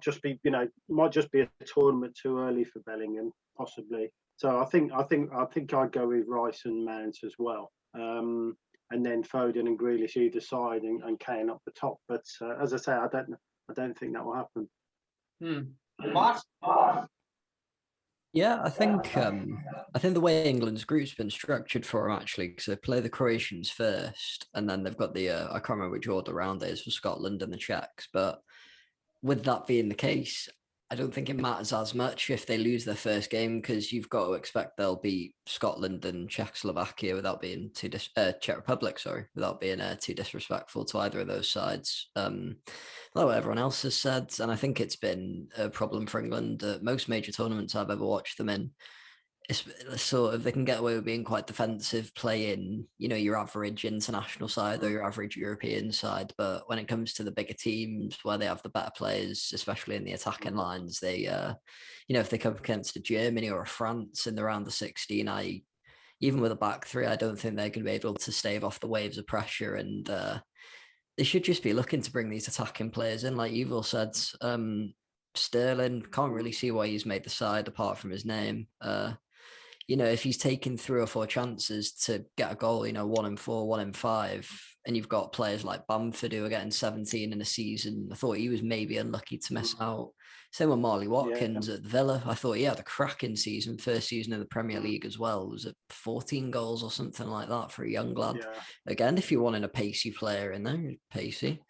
Speaker 3: just be a tournament too early for Bellingham, possibly. So I think I'd go with Rice and Mount as well, and then Foden and Grealish either side, and Kane up the top. But as I say, I don't think that will happen.
Speaker 1: Mark?
Speaker 5: Yeah, I think the way England's group's been structured for them, actually, because they play the Croatians first, and then they've got the I can't remember which order round it is for Scotland and the Czechs, but with that being the case, I don't think it matters as much if they lose their first game, because you've got to expect they'll beat Scotland and Czechoslovakia without being Czech Republic, without being too disrespectful to either of those sides. Like what everyone else has said, and I think it's been a problem for England at most major tournaments I've ever watched them in. It's sort of, they can get away with being quite defensive, playing, your average international side or your average European side. But when it comes to the bigger teams where they have the better players, especially in the attacking lines, they, if they come against a Germany or a France in the round of 16, even with a back 3, I don't think they're going to be able to stave off the waves of pressure. And they should just be looking to bring these attacking players in, like you've all said. Sterling, can't really see why he's made the side apart from his name. If he's taken 3 or 4 chances to get a goal, 1 in 4, 1 in 5, and you've got players like Bamford who are getting 17 in a season, I thought he was maybe unlucky to miss out. Same with Marley Watkins at Villa. I thought he had a cracking season, first season in the Premier League as well. Was it 14 goals or something like that for a young lad? Yeah. Again, if you're wanting a pacey player in there, pacey.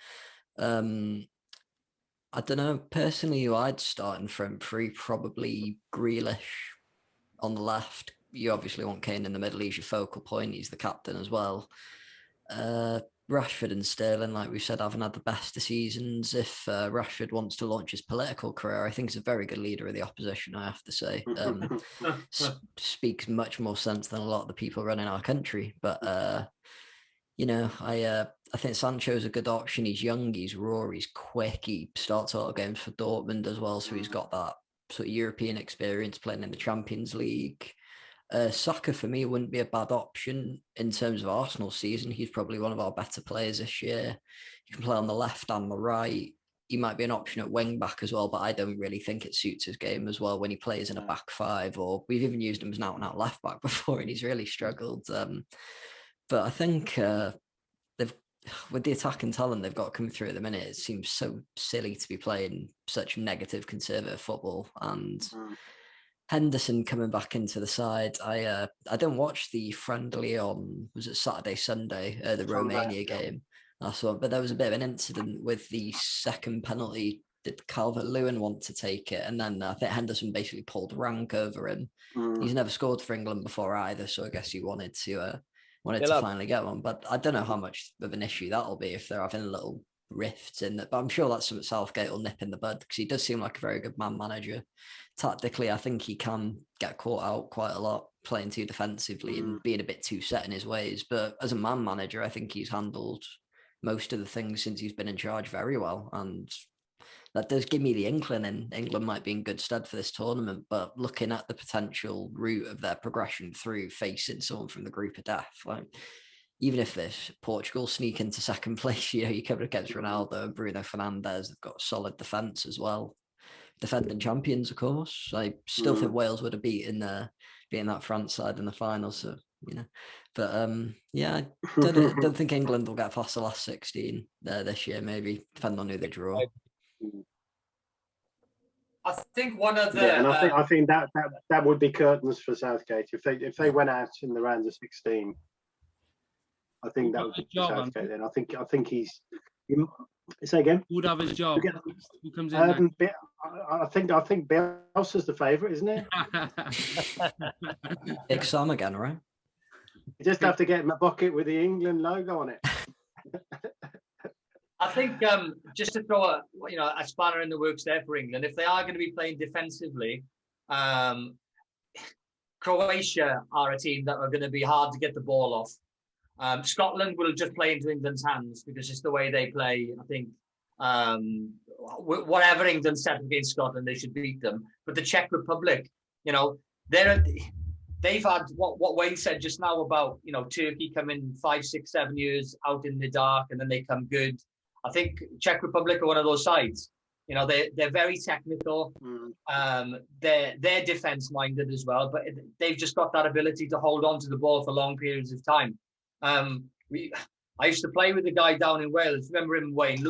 Speaker 5: I don't know, personally, who I'd start in front 3, probably Grealish on the left. You obviously want Kane in the middle. He's your focal point. He's the captain as well. Rashford and Sterling, like we said, haven't had the best of seasons. If Rashford wants to launch his political career, I think he's a very good leader of the opposition, I have to say. Speaks much more sense than a lot of the people running our country. But, I think Sancho's a good option. He's young, he's raw, he's quick. He starts all games for Dortmund as well, so he's got that sort of European experience playing in the Champions League. Saka for me wouldn't be a bad option in terms of Arsenal season. He's probably one of our better players this year. You can play on the left and the right. He might be an option at wing back as well, but I don't really think it suits his game as well when he plays in a back 5, or we've even used him as an out and out left back before, and he's really struggled. But I think with the attacking talent they've got coming through at the minute, it seems so silly to be playing such negative conservative football. And Henderson coming back into the side, I didn't watch the friendly on, was it Saturday, Sunday, the Romania game. That's one, but there was a bit of an incident with the second penalty did Calvert-Lewin want to take it? And then I think Henderson basically pulled rank over him. He's never scored for England before either, so I guess he wanted to finally get one. But I don't know how much of an issue that'll be if they're having a little rifts in that. But I'm sure that's something Southgate will nip in the bud, because he does seem like a very good man manager. Tactically, I think he can get caught out quite a lot, playing too defensively and being a bit too set in his ways. But as a man manager, I think he's handled most of the things since he's been in charge very well. And that does give me the inkling in England might be in good stead for this tournament. But looking at the potential route of their progression through facing someone from the group of death, like, even if this Portugal sneak into second place, you cover against Ronaldo and Bruno Fernandes. They've got solid defence as well. Defending champions, of course. I still think Wales would have beaten that France side in the final. So, but I don't think England will get past the last 16 this year. Maybe depending on who they draw.
Speaker 1: I think one of the
Speaker 3: and I think that would be curtains for Southgate if they went out in the round of 16. I think that would be Southgate. Then I think he's. Say again.
Speaker 4: Who would have his job? Who comes in?
Speaker 3: I think Bielsa's the favourite, isn't it?
Speaker 5: Big Sam again, right?
Speaker 3: You just have to get him a bucket with the England logo on it.
Speaker 1: I think just to throw a spanner in the works there for England, if they are going to be playing defensively, Croatia are a team that are going to be hard to get the ball off. Scotland will just play into England's hands because it's the way they play. I think whatever England set against Scotland, they should beat them. But the Czech Republic, they've had what Wayne said just now about Turkey coming 5, 6, 7 years out in the dark and then they come good. I think Czech Republic are one of those sides. They're very technical. They're defense minded as well, but they've just got that ability to hold on to the ball for long periods of time. I used to play with a guy down in Wales. Remember him, Wayne?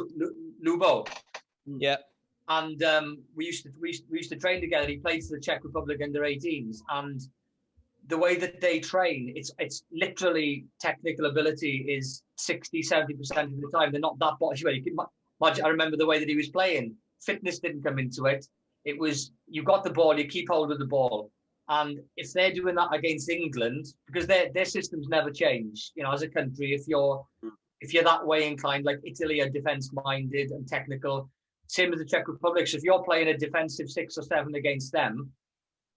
Speaker 1: Lubo.
Speaker 2: Yeah.
Speaker 1: And we used to train together. He played for the Czech Republic under 18s, and the way that they train, it's literally technical ability is 60-70% of the time. They're not that body weight. I remember the way that he was playing. Fitness didn't come into it. It was you got the ball, you keep hold of the ball. And if they're doing that against England, because their systems never change, as a country, if you're that way inclined, like Italy are defense-minded and technical, same as the Czech Republic. So if you're playing a defensive 6 or 7 against them,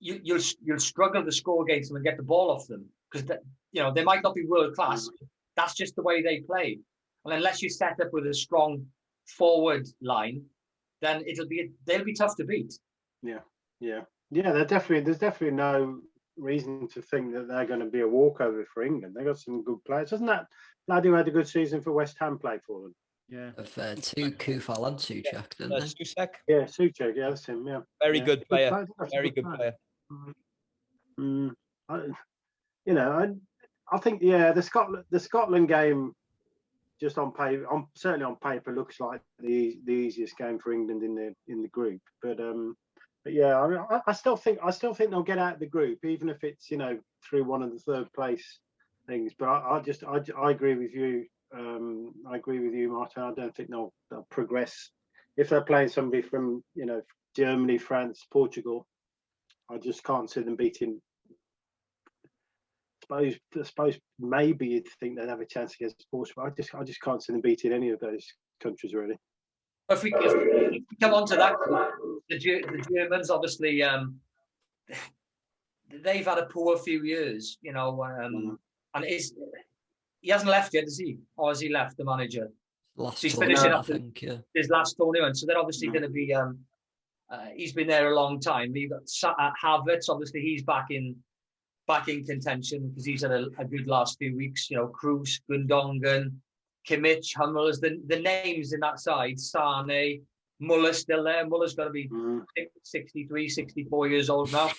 Speaker 1: you'll struggle to score against them and get the ball off them because they might not be world class. That's just the way they play. And unless you set up with a strong forward line, then they'll be tough to beat.
Speaker 3: Yeah. There's definitely no reason to think that they're going to be a walkover for England. They got some good players. Doesn't that lad who had a good season for West Ham play for them?
Speaker 4: Yeah.
Speaker 5: Of Kufal and Souček, didn't they?
Speaker 2: Souček.
Speaker 3: Yeah, Souček. Yeah, that's him. Yeah.
Speaker 2: Very good player. Very good player.
Speaker 3: I think the Scotland game, just on paper, certainly on paper, looks like the easiest game for England in the group. But yeah, I still think they'll get out of the group, even if it's through one of the third place things. But I agree with you. I agree with you, Martin. I don't think they'll progress if they're playing somebody from Germany, France, Portugal. I just can't see them beating. I suppose maybe you'd think they'd have a chance against Portugal. I just can't see them beating any of those countries really.
Speaker 1: If we come on to that, the Germans obviously they've had a poor few years, and he hasn't left yet, has he? Or has he left, the manager?
Speaker 5: He's finishing up
Speaker 1: his last tournament, so they're obviously going to be. He's been there a long time. You've got Havertz, obviously he's back in contention because he's had a good last few weeks. Kroos, Gundogan, Kimmich, Hummels, the names in that side, Sane, Muller's still there. Muller's got to be 63, 64 years old now.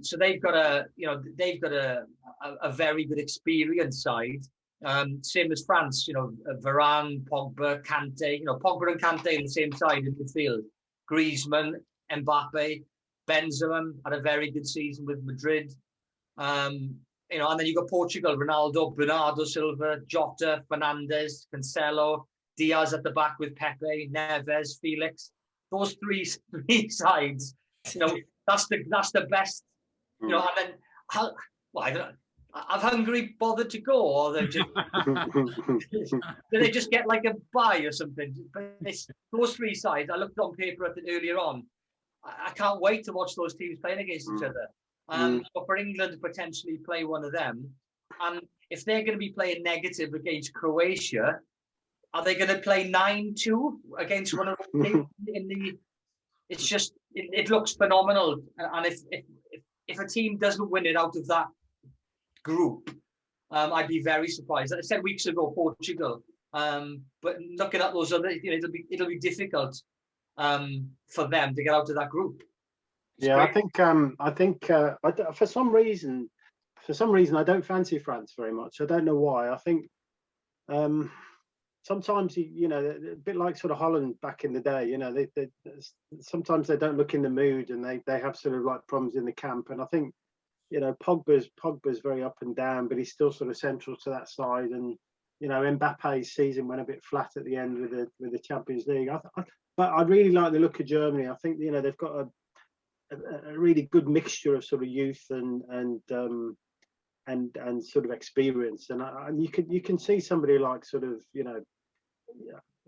Speaker 1: So they've got a very good experienced side. Same as France, Varane, Pogba, Kante. Pogba and Kante on the same side in midfield. Griezmann, Mbappe, Benzema had a very good season with Madrid. And then you got Portugal, Ronaldo, Bernardo Silva, Jota, Fernandes, Cancelo, Diaz at the back with Pepe, Neves, Felix. those three sides, that's the best, and then I don't know. Have Hungary bothered to go, or they just do they just get like a bye or something? But those three sides, I looked on paper earlier on. I can't wait to watch those teams playing against each other. But for England to potentially play one of them, and if they're going to be playing negative against Croatia, are they going to play 9-2 against one of them in the? It's just it looks phenomenal, and if a team doesn't win it out of that group, I'd be very surprised. I said weeks ago Portugal, but looking at those other, it'll be difficult for them to get out of that group.
Speaker 3: I think for some reason I don't fancy France very much. I don't know why. I think sometimes a bit like sort of Holland back in the day. They sometimes they don't look in the mood, and they have sort of like problems in the camp. And I think Pogba's very up and down, but he's still sort of central to that side. And Mbappe's season went a bit flat at the end with the Champions League. But I really like the look of Germany. I think they've got a really good mixture of sort of youth and sort of experience. And you can see somebody like sort of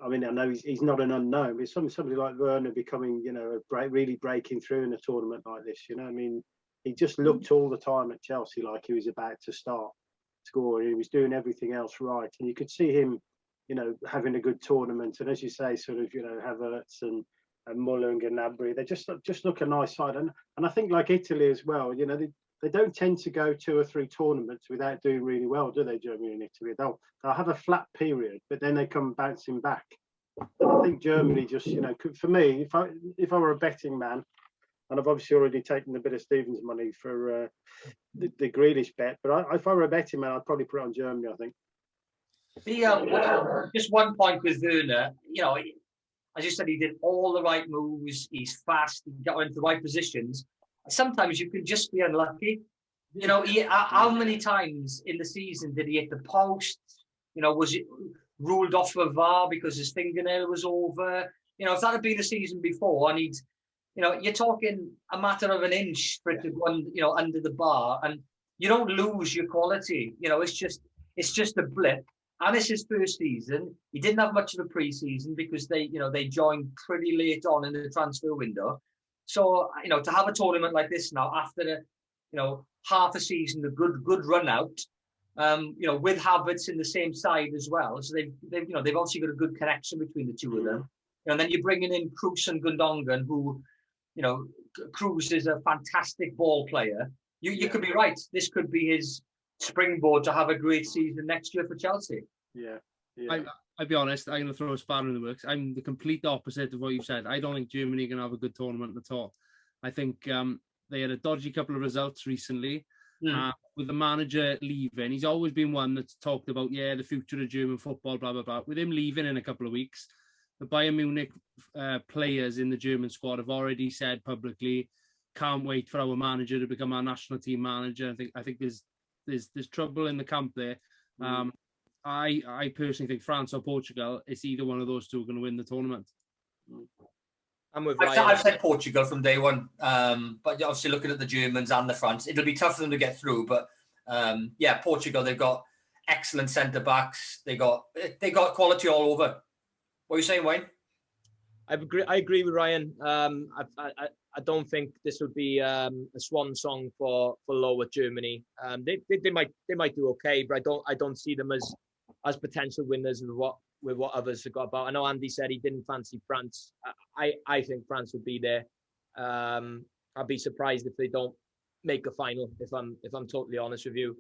Speaker 3: I mean, I know he's not an unknown, but somebody like Werner becoming really breaking through in a tournament like this. I mean, he just looked all the time at Chelsea like he was about to start scoring. He was doing everything else right, and you could see him, having a good tournament. And as you say, sort of, Havertz and Muller and Gnabry, they just look a nice side. And I think like Italy as well, they don't tend to go 2 or 3 tournaments without doing really well, do they? Germany and Italy, they'll have a flat period, but then they come bouncing back. And I think Germany just, for me, if I were a betting man, and I've obviously already taken a bit of Stevens' money for the Grealish bet, but if I were a betting man, I'd probably put it on Germany, I think.
Speaker 1: Just one point with Werner, as you said, he did all the right moves. He's fast. He got into the right positions. Sometimes you can just be unlucky. How many times in the season did he hit the post? Was it ruled off for VAR because his fingernail was over? If that had been the season before, and you're talking a matter of an inch for it to go, under the bar, and you don't lose your quality. It's just a blip. And it's his first season. He didn't have much of a pre-season because they joined pretty late on in the transfer window. So, to have a tournament like this now after half a season, a good run out, with Havertz in the same side as well. So they've obviously got a good connection between the two of them. And then you're bringing in Kroos and Gundogan, who, Kroos is a fantastic ball player. You could be right. This could be his springboard to have a great season next year for Chelsea.
Speaker 3: Yeah.
Speaker 4: I'll be honest, I'm going to throw a spanner in the works. I'm the complete opposite of what you've said. I don't think Germany are going to have a good tournament at all. I think they had a dodgy couple of results recently with the manager leaving. He's always been one that's talked about, the future of German football, blah, blah, blah. With him leaving in a couple of weeks, the Bayern Munich players in the German squad have already said publicly, can't wait for our manager to become our national team manager. I think there's trouble in the camp there. I personally think France or Portugal, it's either one of those two going to win the tournament.
Speaker 2: I'm with Ryan.
Speaker 1: I've said Portugal from day one, but obviously looking at the Germans and the France, it'll be tough for them to get through. But Portugal, they've got excellent centre backs. They got quality all over. What are you saying, Wayne?
Speaker 2: I agree with Ryan. I don't think this would be a swan song for lower Germany. They might do okay, but I don't see them as potential winners with what others have got about. I know Andy said he didn't fancy France. I think France would be there. I'd be surprised if they don't make a final. If I'm totally honest with you,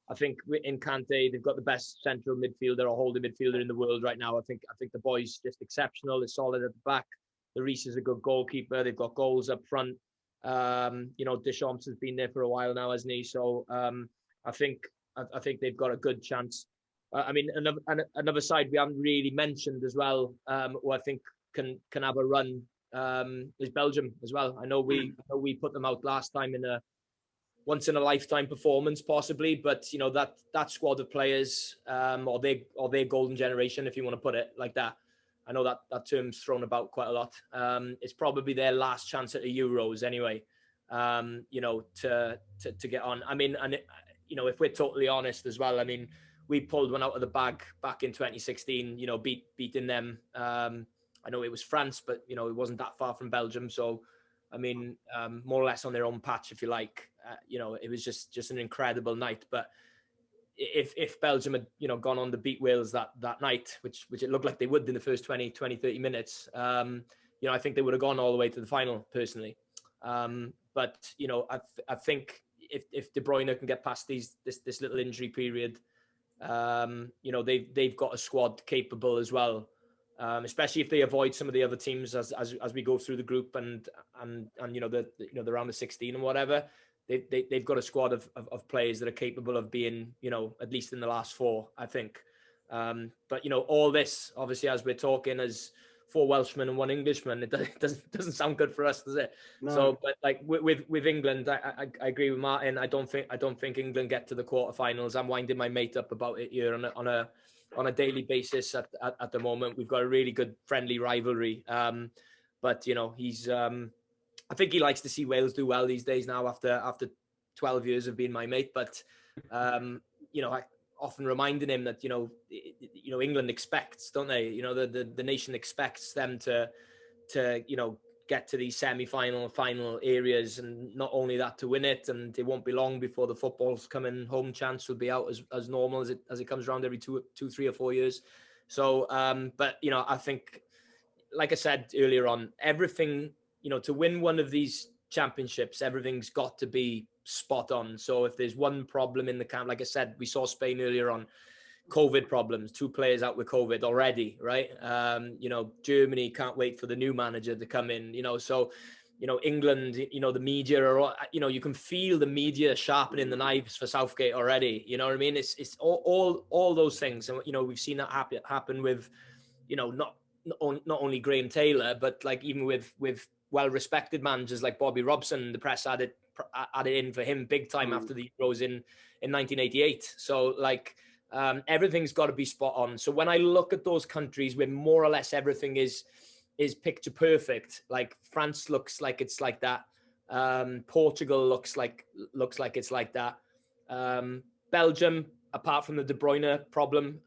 Speaker 2: I think in Kante they've got the best central midfielder or holding midfielder in the world right now. I think the boy's just exceptional. They're solid at the back. The Reece is a good goalkeeper. They've got goals up front. Deschamps has been there for a while now, hasn't he? So I think they've got a good chance. Another side we haven't really mentioned as well, who I think can have a run, is Belgium as well. I know we put them out last time in a once in a lifetime performance, possibly, but that squad of players, or their golden generation, if you want to put it like that.
Speaker 6: I know that term's thrown about quite a lot. It's probably their last chance at the Euros anyway. You know, to get on. I mean, and you know, if we're totally honest as well, I mean, we pulled one out of the bag back in 2016. You know, beating them. I know it was France, but you know, it wasn't that far from Belgium. So, I mean, more or less on their own patch, if you like. You know, it was just an incredible night. But if Belgium had, you know, gone on to beat Wales that night, which it looked like they would in the first 20, 30 minutes, you know, I think they would have gone all the way to the final personally. But, you know, I think if De Bruyne can get past this little injury period, you know, they've got a squad capable as well. Especially if they avoid some of the other teams as we go through the group and you know the round of 16 and whatever, they've got a squad of players that are capable of being, you know, at least in the last four, I think. But you know, all this obviously as we're talking as 4 Welshmen and 1 Englishman, it doesn't sound good for us, does it? No. So, but like with England, I agree with Martin. I don't think England get to the quarterfinals. I'm winding my mate up about it here on a daily basis at the moment. We've got a really good friendly rivalry. But you know, he's I think he likes to see Wales do well these days now after 12 years of being my mate. But you know, I often reminding him that, you know, England expects, don't they? You know, the nation expects them to you know, get to these final areas, and not only that, to win it. And it won't be long before the football's coming. Home chance will be out as normal as it comes around every 2, 3 or 4 years. So but you know, I think, like I said earlier on, everything, you know, to win one of these championships, everything's got to be spot on. So if there's one problem in the camp, like I said, we saw Spain earlier on, COVID problems, 2 players out with COVID already, right? You know, Germany can't wait for the new manager to come in, you know. So, you know, England, you know, the media are, you know, you can feel the media sharpening the knives for Southgate already. You know what I mean? It's all those things. And, you know, we've seen that happen with, you know, not only Graham Taylor, but like even with well-respected managers like Bobby Robson. The press added in for him big time after the Euros in 1988. So like, everything's got to be spot on. So when I look at those countries where more or less everything is picture perfect, like France looks like it's like that. Portugal looks like it's like that. Belgium, apart from the De Bruyne problem,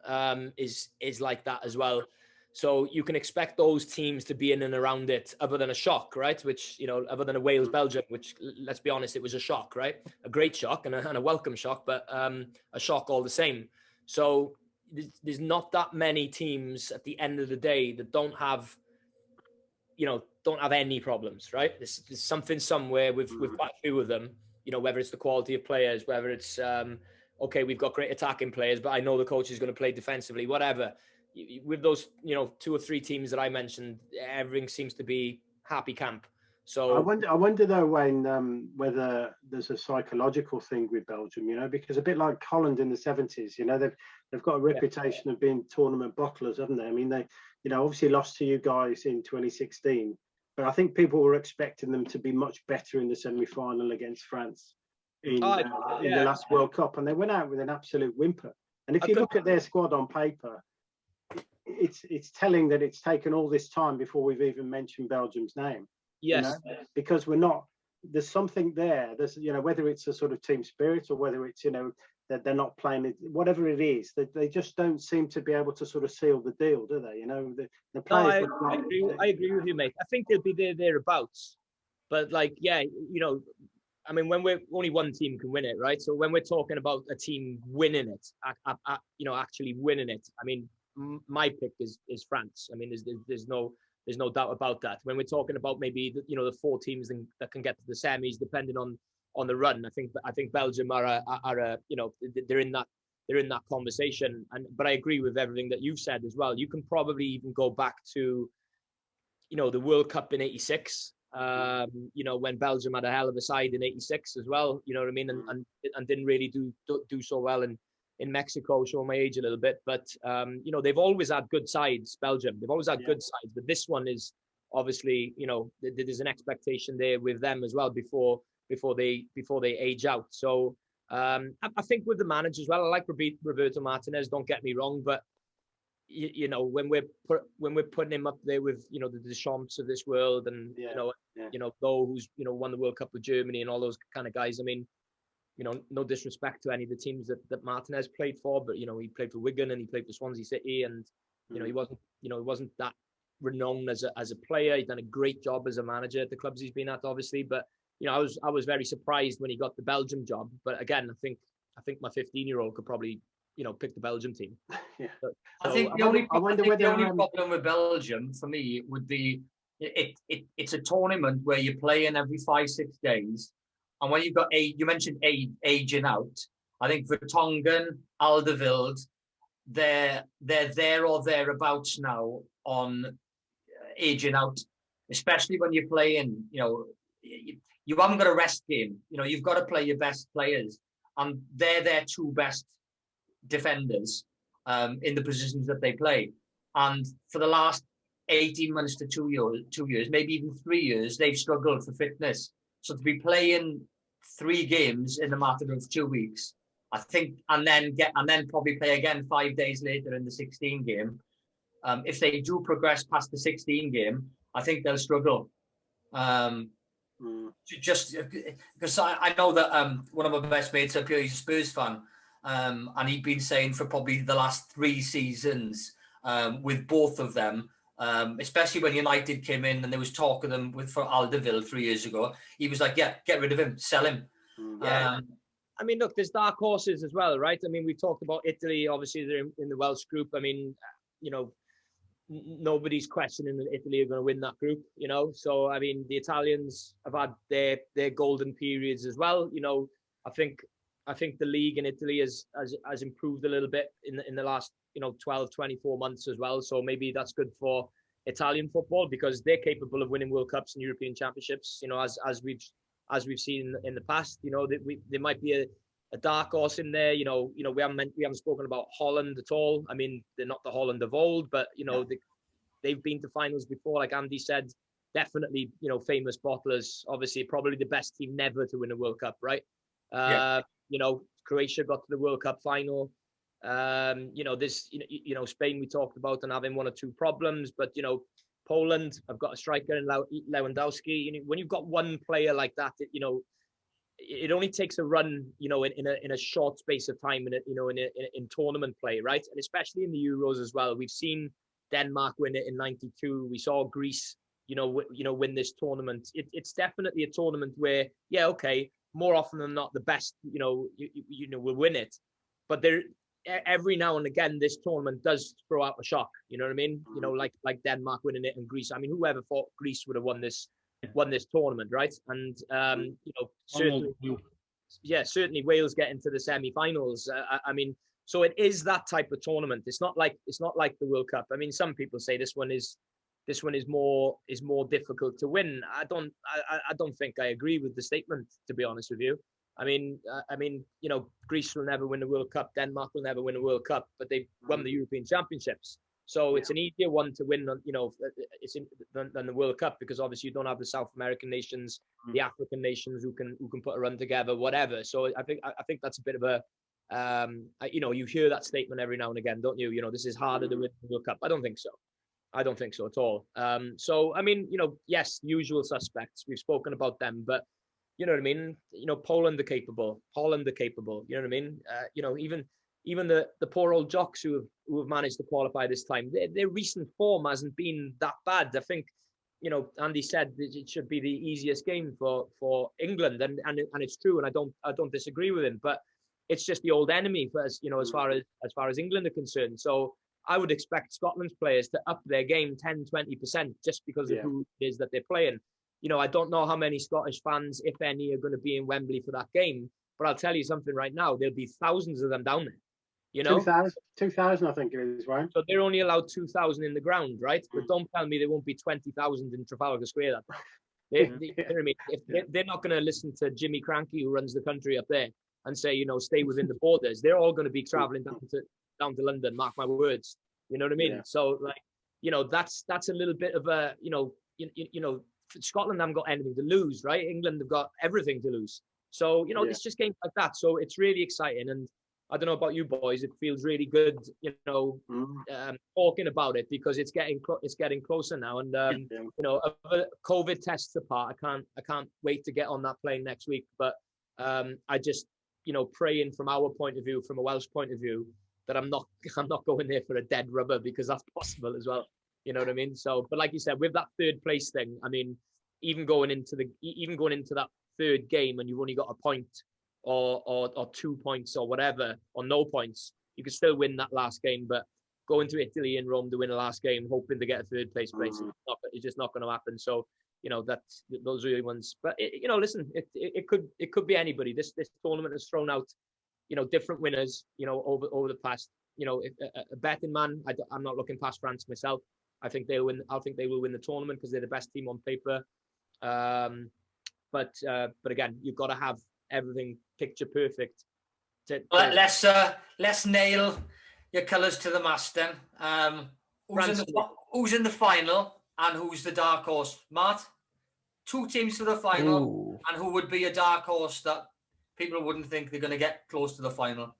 Speaker 6: is like that as well. So you can expect those teams to be in and around it, other than a shock, right? Which, you know, other than a Wales-Belgium, which, let's be honest, it was a shock, right? A great shock and a welcome shock, but a shock all the same. So there's not that many teams at the end of the day that don't have any problems, right? There's something somewhere with quite a few of them, you know, whether it's the quality of players, whether it's, okay, we've got great attacking players, but I know the coach is going to play defensively, whatever. With those, you know, 2 or 3 teams that I mentioned, everything seems to be happy camp. So
Speaker 3: I wonder though, Wayne, whether there's a psychological thing with Belgium, you know, because a bit like Holland in the 70s, you know, they've got a reputation of being tournament bottlers, haven't they? I mean, they, you know, obviously lost to you guys in 2016, but I think people were expecting them to be much better in the semi-final against France in the last World Cup, and they went out with an absolute whimper. And if you look at their squad on paper, it's telling that it's taken all this time before we've even mentioned Belgium's name.
Speaker 6: Yes,
Speaker 3: you know? Because there's something there. There's, you know, whether it's a sort of team spirit or whether it's, you know, that they're not playing it, whatever it is, that they just don't seem to be able to sort of seal the deal, do they? You know, the players.
Speaker 6: No, I agree with you, mate. I think they'll be thereabouts. But like, yeah, you know, I mean, when we're only one team can win it, right? So when we're talking about a team winning it, you know, actually winning it, I mean, my pick is France. I mean, there's no doubt about that. When we're talking about maybe you know, the 4 teams that can get to the semis, depending on the run, I think Belgium are a you know, they're in that conversation. But I agree with everything that you've said as well. You can probably even go back to, you know, the World Cup in '86. You know, when Belgium had a hell of a side in '86 as well. You know what I mean, and didn't really do so well in Mexico, showing my age a little bit, but you know, they've always had good sides, Belgium. They've always had good sides, but this one is obviously, you know, there's an expectation there with them as well before they age out. So I think with the manager as well, I like Roberto Martinez, don't get me wrong, but you know, when we're putting him up there with, you know, the Deschamps of this world, and you know, Bo, who's, you know, won the World Cup with Germany and all those kind of guys. I mean, you know, no disrespect to any of the teams that Martinez played for, but you know, he played for Wigan and he played for Swansea City, and you know, he wasn't that renowned as a player. He's done a great job as a manager at the clubs he's been at, obviously. But you know, I was very surprised when he got the Belgium job. But again, I think my 15-year-old could probably, you know, pick the Belgium team.
Speaker 1: Yeah. So, I think the only problem with Belgium for me would be it's a tournament where you're playing every 5-6 days, and when you've got you mentioned aging out. I think Vertonghen, Alderweireld, they're there or thereabouts now on aging out, especially when you're playing. You know, you haven't got a rest game. You know, you've got to play your best players, and they're their two best defenders in the positions that they play. And for the last 18 months to 2 years, maybe even 3 years, they've struggled for fitness. So to be playing 3 games in a matter of 2 weeks, I think, and then probably play again 5 days later in the 16 game. If they do progress past the 16 game, I think they'll struggle. Just because I know that one of my best mates up here, he's a Spurs fan, and he'd been saying for probably the last 3 seasons with both of them, especially when United came in and there was talk of them for Alderweireld 3 years ago, he was like, yeah, get rid of him, sell him.
Speaker 6: Yeah. I mean, look, there's dark horses as well, right? I mean, we talked about Italy. Obviously, they're in the Welsh group. I mean, you know, nobody's questioning that Italy are going to win that group, you know. So, I mean, the Italians have had their golden periods as well. You know, I think the league in Italy has improved a little bit in the last, you know, 12, 24 months as well. So maybe that's good for Italian football because they're capable of winning World Cups and European Championships, you know, as we've seen in the past. You know, there might be a dark horse in there. You know, we haven't spoken about Holland at all. I mean, they're not the Holland of old, but you know, they've been to finals before. Like Andy said, definitely, you know, famous bottlers. Obviously, probably the best team never to win a World Cup, right? You know, Croatia got to the World Cup final. You know, you know, Spain we talked about and having 1 or 2 problems, but you know, Poland, I've got a striker in Lewandowski. You know, when you've got one player like that, you know, it only takes a run, you know, in a short space of time, in tournament play, right? And especially in the Euros as well. We've seen Denmark win it in '92. We saw Greece, you know, win this tournament. It's definitely a tournament where, yeah, okay, more often than not, the best, you know, will win it. But every now and again, this tournament does throw out a shock. You know what I mean? You know, like Denmark winning it and Greece. I mean, whoever thought Greece would have won this tournament, right? And you know, certainly Wales get into the semi-finals. I mean, so it is that type of tournament. It's not like the World Cup. I mean, some people say this one is more difficult to win. I don't think I agree with the statement, to be honest with you. I mean, you know, Greece will never win the World Cup. Denmark will never win a World Cup, but they won the European Championships. So it's an easier one to win, you know, than the World Cup, because obviously you don't have the South American nations, the African nations who can put a run together, whatever. So I think that's a bit of a, you know, you hear that statement every now and again, don't you? You know, this is harder to win the World Cup. I don't think so. I don't think so at all. So I mean, you know, yes, usual suspects. We've spoken about them, but you know what I mean? You know, Poland are capable, Holland are capable. You know what I mean? You know, even the poor old jocks who have managed to qualify this time, their recent form hasn't been that bad. I think, you know, Andy said that it should be the easiest game for England, and it's true, and I don't disagree with him. But it's just the old enemy for us, you know, as far as England are concerned. So I would expect Scotland's players to up their game 10-20% just because of who it is that they're playing. You know, I don't know how many Scottish fans, if any, are going to be in Wembley for that game. But I'll tell you something right now, there'll be thousands of them down there. You know,
Speaker 3: 2,000, I think it is, right?
Speaker 6: So they're only allowed 2,000 in the ground, right? But don't tell me there won't be 20,000 in Trafalgar Square. You know what I mean? If they're not going to listen to Jimmy Cranky, who runs the country up there, and say, you know, stay within the borders. They're all going to be traveling down to London. Mark my words. You know what I mean? Yeah. So, like, you know, that's a little bit of a, you know, Scotland haven't got anything to lose, right? England have got everything to lose. So, you know, it's just games like that. So it's really exciting. And I don't know about you boys, it feels really good, you know, talking about it, because it's getting closer now. And you know, COVID tests apart, I can't wait to get on that plane next week. But I just, you know, praying from our point of view, from a Welsh point of view, that I'm not going there for a dead rubber, because that's possible as well. You know what I mean? So, but like you said, with that third place thing, I mean, even going into that third game and you've only got a point or 2 points or whatever, or no points, you can still win that last game. But going to Italy and Rome to win the last game, hoping to get a third place, it's just not going to happen. So, you know, those are the ones. But you know, listen, it could be anybody. This tournament has thrown out, you know, different winners, you know, over the past, you know, a betting man. I'm not looking past France myself. I think they will win the tournament because they're the best team on paper. But again, you've got to have everything picture perfect.
Speaker 1: Let's nail your colours to the mast then. Who's in the final and who's the dark horse? Matt, 2 teams to the final. Ooh. And who would be a dark horse that people wouldn't think they're going to get close to the final?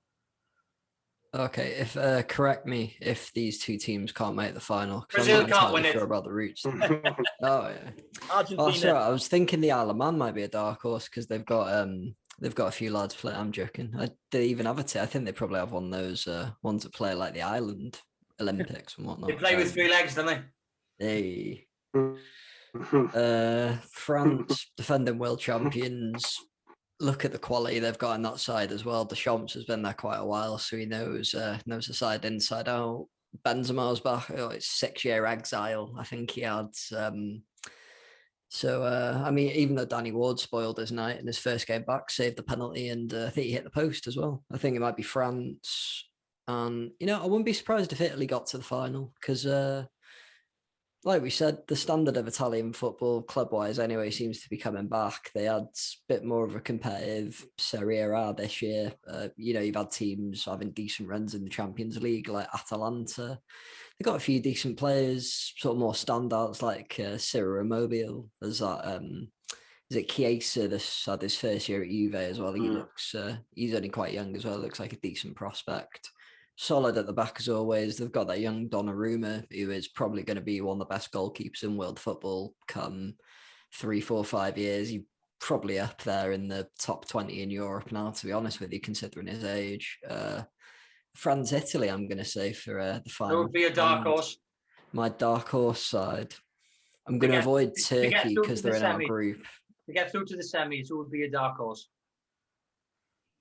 Speaker 5: Okay, if correct me if these 2 teams can't make the final.
Speaker 1: Brazil can't win it.
Speaker 5: Sure about the routes. Oh yeah. Argentina. Oh, sorry, I was thinking the Isle of Man might be a dark horse because they've got a few lads play. I'm joking. They even have a team. I think they probably have one of those ones that play like the Island Olympics and whatnot.
Speaker 1: They play with 3 legs, don't
Speaker 5: they? France, defending world champions. Look at the quality they've got on that side as well. Deschamps has been there quite a while, so he knows the side inside out. Benzema's back. It's 6-year exile, I think he had. I mean, even though Danny Ward spoiled his night in his first game back, saved the penalty, and I think he hit the post as well. I think it might be France. And, you know, I wouldn't be surprised if Italy got to the final because, like we said, the standard of Italian football, club-wise anyway, seems to be coming back. They had a bit more of a competitive Serie A this year. You know, you've had teams having decent runs in the Champions League, like Atalanta. They've got a few decent players, sort of more standouts like Ciro Immobile. There's that, is it Chiesa that's had his first year at Juve as well? He looks, he's only quite young as well, looks like a decent prospect. Solid at the back as always. They've got that young Donnarumma, who is probably going to be one of the best goalkeepers in world football come 3, 4, 5 years. He's probably up there in the top 20 in Europe now, to be honest with you, considering his age. France, Italy, I'm going to say for the final.
Speaker 1: It would be a dark horse.
Speaker 5: My dark horse side. I'm going to avoid Turkey because they're in our group.
Speaker 1: To get through to the semis, who would be a dark horse?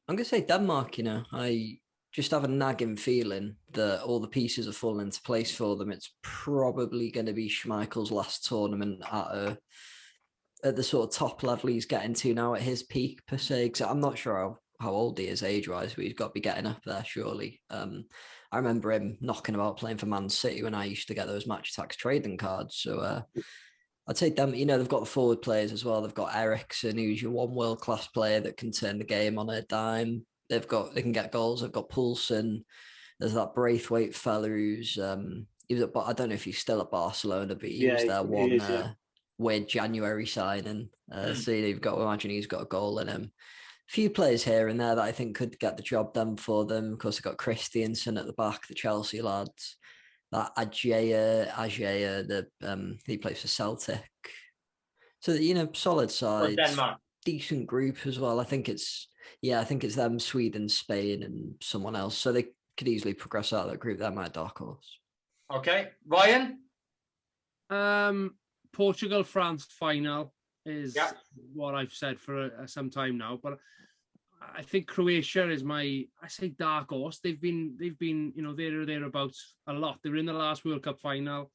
Speaker 5: I'm going to say Denmark, you know. I just have a nagging feeling that all the pieces are falling into place for them. It's probably going to be Schmeichel's last tournament at the sort of top level he's getting to now at his peak, per se. Because I'm not sure how old he is age-wise, but he's got to be getting up there, surely. I remember him knocking about playing for Man City when I used to get those match attacks trading cards. So I'd say them, you know, they've got the forward players as well. They've got Eriksen, who's your one world-class player that can turn the game on a dime. They can get goals. They've got Poulsen. There's that Braithwaite fella who's he was I don't know if he's still at Barcelona, but he was there one weird January signing. So you've got to imagine he's got a goal in him. A few players here and there that I think could get the job done for them. Of course, they've got Christiansen at the back, the Chelsea lads. That Ajaya, he plays for Celtic. So you know, solid side, decent group as well. I think it's them, Sweden, Spain, and someone else. So they could easily progress out of that group. That might dark horse.
Speaker 1: Okay, Ryan.
Speaker 4: Portugal, France final is what I've said for some time now. But I think Croatia is I say dark horse. They've been you know, there or thereabouts a lot. They were in the last World Cup final.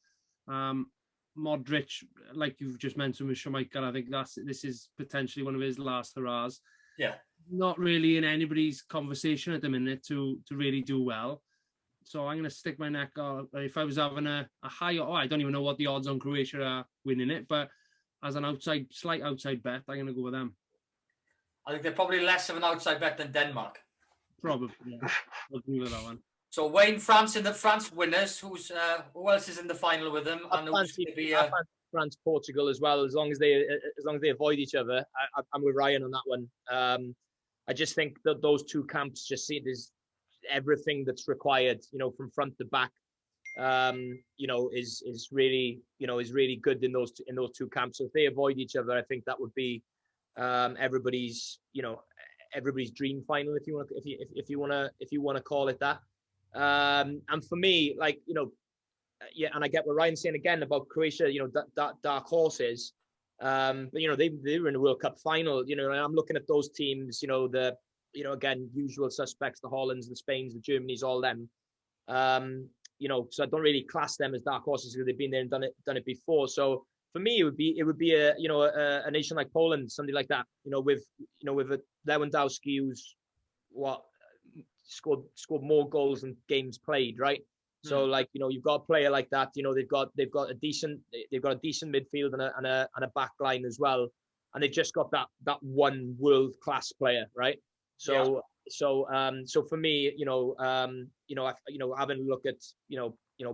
Speaker 4: Modric, like you've just mentioned with Schmeichel, I think this is potentially one of his last hurrahs.
Speaker 1: Yeah.
Speaker 4: Not really in anybody's conversation at the minute to really do well. So I'm going to stick my neck out. If I was having a high, I don't even know what the odds on Croatia are winning it, but as an slight outside bet, I'm going to go with them.
Speaker 1: I think they're probably less of an outside bet than Denmark.
Speaker 4: Probably, yeah. I'll agree with that one.
Speaker 1: So Wayne, France and the France winners. Who else is in the final with them?
Speaker 6: I fancy France, Portugal as well. As long as they avoid each other, I'm with Ryan on that one. I just think that those two camps just see there's everything that's required, from front to back, is really good in those two camps. So if they avoid each other, I think that would be everybody's dream final, if you want to call it that. And for me, and I get what Ryan's saying again about Croatia, that dark horses. But they were in the World Cup final. And I'm looking at those teams. Again, usual suspects: the Hollands, the Spains, the Germanys, all them. So I don't really class them as dark horses because they've been there and done it before. So for me, it would be a nation like Poland, something like that. With a Lewandowski who's scored more goals than games played, right? So you've got a player like that. They've got a decent midfield and a back line as well, and they've just got that one world class player, right? So for me, having a look at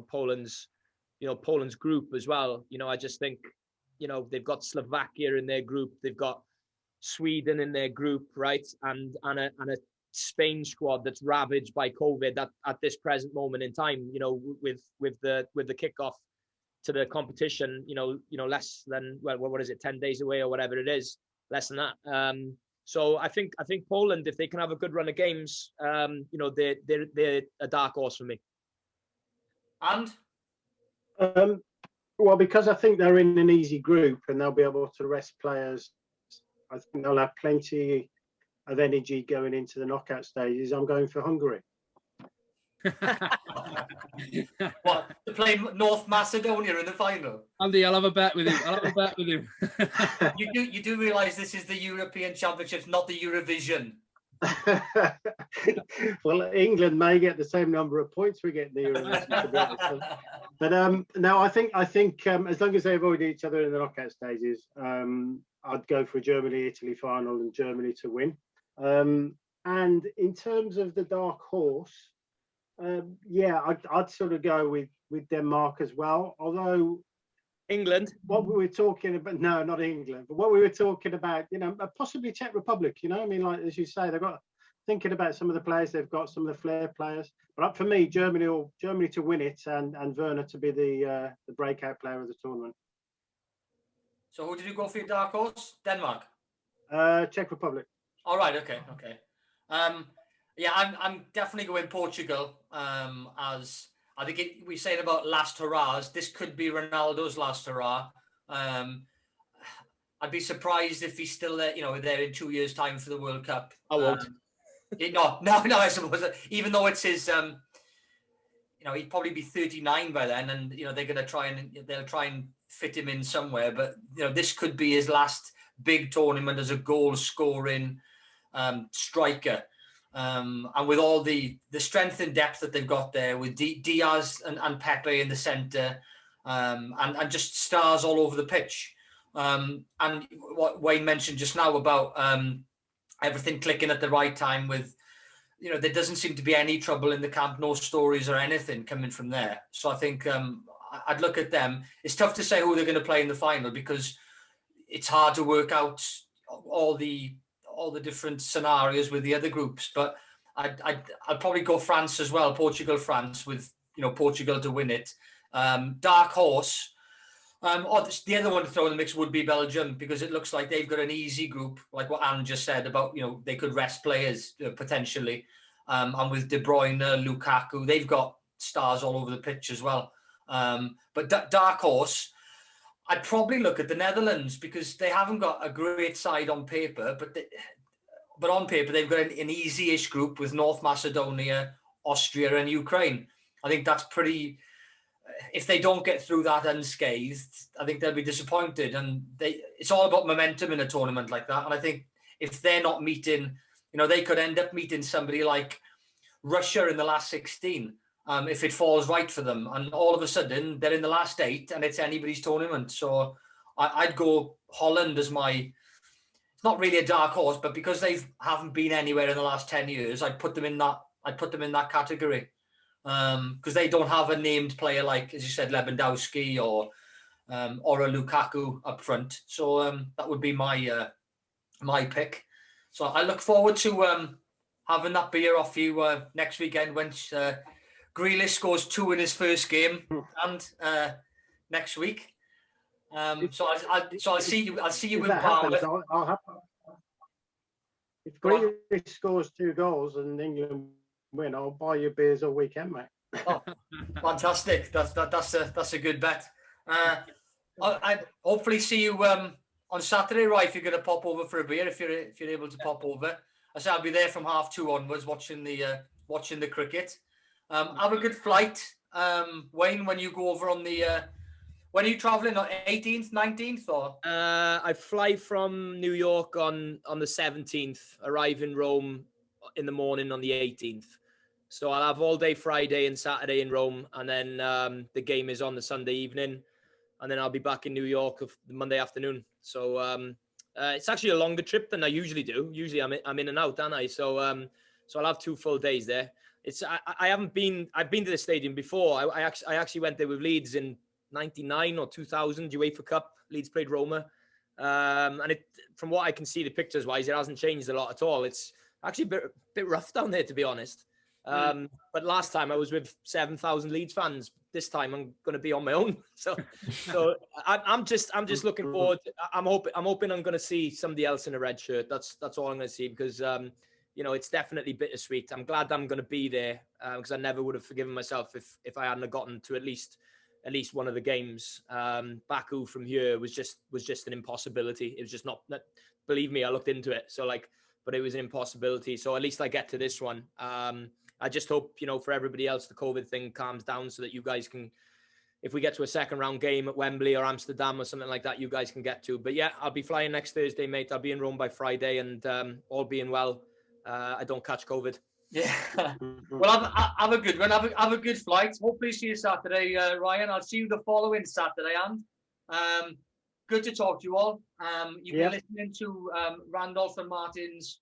Speaker 6: Poland's group as well. I just think they've got Slovakia in their group, they've got Sweden in their group, right, and a Spain squad that's ravaged by COVID at this present moment in time. With the kickoff to the competition, less than what is it, 10 days away or whatever it is, less than that. So I think Poland, if they can have a good run of games, they're a dark horse for me.
Speaker 1: And
Speaker 3: well, because I think they're in an easy group and they'll be able to rest players. I think they'll have plenty of energy going into the knockout stages. I'm going for Hungary.
Speaker 1: What, to play North Macedonia in the final?
Speaker 4: Andy, I'll have a bet with him.
Speaker 1: You do realise this is the European Championships, not the Eurovision.
Speaker 3: Well, England may get the same number of points we get in the Eurovision, to be honest. But no, I think as long as they avoid each other in the knockout stages, I'd go for a Germany-Italy final and Germany to win. And in terms of the dark horse, I'd sort of go with Denmark as well. Although
Speaker 6: England,
Speaker 3: what we were talking about, no, not England, but what we were talking about, possibly Czech Republic. I mean, like as you say, they've got thinking about some of the players they've got, some of the flair players. But for me, Germany to win it, and Werner to be the breakout player of the tournament.
Speaker 1: So who did you go for your dark horse? Denmark.
Speaker 3: Czech Republic.
Speaker 1: All right. Okay. I'm definitely going Portugal. As I think we saying about last hurrahs, this could be Ronaldo's last hurrah. I'd be surprised if he's still there. There in 2 years' time for the World Cup.
Speaker 6: I won't.
Speaker 1: No. I suppose even though it's his, he'd probably be 39 by then, and they're going to they'll try and fit him in somewhere. But this could be his last big tournament as a goal-scoring striker. And with all the strength and depth that they've got there, with Diaz and Pepe in the centre, and just stars all over the pitch. And what Wayne mentioned just now about everything clicking at the right time with, there doesn't seem to be any trouble in the camp, no stories or anything coming from there. So I think I'd look at them. It's tough to say who they're going to play in the final because it's hard to work out all the different scenarios with the other groups, but I'd probably go France as well, Portugal, France, with Portugal to win it. Dark horse. The other one to throw in the mix would be Belgium, because it looks like they've got an easy group, like what Anne just said about they could rest players potentially, and with De Bruyne, Lukaku, they've got stars all over the pitch as well. But dark horse, I'd probably look at the Netherlands, because they haven't got a great side on paper, but on paper they've got an easy-ish group with North Macedonia, Austria, and Ukraine. I think that's pretty. If they don't get through that unscathed, I think they'll be disappointed. And it's all about momentum in a tournament like that. And I think if they're not meeting, they could end up meeting somebody like Russia in the last 16. If it falls right for them, and all of a sudden they're in the last 8 and it's anybody's tournament. So I'd go Holland as it's not really a dark horse, but because they haven't been anywhere in the last 10 years, I'd put them in that category. Because they don't have a named player like, as you said, Lewandowski or a Lukaku up front. So that would be my pick. So I look forward to having that beer off you next weekend when Grealish scores 2 in his first game and next week. So I'll see you. I'll see you in Barnet.
Speaker 3: I'll have. If Grealish scores 2 goals and England win, I'll buy you beers all weekend, mate.
Speaker 1: Oh, fantastic! That's a good bet. I hopefully see you on Saturday, right? If you're going to pop over for a beer, if you're able to pop over, I say I'll be there from 2:30 onwards, watching the cricket. Have a good flight, Wayne. When you go over on the, when are you traveling? On 18th, 19th, or?
Speaker 6: I fly from New York on the 17th, arrive in Rome in the morning on the 18th. So I'll have all day Friday and Saturday in Rome, and then the game is on the Sunday evening, and then I'll be back in New York of the Monday afternoon. So it's actually a longer trip than I usually do. Usually I'm in and out, aren't I? So I'll have 2 full days there. I've been to the stadium before. I actually went there with Leeds in 99 or 2000 UEFA Cup. Leeds played Roma, and from what I can see, the pictures wise, it hasn't changed a lot at all. It's actually a bit rough down there, to be honest. But last time I was with 7,000 Leeds fans. This time I'm going to be on my own. So I'm just looking forward. I'm hoping I'm going to see somebody else in a red shirt. That's all I'm going to see, because it's definitely bittersweet. I'm glad I'm going to be there, because I never would have forgiven myself if I hadn't gotten to at least one of the games. Baku from here was just an impossibility. It was just not. Believe me, I looked into it. So but it was an impossibility. So at least I get to this one. I just hope, for everybody else, the COVID thing calms down so that you guys can, if we get to a second round game at Wembley or Amsterdam or something like that, you guys can get to. But yeah, I'll be flying next Thursday, mate. I'll be in Rome by Friday, and all being well, I don't catch COVID.
Speaker 1: Yeah. Well, have a good one. Have a good flight. Hopefully see you Saturday, Ryan. I'll see you the following Saturday. And good to talk to you all. You've been listening to Randolph and Martin's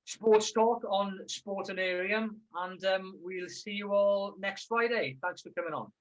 Speaker 1: Sports Talk on Sportanarium, and we'll see you all next Friday. Thanks for coming on.